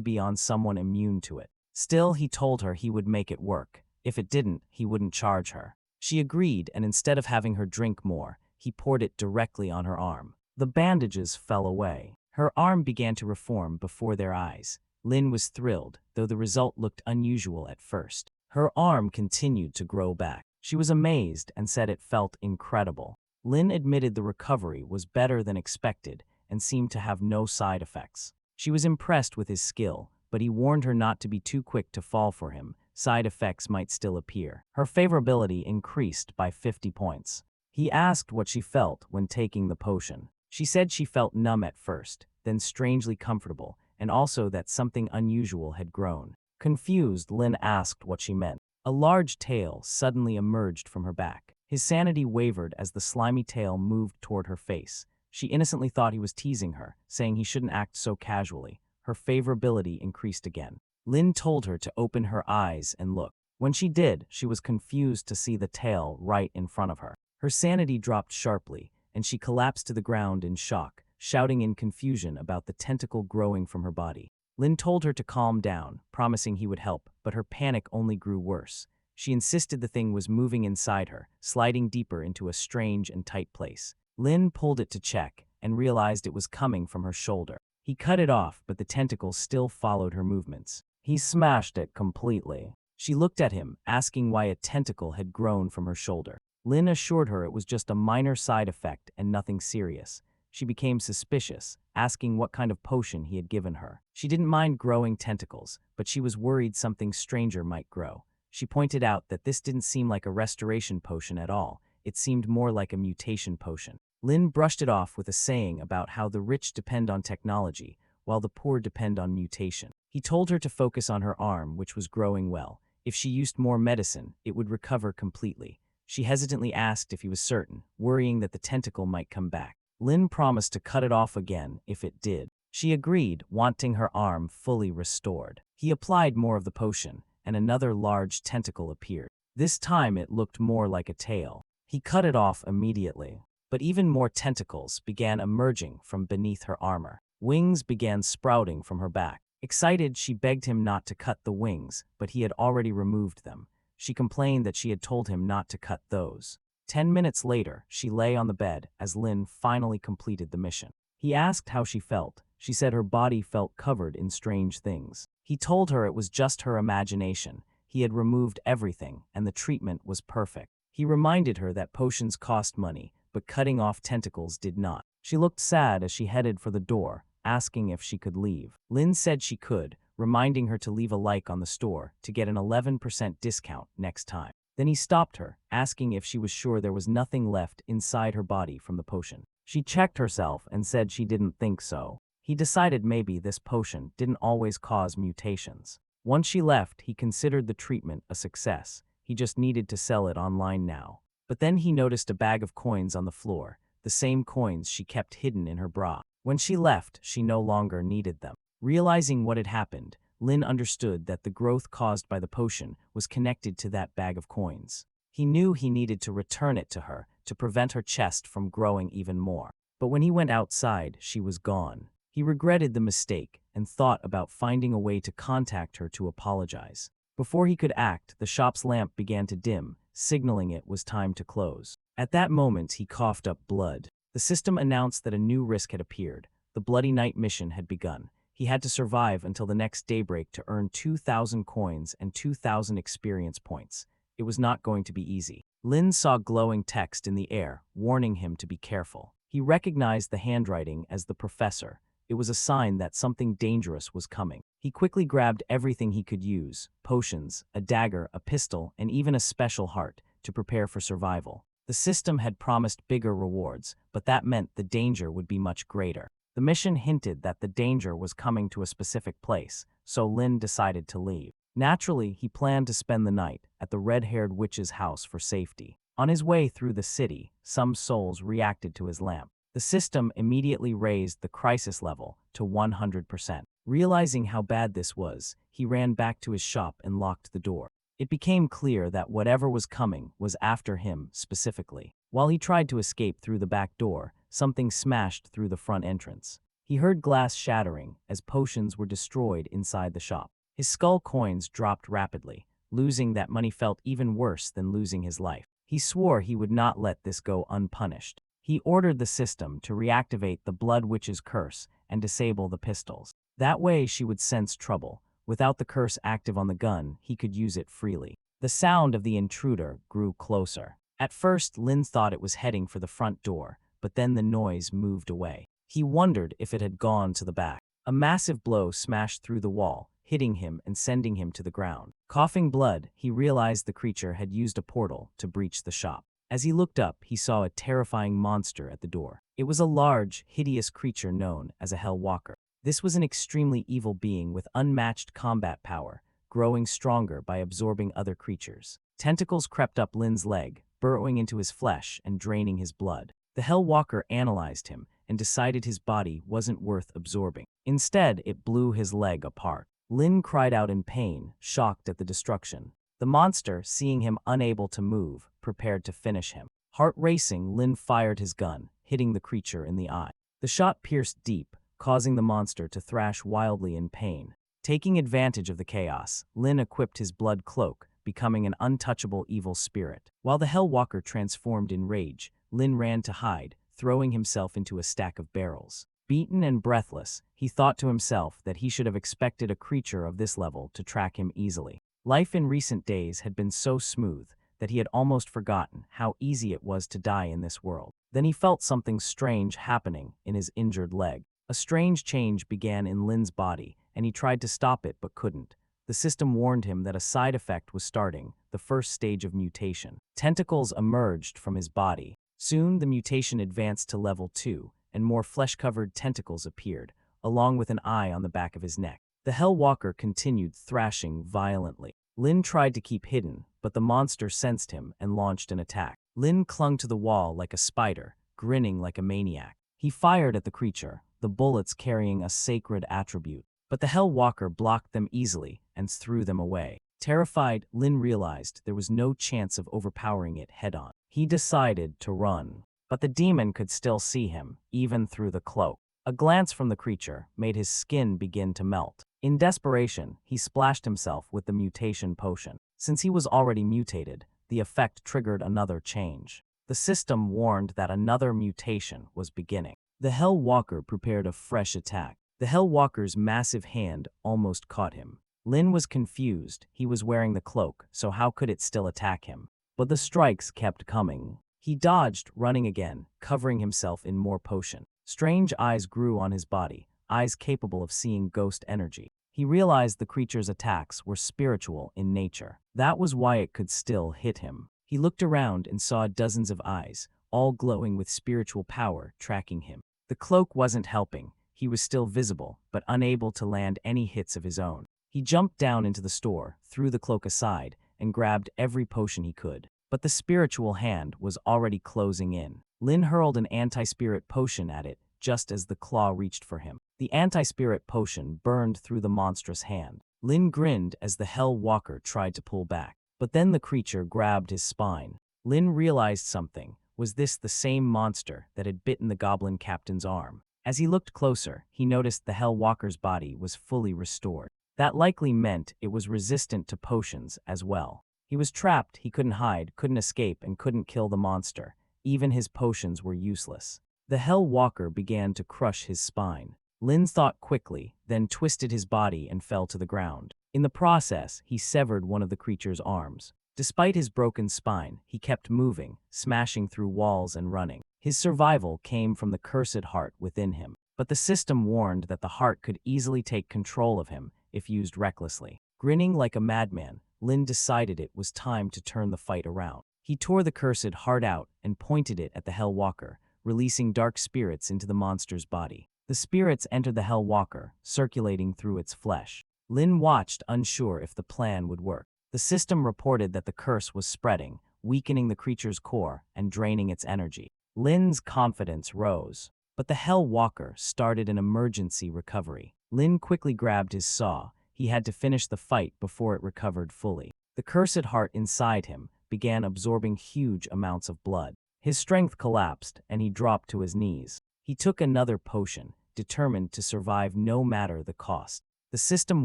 be on someone immune to it. Still, he told her he would make it work. If it didn't, he wouldn't charge her. She agreed, and instead of having her drink more, he poured it directly on her arm. The bandages fell away. Her arm began to reform before their eyes. Lin was thrilled, though the result looked unusual at first. Her arm continued to grow back. She was amazed and said it felt incredible. Lin admitted the recovery was better than expected and seemed to have no side effects. She was impressed with his skill, but he warned her not to be too quick to fall for him. Side effects might still appear. Her favorability increased by 50 points. He asked what she felt when taking the potion. She said she felt numb at first, then strangely comfortable, and also that something unusual had grown. Confused, Lin asked what she meant. A large tail suddenly emerged from her back. His sanity wavered as the slimy tail moved toward her face. She innocently thought he was teasing her, saying he shouldn't act so casually. Her favorability increased again. Lin told her to open her eyes and look. When she did, she was confused to see the tail right in front of her. Her sanity dropped sharply, and she collapsed to the ground in shock, shouting in confusion about the tentacle growing from her body. Lin told her to calm down, promising he would help, but her panic only grew worse. She insisted the thing was moving inside her, sliding deeper into a strange and tight place. Lin pulled it to check and realized it was coming from her shoulder. He cut it off, but the tentacle still followed her movements. He smashed it completely. She looked at him, asking why a tentacle had grown from her shoulder. Lin assured her it was just a minor side effect and nothing serious. She became suspicious, asking what kind of potion he had given her. She didn't mind growing tentacles, but she was worried something stranger might grow. She pointed out that this didn't seem like a restoration potion at all. It seemed more like a mutation potion. Lin brushed it off with a saying about how the rich depend on technology, while the poor depend on mutation. He told her to focus on her arm, which was growing well. If she used more medicine, it would recover completely. She hesitantly asked if he was certain, worrying that the tentacle might come back. Lin promised to cut it off again if it did. She agreed, wanting her arm fully restored. He applied more of the potion, and another large tentacle appeared. This time it looked more like a tail. He cut it off immediately. But even more tentacles began emerging from beneath her armor. Wings began sprouting from her back. Excited, she begged him not to cut the wings, but he had already removed them. She complained that she had told him not to cut those. 10 minutes later, she lay on the bed as Lin finally completed the mission. He asked how she felt. She said her body felt covered in strange things. He told her it was just her imagination. He had removed everything, and the treatment was perfect. He reminded her that potions cost money, but cutting off tentacles did not. She looked sad as she headed for the door, asking if she could leave. Lin said she could, reminding her to leave a like on the store to get an 11% discount next time. Then he stopped her, asking if she was sure there was nothing left inside her body from the potion. She checked herself and said she didn't think so. He decided maybe this potion didn't always cause mutations. Once she left, he considered the treatment a success. He just needed to sell it online now. But then he noticed a bag of coins on the floor, the same coins she kept hidden in her bra. When she left, she no longer needed them. Realizing what had happened, Lin understood that the growth caused by the potion was connected to that bag of coins. He knew he needed to return it to her to prevent her chest from growing even more. But when he went outside, she was gone. He regretted the mistake and thought about finding a way to contact her to apologize. Before he could act, the shop's lamp began to dim, signaling it was time to close. At that moment, he coughed up blood. The system announced that a new risk had appeared. The Bloody Night mission had begun. He had to survive until the next daybreak to earn 2,000 coins and 2,000 experience points. It was not going to be easy. Lin saw glowing text in the air, warning him to be careful. He recognized the handwriting as the professor. It was a sign that something dangerous was coming. He quickly grabbed everything he could use, potions, a dagger, a pistol, and even a special heart, to prepare for survival. The system had promised bigger rewards, but that meant the danger would be much greater. The mission hinted that the danger was coming to a specific place, so Lin decided to leave. Naturally, he planned to spend the night at the red-haired witch's house for safety. On his way through the city, some souls reacted to his lamp. The system immediately raised the crisis level to 100%. Realizing how bad this was, he ran back to his shop and locked the door. It became clear that whatever was coming was after him specifically. While he tried to escape through the back door, something smashed through the front entrance. He heard glass shattering as potions were destroyed inside the shop. His skull coins dropped rapidly. Losing that money felt even worse than losing his life. He swore he would not let this go unpunished. He ordered the system to reactivate the Blood Witch's curse and disable the pistols. That way she would sense trouble. Without the curse active on the gun, he could use it freely. The sound of the intruder grew closer. At first, Lin thought it was heading for the front door, but then the noise moved away. He wondered if it had gone to the back. A massive blow smashed through the wall, hitting him and sending him to the ground. Coughing blood, he realized the creature had used a portal to breach the shop. As he looked up, he saw a terrifying monster at the door. It was a large, hideous creature known as a Hell Walker. This was an extremely evil being with unmatched combat power, growing stronger by absorbing other creatures. Tentacles crept up Lin's leg, burrowing into his flesh and draining his blood. The Hell Walker analyzed him and decided his body wasn't worth absorbing. Instead, it blew his leg apart. Lin cried out in pain, shocked at the destruction. The monster, seeing him unable to move, prepared to finish him. Heart racing, Lin fired his gun, hitting the creature in the eye. The shot pierced deep, causing the monster to thrash wildly in pain. Taking advantage of the chaos, Lin equipped his blood cloak, becoming an untouchable evil spirit. While the Hellwalker transformed in rage, Lin ran to hide, throwing himself into a stack of barrels. Beaten and breathless, he thought to himself that he should have expected a creature of this level to track him easily. Life in recent days had been so smooth that he had almost forgotten how easy it was to die in this world. Then he felt something strange happening in his injured leg. A strange change began in Lin's body, and he tried to stop it but couldn't. The system warned him that a side effect was starting, the first stage of mutation. Tentacles emerged from his body. Soon, the mutation advanced to level 2, and more flesh-covered tentacles appeared, along with an eye on the back of his neck. The Hellwalker continued thrashing violently. Lin tried to keep hidden, but the monster sensed him and launched an attack. Lin clung to the wall like a spider, grinning like a maniac. He fired at the creature, the bullets carrying a sacred attribute. But the Hellwalker blocked them easily and threw them away. Terrified, Lin realized there was no chance of overpowering it head-on. He decided to run. But the demon could still see him, even through the cloak. A glance from the creature made his skin begin to melt. In desperation, he splashed himself with the mutation potion. Since he was already mutated, the effect triggered another change. The system warned that another mutation was beginning. The Hellwalker prepared a fresh attack. The Hellwalker's massive hand almost caught him. Lin was confused. He was wearing the cloak, so how could it still attack him? But the strikes kept coming. He dodged, running again, covering himself in more potion. Strange eyes grew on his body, eyes capable of seeing ghost energy. He realized the creature's attacks were spiritual in nature. That was why it could still hit him. He looked around and saw dozens of eyes, all glowing with spiritual power, tracking him. The cloak wasn't helping. He was still visible, but unable to land any hits of his own. He jumped down into the store, threw the cloak aside, and grabbed every potion he could. But the spiritual hand was already closing in. Lin hurled an anti-spirit potion at it, just as the claw reached for him. The anti-spirit potion burned through the monstrous hand. Lin grinned as the Hellwalker tried to pull back. But then the creature grabbed his spine. Lin realized something. Was this the same monster that had bitten the goblin captain's arm? As he looked closer, he noticed the Hellwalker's body was fully restored. That likely meant it was resistant to potions as well. He was trapped, he couldn't hide, couldn't escape, and couldn't kill the monster. Even his potions were useless. The Hellwalker began to crush his spine. Lin thought quickly, then twisted his body and fell to the ground. In the process, he severed one of the creature's arms. Despite his broken spine, he kept moving, smashing through walls and running. His survival came from the cursed heart within him. But the system warned that the heart could easily take control of him if used recklessly. Grinning like a madman, Lin decided it was time to turn the fight around. He tore the cursed heart out and pointed it at the Hellwalker, releasing dark spirits into the monster's body. The spirits entered the Hellwalker, circulating through its flesh. Lin watched, unsure if the plan would work. The system reported that the curse was spreading, weakening the creature's core and draining its energy. Lin's confidence rose. But the Hellwalker started an emergency recovery. Lin quickly grabbed his saw. He had to finish the fight before it recovered fully. The cursed heart inside him began absorbing huge amounts of blood. His strength collapsed, and he dropped to his knees. He took another potion, determined to survive no matter the cost. The system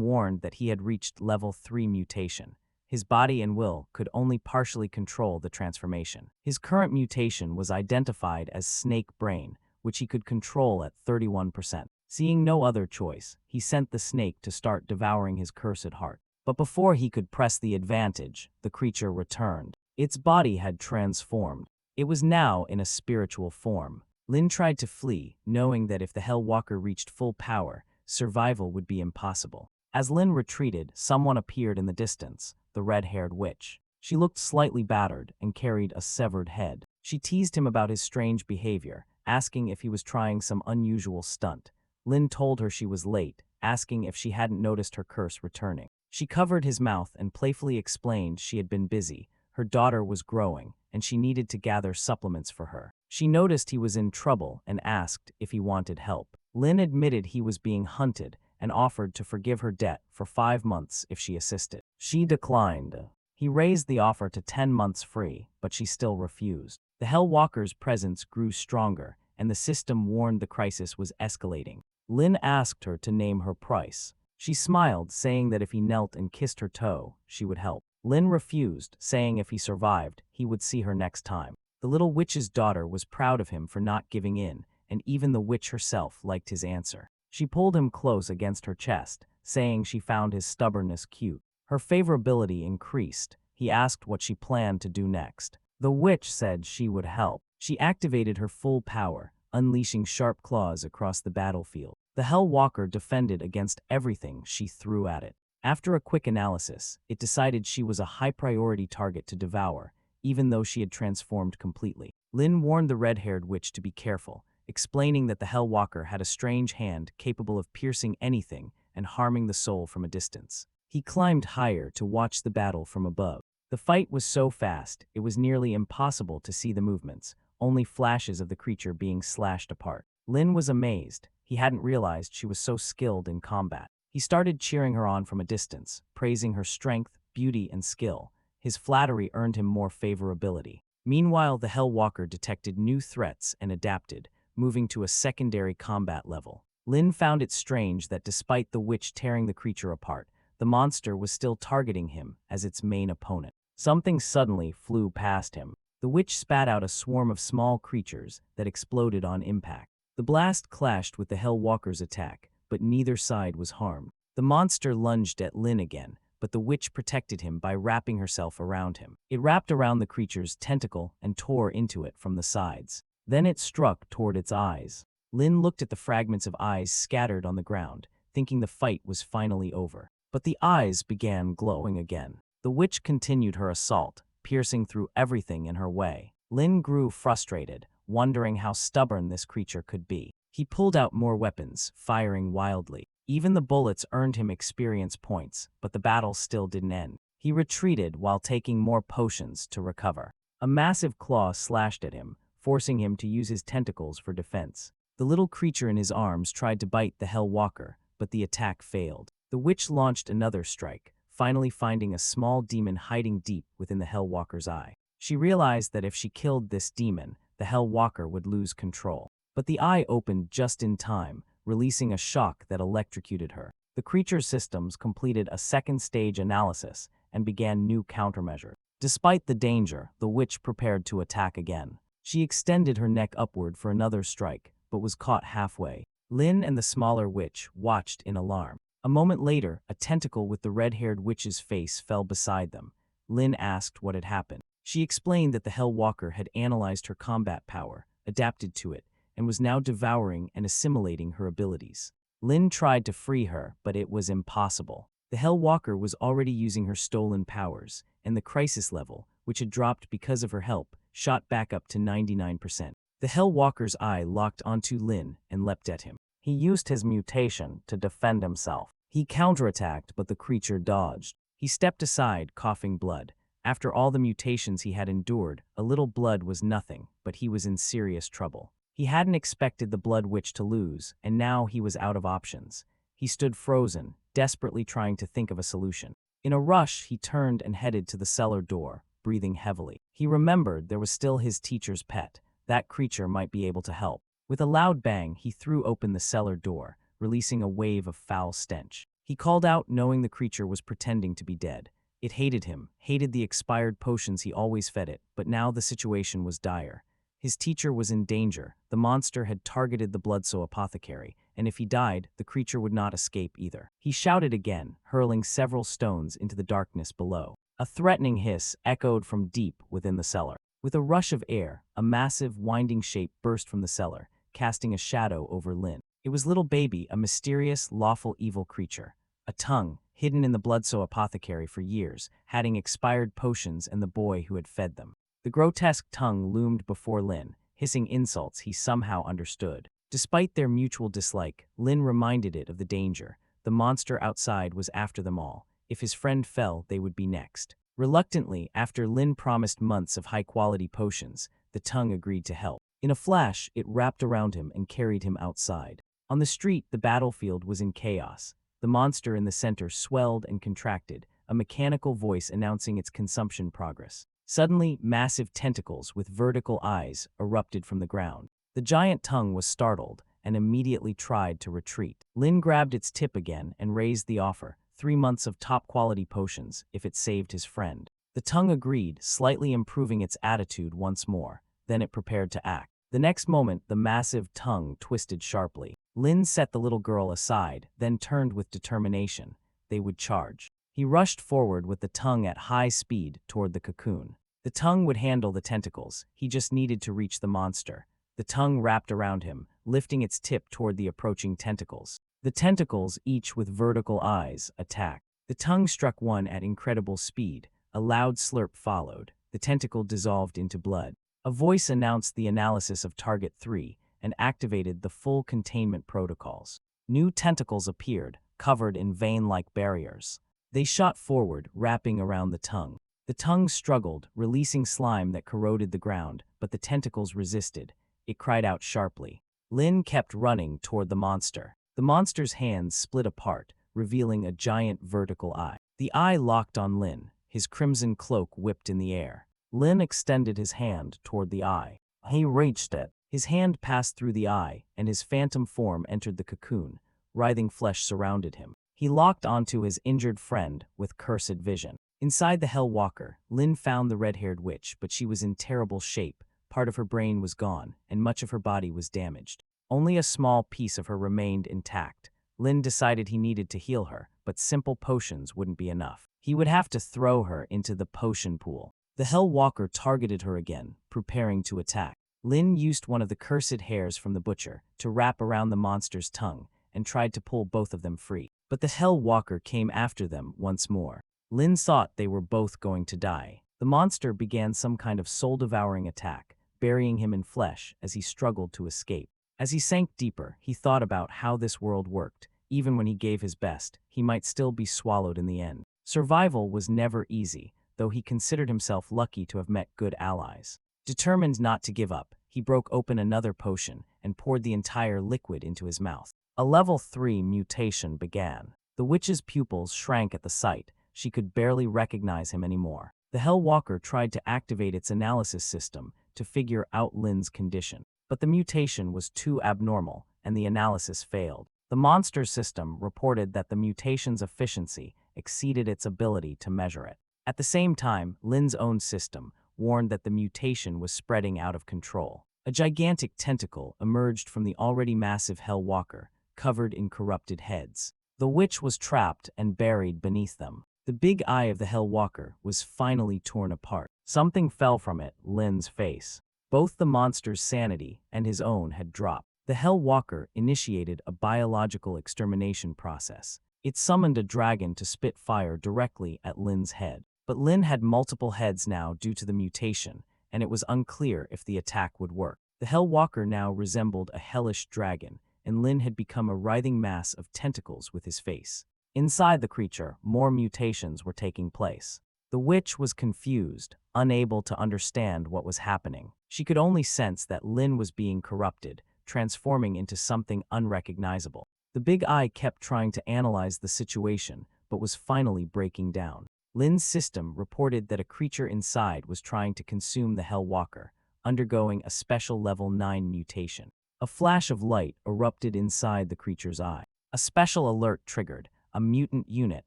warned that he had reached level 3 mutation. His body and will could only partially control the transformation. His current mutation was identified as Snake Brain, which he could control at 31%. Seeing no other choice, he sent the snake to start devouring his cursed heart. But before he could press the advantage, the creature returned. Its body had transformed. It was now in a spiritual form. Lin tried to flee, knowing that if the Hellwalker reached full power, survival would be impossible. As Lin retreated, someone appeared in the distance, the red-haired witch. She looked slightly battered and carried a severed head. She teased him about his strange behavior, asking if he was trying some unusual stunt. Lin told her she was late, asking if she hadn't noticed her curse returning. She covered his mouth and playfully explained she had been busy. Her daughter was growing, and she needed to gather supplements for her. She noticed he was in trouble and asked if he wanted help. Lin admitted he was being hunted and offered to forgive her debt for 5 months if she assisted. She declined. He raised the offer to 10 months free, but she still refused. The Hellwalker's presence grew stronger, and the system warned the crisis was escalating. Lin asked her to name her price. She smiled, saying that if he knelt and kissed her toe, she would help. Lin refused, saying if he survived, he would see her next time. The little witch's daughter was proud of him for not giving in, and even the witch herself liked his answer. She pulled him close against her chest, saying she found his stubbornness cute. Her favorability increased. He asked what she planned to do next. The witch said she would help. She activated her full power, unleashing sharp claws across the battlefield. The Hellwalker defended against everything she threw at it. After a quick analysis, it decided she was a high-priority target to devour, even though she had transformed completely. Lin warned the red-haired witch to be careful, explaining that the Hellwalker had a strange hand capable of piercing anything and harming the soul from a distance. He climbed higher to watch the battle from above. The fight was so fast, it was nearly impossible to see the movements, only flashes of the creature being slashed apart. Lin was amazed. He hadn't realized she was so skilled in combat. He started cheering her on from a distance, praising her strength, beauty, and skill. His flattery earned him more favorability. Meanwhile, the Hellwalker detected new threats and adapted, moving to a secondary combat level. Lin found it strange that despite the witch tearing the creature apart, the monster was still targeting him as its main opponent. Something suddenly flew past him. The witch spat out a swarm of small creatures that exploded on impact. The blast clashed with the Hellwalker's attack, but neither side was harmed. The monster lunged at Lin again, but the witch protected him by wrapping herself around him. It wrapped around the creature's tentacle and tore into it from the sides. Then it struck toward its eyes. Lin looked at the fragments of eyes scattered on the ground, thinking the fight was finally over. But the eyes began glowing again. The witch continued her assault, piercing through everything in her way. Lin grew frustrated, wondering how stubborn this creature could be. He pulled out more weapons, firing wildly. Even the bullets earned him experience points, but the battle still didn't end. He retreated while taking more potions to recover. A massive claw slashed at him, forcing him to use his tentacles for defense. The little creature in his arms tried to bite the Hellwalker, but the attack failed. The witch launched another strike, finally finding a small demon hiding deep within the Hellwalker's eye. She realized that if she killed this demon, the Hellwalker would lose control. But the eye opened just in time, releasing a shock that electrocuted her. The creature's systems completed a second-stage analysis and began new countermeasures. Despite the danger, the witch prepared to attack again. She extended her neck upward for another strike, but was caught halfway. Lin and the smaller witch watched in alarm. A moment later, a tentacle with the red-haired witch's face fell beside them. Lin asked what had happened. She explained that the Hellwalker had analyzed her combat power, adapted to it, and was now devouring and assimilating her abilities. Lin tried to free her, but it was impossible. The Hellwalker was already using her stolen powers, and the crisis level, which had dropped because of her help, shot back up to 99%. The Hellwalker's eye locked onto Lin and leapt at him. He used his mutation to defend himself. He counterattacked, but the creature dodged. He stepped aside, coughing blood. After all the mutations he had endured, a little blood was nothing, but he was in serious trouble. He hadn't expected the Blood Witch to lose, and now he was out of options. He stood frozen, desperately trying to think of a solution. In a rush, he turned and headed to the cellar door, breathing heavily. He remembered there was still his teacher's pet. That creature might be able to help. With a loud bang, he threw open the cellar door, releasing a wave of foul stench. He called out, knowing the creature was pretending to be dead. It hated him, hated the expired potions he always fed it, but now the situation was dire. His teacher was in danger. The monster had targeted the Bloodsoul apothecary, and if he died, the creature would not escape either. He shouted again, hurling several stones into the darkness below. A threatening hiss echoed from deep within the cellar. With a rush of air, a massive, winding shape burst from the cellar, casting a shadow over Lin. It was little baby, a mysterious, lawful evil creature. A tongue, hidden in the Bloodsoul apothecary for years, hiding expired potions and the boy who had fed them. The grotesque tongue loomed before Lin, hissing insults he somehow understood. Despite their mutual dislike, Lin reminded it of the danger. The monster outside was after them all. If his friend fell, they would be next. Reluctantly, after Lin promised months of high-quality potions, the tongue agreed to help. In a flash, it wrapped around him and carried him outside. On the street, the battlefield was in chaos. The monster in the center swelled and contracted, a mechanical voice announcing its consumption progress. Suddenly, massive tentacles with vertical eyes erupted from the ground. The giant tongue was startled and immediately tried to retreat. Lin grabbed its tip again and raised the offer, 3 months of top-quality potions if it saved his friend. The tongue agreed, slightly improving its attitude once more. Then it prepared to act. The next moment, the massive tongue twisted sharply. Lin set the little girl aside, then turned with determination. They would charge. He rushed forward with the tongue at high speed toward the cocoon. The tongue would handle the tentacles. He just needed to reach the monster. The tongue wrapped around him, lifting its tip toward the approaching tentacles. The tentacles, each with vertical eyes, attacked. The tongue struck one at incredible speed. A loud slurp followed. The tentacle dissolved into blood. A voice announced the analysis of Target 3 and activated the full containment protocols. New tentacles appeared, covered in vein-like barriers. They shot forward, wrapping around the tongue. The tongue struggled, releasing slime that corroded the ground, but the tentacles resisted. It cried out sharply. Lin kept running toward the monster. The monster's hands split apart, revealing a giant vertical eye. The eye locked on Lin. His crimson cloak whipped in the air. Lin extended his hand toward the eye. He reached it. His hand passed through the eye, and his phantom form entered the cocoon. Writhing flesh surrounded him. He locked onto his injured friend with cursed vision. Inside the Hell Walker, Lin found the red-haired witch, but she was in terrible shape. Part of her brain was gone, and much of her body was damaged. Only a small piece of her remained intact. Lin decided he needed to heal her, but simple potions wouldn't be enough. He would have to throw her into the potion pool. The Hell Walker targeted her again, preparing to attack. Lin used one of the cursed hairs from the butcher to wrap around the monster's tongue and tried to pull both of them free. But the Hell Walker came after them once more. Lin thought they were both going to die. The monster began some kind of soul-devouring attack, burying him in flesh as he struggled to escape. As he sank deeper, he thought about how this world worked. Even when he gave his best, he might still be swallowed in the end. Survival was never easy, though he considered himself lucky to have met good allies. Determined not to give up, he broke open another potion and poured the entire liquid into his mouth. A level 3 mutation began. The witch's pupils shrank at the sight. She could barely recognize him anymore. The Hell Walker tried to activate its analysis system to figure out Lin's condition. But the mutation was too abnormal, and the analysis failed. The monster system reported that the mutation's efficiency exceeded its ability to measure it. At the same time, Lin's own system warned that the mutation was spreading out of control. A gigantic tentacle emerged from the already massive Hell Walker, covered in corrupted heads. The witch was trapped and buried beneath them. The big eye of the Hell Walker was finally torn apart. Something fell from it, Lin's face. Both the monster's sanity and his own had dropped. The Hell Walker initiated a biological extermination process. It summoned a dragon to spit fire directly at Lin's head. But Lin had multiple heads now due to the mutation, and it was unclear if the attack would work. The Hell Walker now resembled a hellish dragon, and Lin had become a writhing mass of tentacles with his face. Inside the creature, more mutations were taking place. The witch was confused, unable to understand what was happening. She could only sense that Lin was being corrupted, transforming into something unrecognizable. The big eye kept trying to analyze the situation, but was finally breaking down. Lin's system reported that a creature inside was trying to consume the Hell Walker, undergoing a special level 9 mutation. A flash of light erupted inside the creature's eye. A special alert triggered. A mutant unit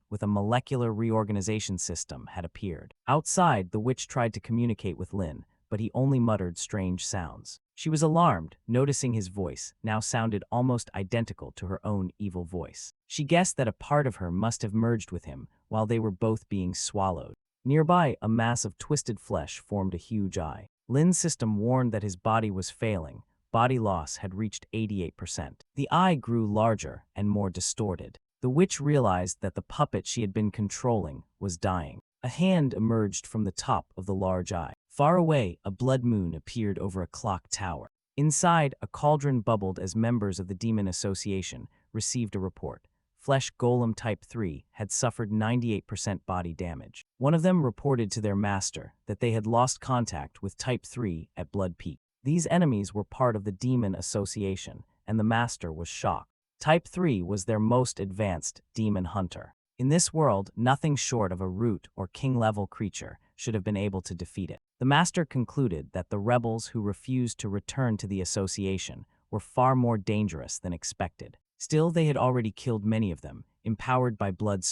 with a molecular reorganization system had appeared. Outside, the witch tried to communicate with Lin, but he only muttered strange sounds. She was alarmed, noticing his voice now sounded almost identical to her own evil voice. She guessed that a part of her must have merged with him while they were both being swallowed. Nearby, a mass of twisted flesh formed a huge eye. Lin's system warned that his body was failing. Body loss had reached 88%. The eye grew larger and more distorted. The witch realized that the puppet she had been controlling was dying. A hand emerged from the top of the large eye. Far away, a blood moon appeared over a clock tower. Inside, a cauldron bubbled as members of the Demon Association received a report. Flesh Golem Type 3 had suffered 98% body damage. One of them reported to their master that they had lost contact with Type 3 at Blood Peak. These enemies were part of the Demon Association, and the master was shocked. Type 3 was their most advanced demon hunter. In this world, nothing short of a root or king-level creature should have been able to defeat it. The master concluded that the rebels who refused to return to the association were far more dangerous than expected. Still, they had already killed many of them, empowered by blood.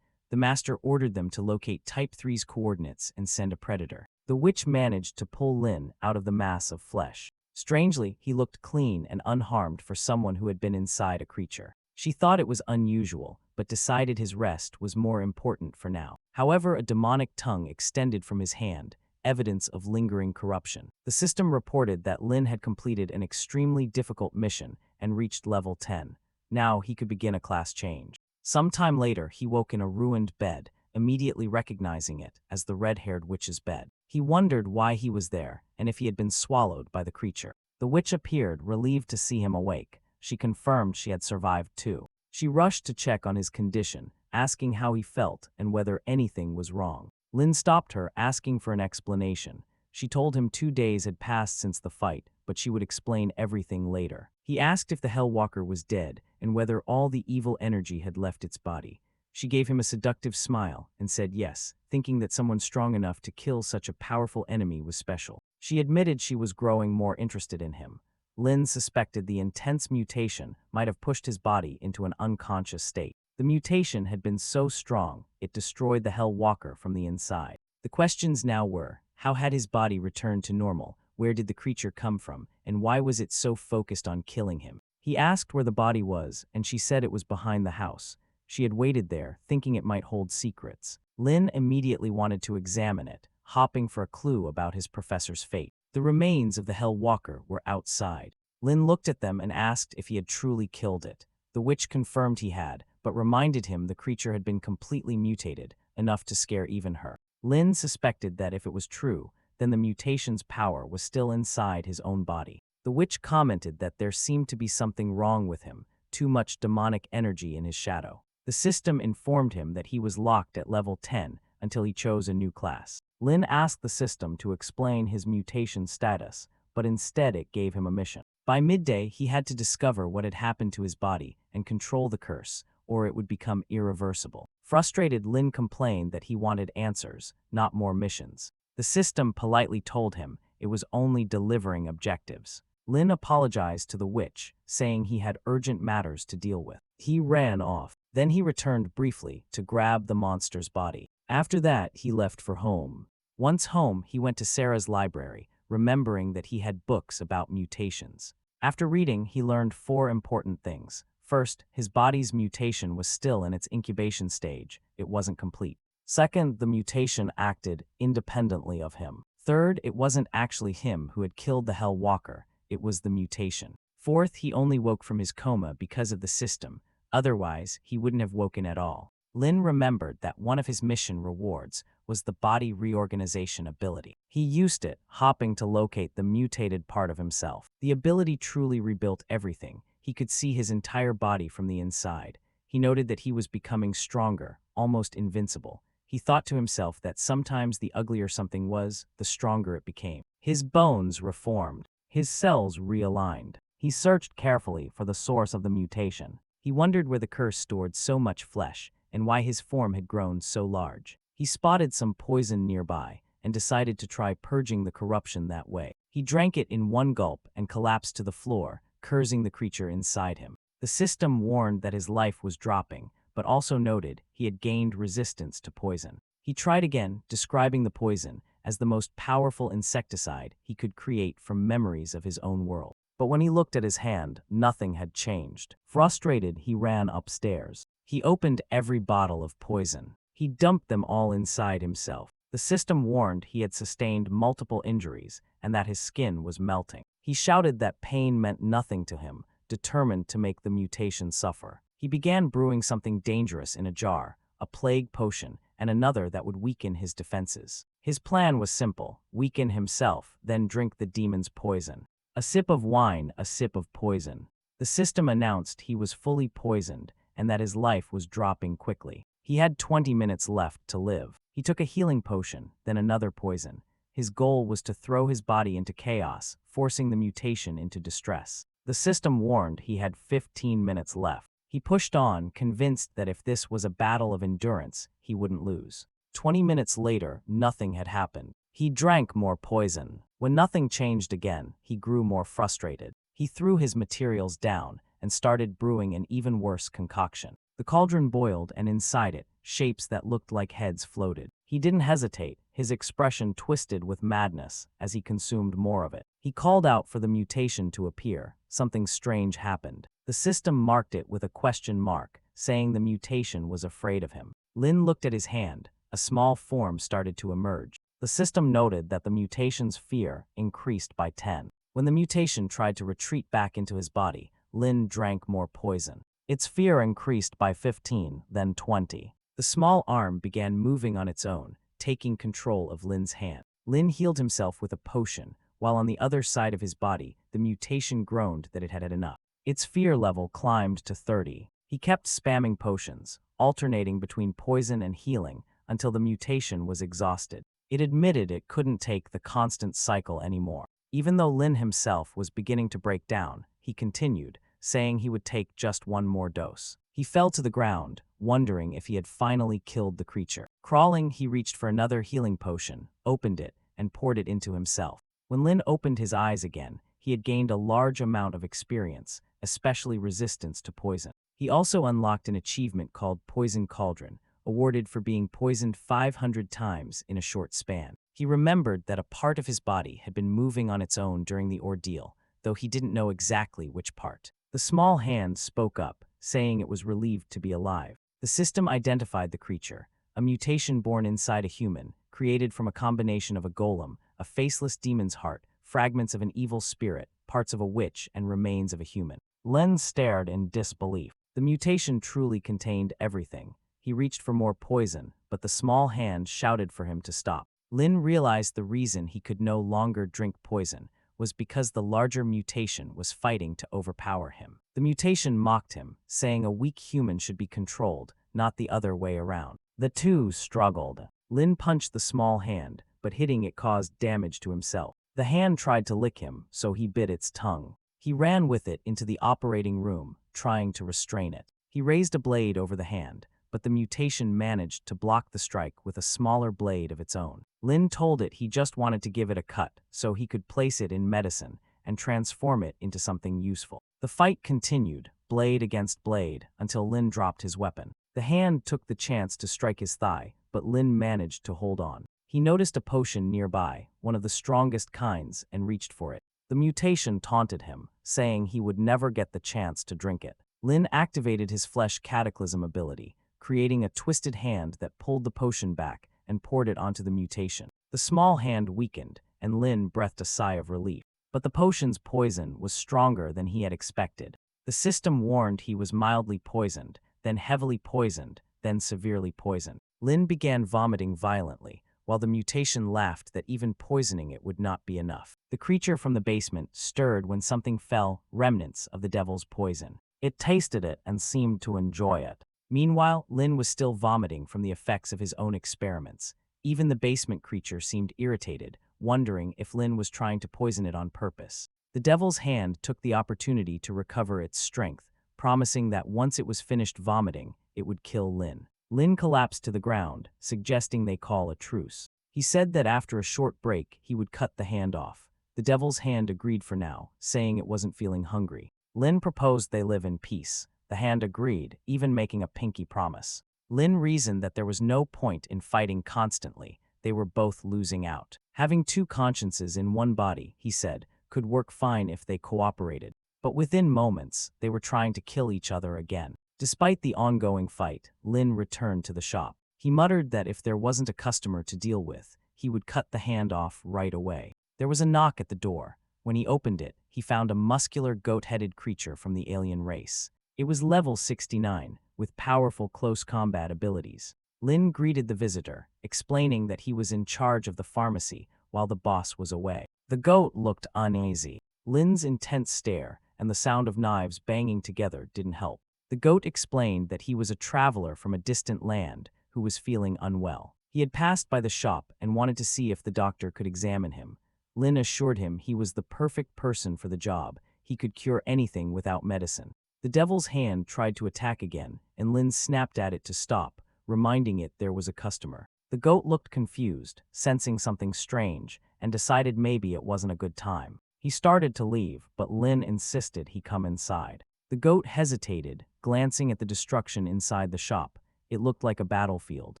The master ordered them to locate Type 3's coordinates and send a predator. The witch managed to pull Lin out of the mass of flesh. Strangely, he looked clean and unharmed for someone who had been inside a creature. She thought it was unusual, but decided his rest was more important for now. However, a demonic tongue extended from his hand, evidence of lingering corruption. The system reported that Lin had completed an extremely difficult mission and reached level 10. Now he could begin a class change. Sometime later, he woke in a ruined bed, immediately recognizing it as the red-haired witch's bed. He wondered why he was there and if he had been swallowed by the creature. The witch appeared, relieved to see him awake. She confirmed she had survived too. She rushed to check on his condition, asking how he felt and whether anything was wrong. Lin stopped her, asking for an explanation. She told him 2 days had passed since the fight, but she would explain everything later. He asked if the Hellwalker was dead and whether all the evil energy had left its body. She gave him a seductive smile and said yes, thinking that someone strong enough to kill such a powerful enemy was special. She admitted she was growing more interested in him. Lin suspected the intense mutation might have pushed his body into an unconscious state. The mutation had been so strong, it destroyed the Hellwalker from the inside. The questions now were, how had his body returned to normal? Where did the creature come from? And why was it so focused on killing him? He asked where the body was, and she said it was behind the house. She had waited there, thinking it might hold secrets. Lin immediately wanted to examine it, hopping for a clue about his professor's fate. The remains of the Hellwalker were outside. Lin looked at them and asked if he had truly killed it. The witch confirmed he had, but reminded him the creature had been completely mutated, enough to scare even her. Lin suspected that if it was true, then the mutation's power was still inside his own body. The witch commented that there seemed to be something wrong with him, too much demonic energy in his shadow. The system informed him that he was locked at level 10 until he chose a new class. Lin asked the system to explain his mutation status, but instead it gave him a mission. By midday, he had to discover what had happened to his body and control the curse, or it would become irreversible. Frustrated, Lin complained that he wanted answers, not more missions. The system politely told him it was only delivering objectives. Lin apologized to the witch, saying he had urgent matters to deal with. He ran off. Then he returned briefly to grab the monster's body. After that, he left for home. Once home, he went to Sarah's library, remembering that he had books about mutations. After reading, he learned 4 important things. First, his body's mutation was still in its incubation stage. It wasn't complete. Second, the mutation acted independently of him. Third, it wasn't actually him who had killed the Hellwalker. It was the mutation. Fourth, he only woke from his coma because of the system. Otherwise, he wouldn't have woken at all. Lin remembered that one of his mission rewards was the body reorganization ability. He used it, hopping to locate the mutated part of himself. The ability truly rebuilt everything. He could see his entire body from the inside. He noted that he was becoming stronger, almost invincible. He thought to himself that sometimes the uglier something was, the stronger it became. His bones reformed. His cells realigned. He searched carefully for the source of the mutation. He wondered where the curse stored so much flesh, and why his form had grown so large. He spotted some poison nearby, and decided to try purging the corruption that way. He drank it in one gulp and collapsed to the floor, cursing the creature inside him. The system warned that his life was dropping, but also noted he had gained resistance to poison. He tried again, describing the poison as the most powerful insecticide he could create from memories of his own world. But when he looked at his hand, nothing had changed. Frustrated, he ran upstairs. He opened every bottle of poison. He dumped them all inside himself. The system warned he had sustained multiple injuries and that his skin was melting. He shouted that pain meant nothing to him, determined to make the mutation suffer. He began brewing something dangerous in a jar, a plague potion, and another that would weaken his defenses. His plan was simple: weaken himself, then drink the demon's poison. A sip of wine, a sip of poison. The system announced he was fully poisoned and that his life was dropping quickly. He had 20 minutes left to live. He took a healing potion, then another poison. His goal was to throw his body into chaos, forcing the mutation into distress. The system warned he had 15 minutes left. He pushed on, convinced that if this was a battle of endurance, he wouldn't lose. 20 minutes later, nothing had happened. He drank more poison. When nothing changed again, he grew more frustrated. He threw his materials down and started brewing an even worse concoction. The cauldron boiled, and inside it, shapes that looked like heads floated. He didn't hesitate, his expression twisted with madness as he consumed more of it. He called out for the mutation to appear. Something strange happened. The system marked it with a question mark, saying the mutation was afraid of him. Lin looked at his hand. A small form started to emerge. The system noted that the mutation's fear increased by 10. When the mutation tried to retreat back into his body, Lin drank more poison. Its fear increased by 15, then 20. The small arm began moving on its own, taking control of Lin's hand. Lin healed himself with a potion, while on the other side of his body, the mutation groaned that it had had enough. Its fear level climbed to 30. He kept spamming potions, alternating between poison and healing, until the mutation was exhausted. It admitted it couldn't take the constant cycle anymore. Even though Lin himself was beginning to break down, he continued, saying he would take just one more dose. He fell to the ground, wondering if he had finally killed the creature. Crawling, he reached for another healing potion, opened it, and poured it into himself. When Lin opened his eyes again, he had gained a large amount of experience, especially resistance to poison. He also unlocked an achievement called Poison Cauldron, awarded for being poisoned 500 times in a short span. He remembered that a part of his body had been moving on its own during the ordeal, though he didn't know exactly which part. The small hand spoke up, saying it was relieved to be alive. The system identified the creature, a mutation born inside a human, created from a combination of a golem, a faceless demon's heart, fragments of an evil spirit, parts of a witch, and remains of a human. Len stared in disbelief. The mutation truly contained everything. He reached for more poison, but the small hand shouted for him to stop. Lin realized the reason he could no longer drink poison was because the larger mutation was fighting to overpower him. The mutation mocked him, saying a weak human should be controlled, not the other way around. The two struggled. Lin punched the small hand, but hitting it caused damage to himself. The hand tried to lick him, so he bit its tongue. He ran with it into the operating room, trying to restrain it. He raised a blade over the hand, but the mutation managed to block the strike with a smaller blade of its own. Lin told it he just wanted to give it a cut so he could place it in medicine and transform it into something useful. The fight continued, blade against blade, until Lin dropped his weapon. The hand took the chance to strike his thigh, but Lin managed to hold on. He noticed a potion nearby, one of the strongest kinds, and reached for it. The mutation taunted him, saying he would never get the chance to drink it. Lin activated his flesh cataclysm ability, creating a twisted hand that pulled the potion back and poured it onto the mutation. The small hand weakened, and Lin breathed a sigh of relief. But the potion's poison was stronger than he had expected. The system warned he was mildly poisoned, then heavily poisoned, then severely poisoned. Lin began vomiting violently, while the mutation laughed that even poisoning it would not be enough. The creature from the basement stirred when something fell, remnants of the devil's poison. It tasted it and seemed to enjoy it. Meanwhile, Lin was still vomiting from the effects of his own experiments. Even the basement creature seemed irritated, wondering if Lin was trying to poison it on purpose. The devil's hand took the opportunity to recover its strength, promising that once it was finished vomiting, it would kill Lin. Lin collapsed to the ground, suggesting they call a truce. He said that after a short break, he would cut the hand off. The devil's hand agreed for now, saying it wasn't feeling hungry. Lin proposed they live in peace. The hand agreed, even making a pinky promise. Lin reasoned that there was no point in fighting constantly. They were both losing out. Having two consciences in one body, he said, could work fine if they cooperated. But within moments, they were trying to kill each other again. Despite the ongoing fight, Lin returned to the shop. He muttered that if there wasn't a customer to deal with, he would cut the hand off right away. There was a knock at the door. When he opened it, he found a muscular goat-headed creature from the alien race. It was level 69, with powerful close combat abilities. Lin greeted the visitor, explaining that he was in charge of the pharmacy while the boss was away. The goat looked uneasy. Lin's intense stare and the sound of knives banging together didn't help. The goat explained that he was a traveler from a distant land who was feeling unwell. He had passed by the shop and wanted to see if the doctor could examine him. Lin assured him he was the perfect person for the job. he could cure anything without medicine. The devil's hand tried to attack again, and Lin snapped at it to stop, reminding it there was a customer. The goat looked confused, sensing something strange, and decided maybe it wasn't a good time. He started to leave, but Lin insisted he come inside. The goat hesitated, glancing at the destruction inside the shop. It looked like a battlefield.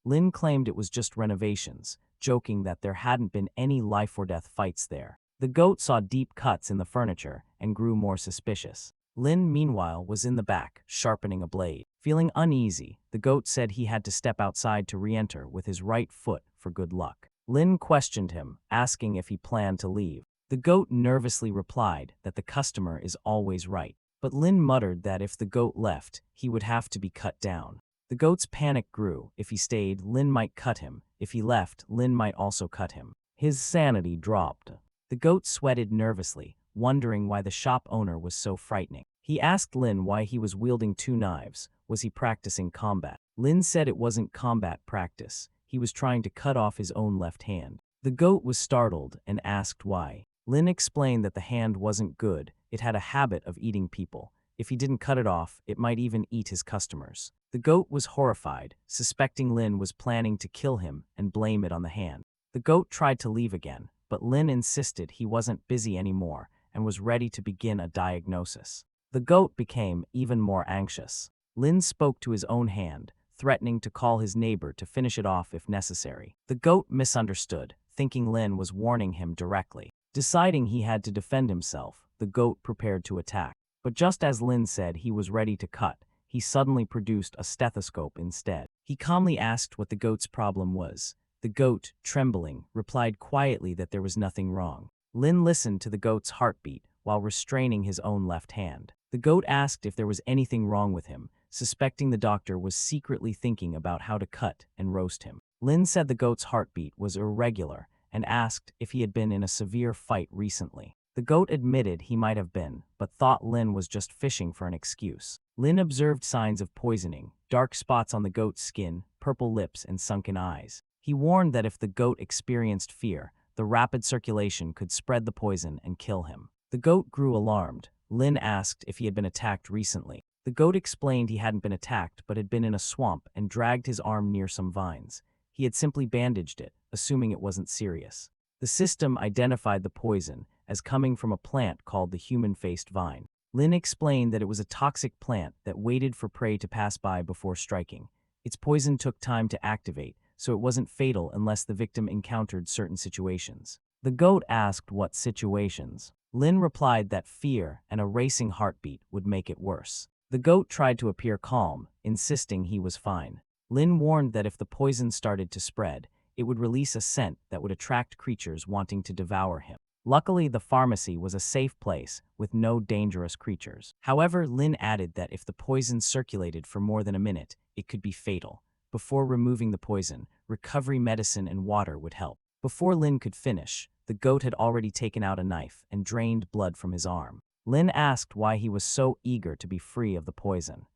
Lin claimed it was just renovations, joking that there hadn't been any life-or-death fights there. The goat saw deep cuts in the furniture and grew more suspicious. Lin, meanwhile, was in the back, sharpening a blade. Feeling uneasy, the goat said he had to step outside to re-enter with his right foot for good luck. Lin questioned him, asking if he planned to leave. The goat nervously replied that the customer is always right. But Lin muttered that if the goat left, he would have to be cut down. The goat's panic grew. If he stayed, Lin might cut him. If he left, Lin might also cut him. His sanity dropped. The goat sweated nervously, wondering why the shop owner was so frightening. He asked Lin why he was wielding 2 knives. Was he practicing combat? Lin said it wasn't combat practice. He was trying to cut off his own left hand. The goat was startled and asked why. Lin explained that the hand wasn't good. It had a habit of eating people. If he didn't cut it off, it might even eat his customers. The goat was horrified, suspecting Lin was planning to kill him and blame it on the hand. The goat tried to leave again, but Lin insisted he wasn't busy anymore and was ready to begin a diagnosis. The goat became even more anxious. Lin spoke to his own hand, threatening to call his neighbor to finish it off if necessary. The goat misunderstood, thinking Lin was warning him directly. Deciding he had to defend himself, the goat prepared to attack. But just as Lin said he was ready to cut, he suddenly produced a stethoscope instead. He calmly asked what the goat's problem was. The goat, trembling, replied quietly that there was nothing wrong. Lin listened to the goat's heartbeat while restraining his own left hand. The goat asked if there was anything wrong with him, suspecting the doctor was secretly thinking about how to cut and roast him. Lin said the goat's heartbeat was irregular and asked if he had been in a severe fight recently. The goat admitted he might have been, but thought Lin was just fishing for an excuse. Lin observed signs of poisoning, dark spots on the goat's skin, purple lips, and sunken eyes. He warned that if the goat experienced fear, the rapid circulation could spread the poison and kill him. The goat grew alarmed. Lin asked if he had been attacked recently. The goat explained he hadn't been attacked but had been in a swamp and dragged his arm near some vines. He had simply bandaged it, assuming it wasn't serious. The system identified the poison as coming from a plant called the human-faced vine. Lin explained that it was a toxic plant that waited for prey to pass by before striking. Its poison took time to activate, so it wasn't fatal unless the victim encountered certain situations. The goat asked what situations. Lin replied that fear and a racing heartbeat would make it worse. The goat tried to appear calm, insisting he was fine. Lin warned that if the poison started to spread, it would release a scent that would attract creatures wanting to devour him. Luckily, the pharmacy was a safe place with no dangerous creatures. However, Lin added that if the poison circulated for more than a minute, it could be fatal. Before removing the poison, recovery medicine and water would help. Before Lin could finish, the goat had already taken out a knife and drained blood from his arm. Lin asked why he was so eager to be free of the poison.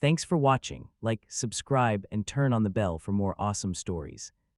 Thanks for watching. Like, subscribe, and turn on the bell for more awesome stories.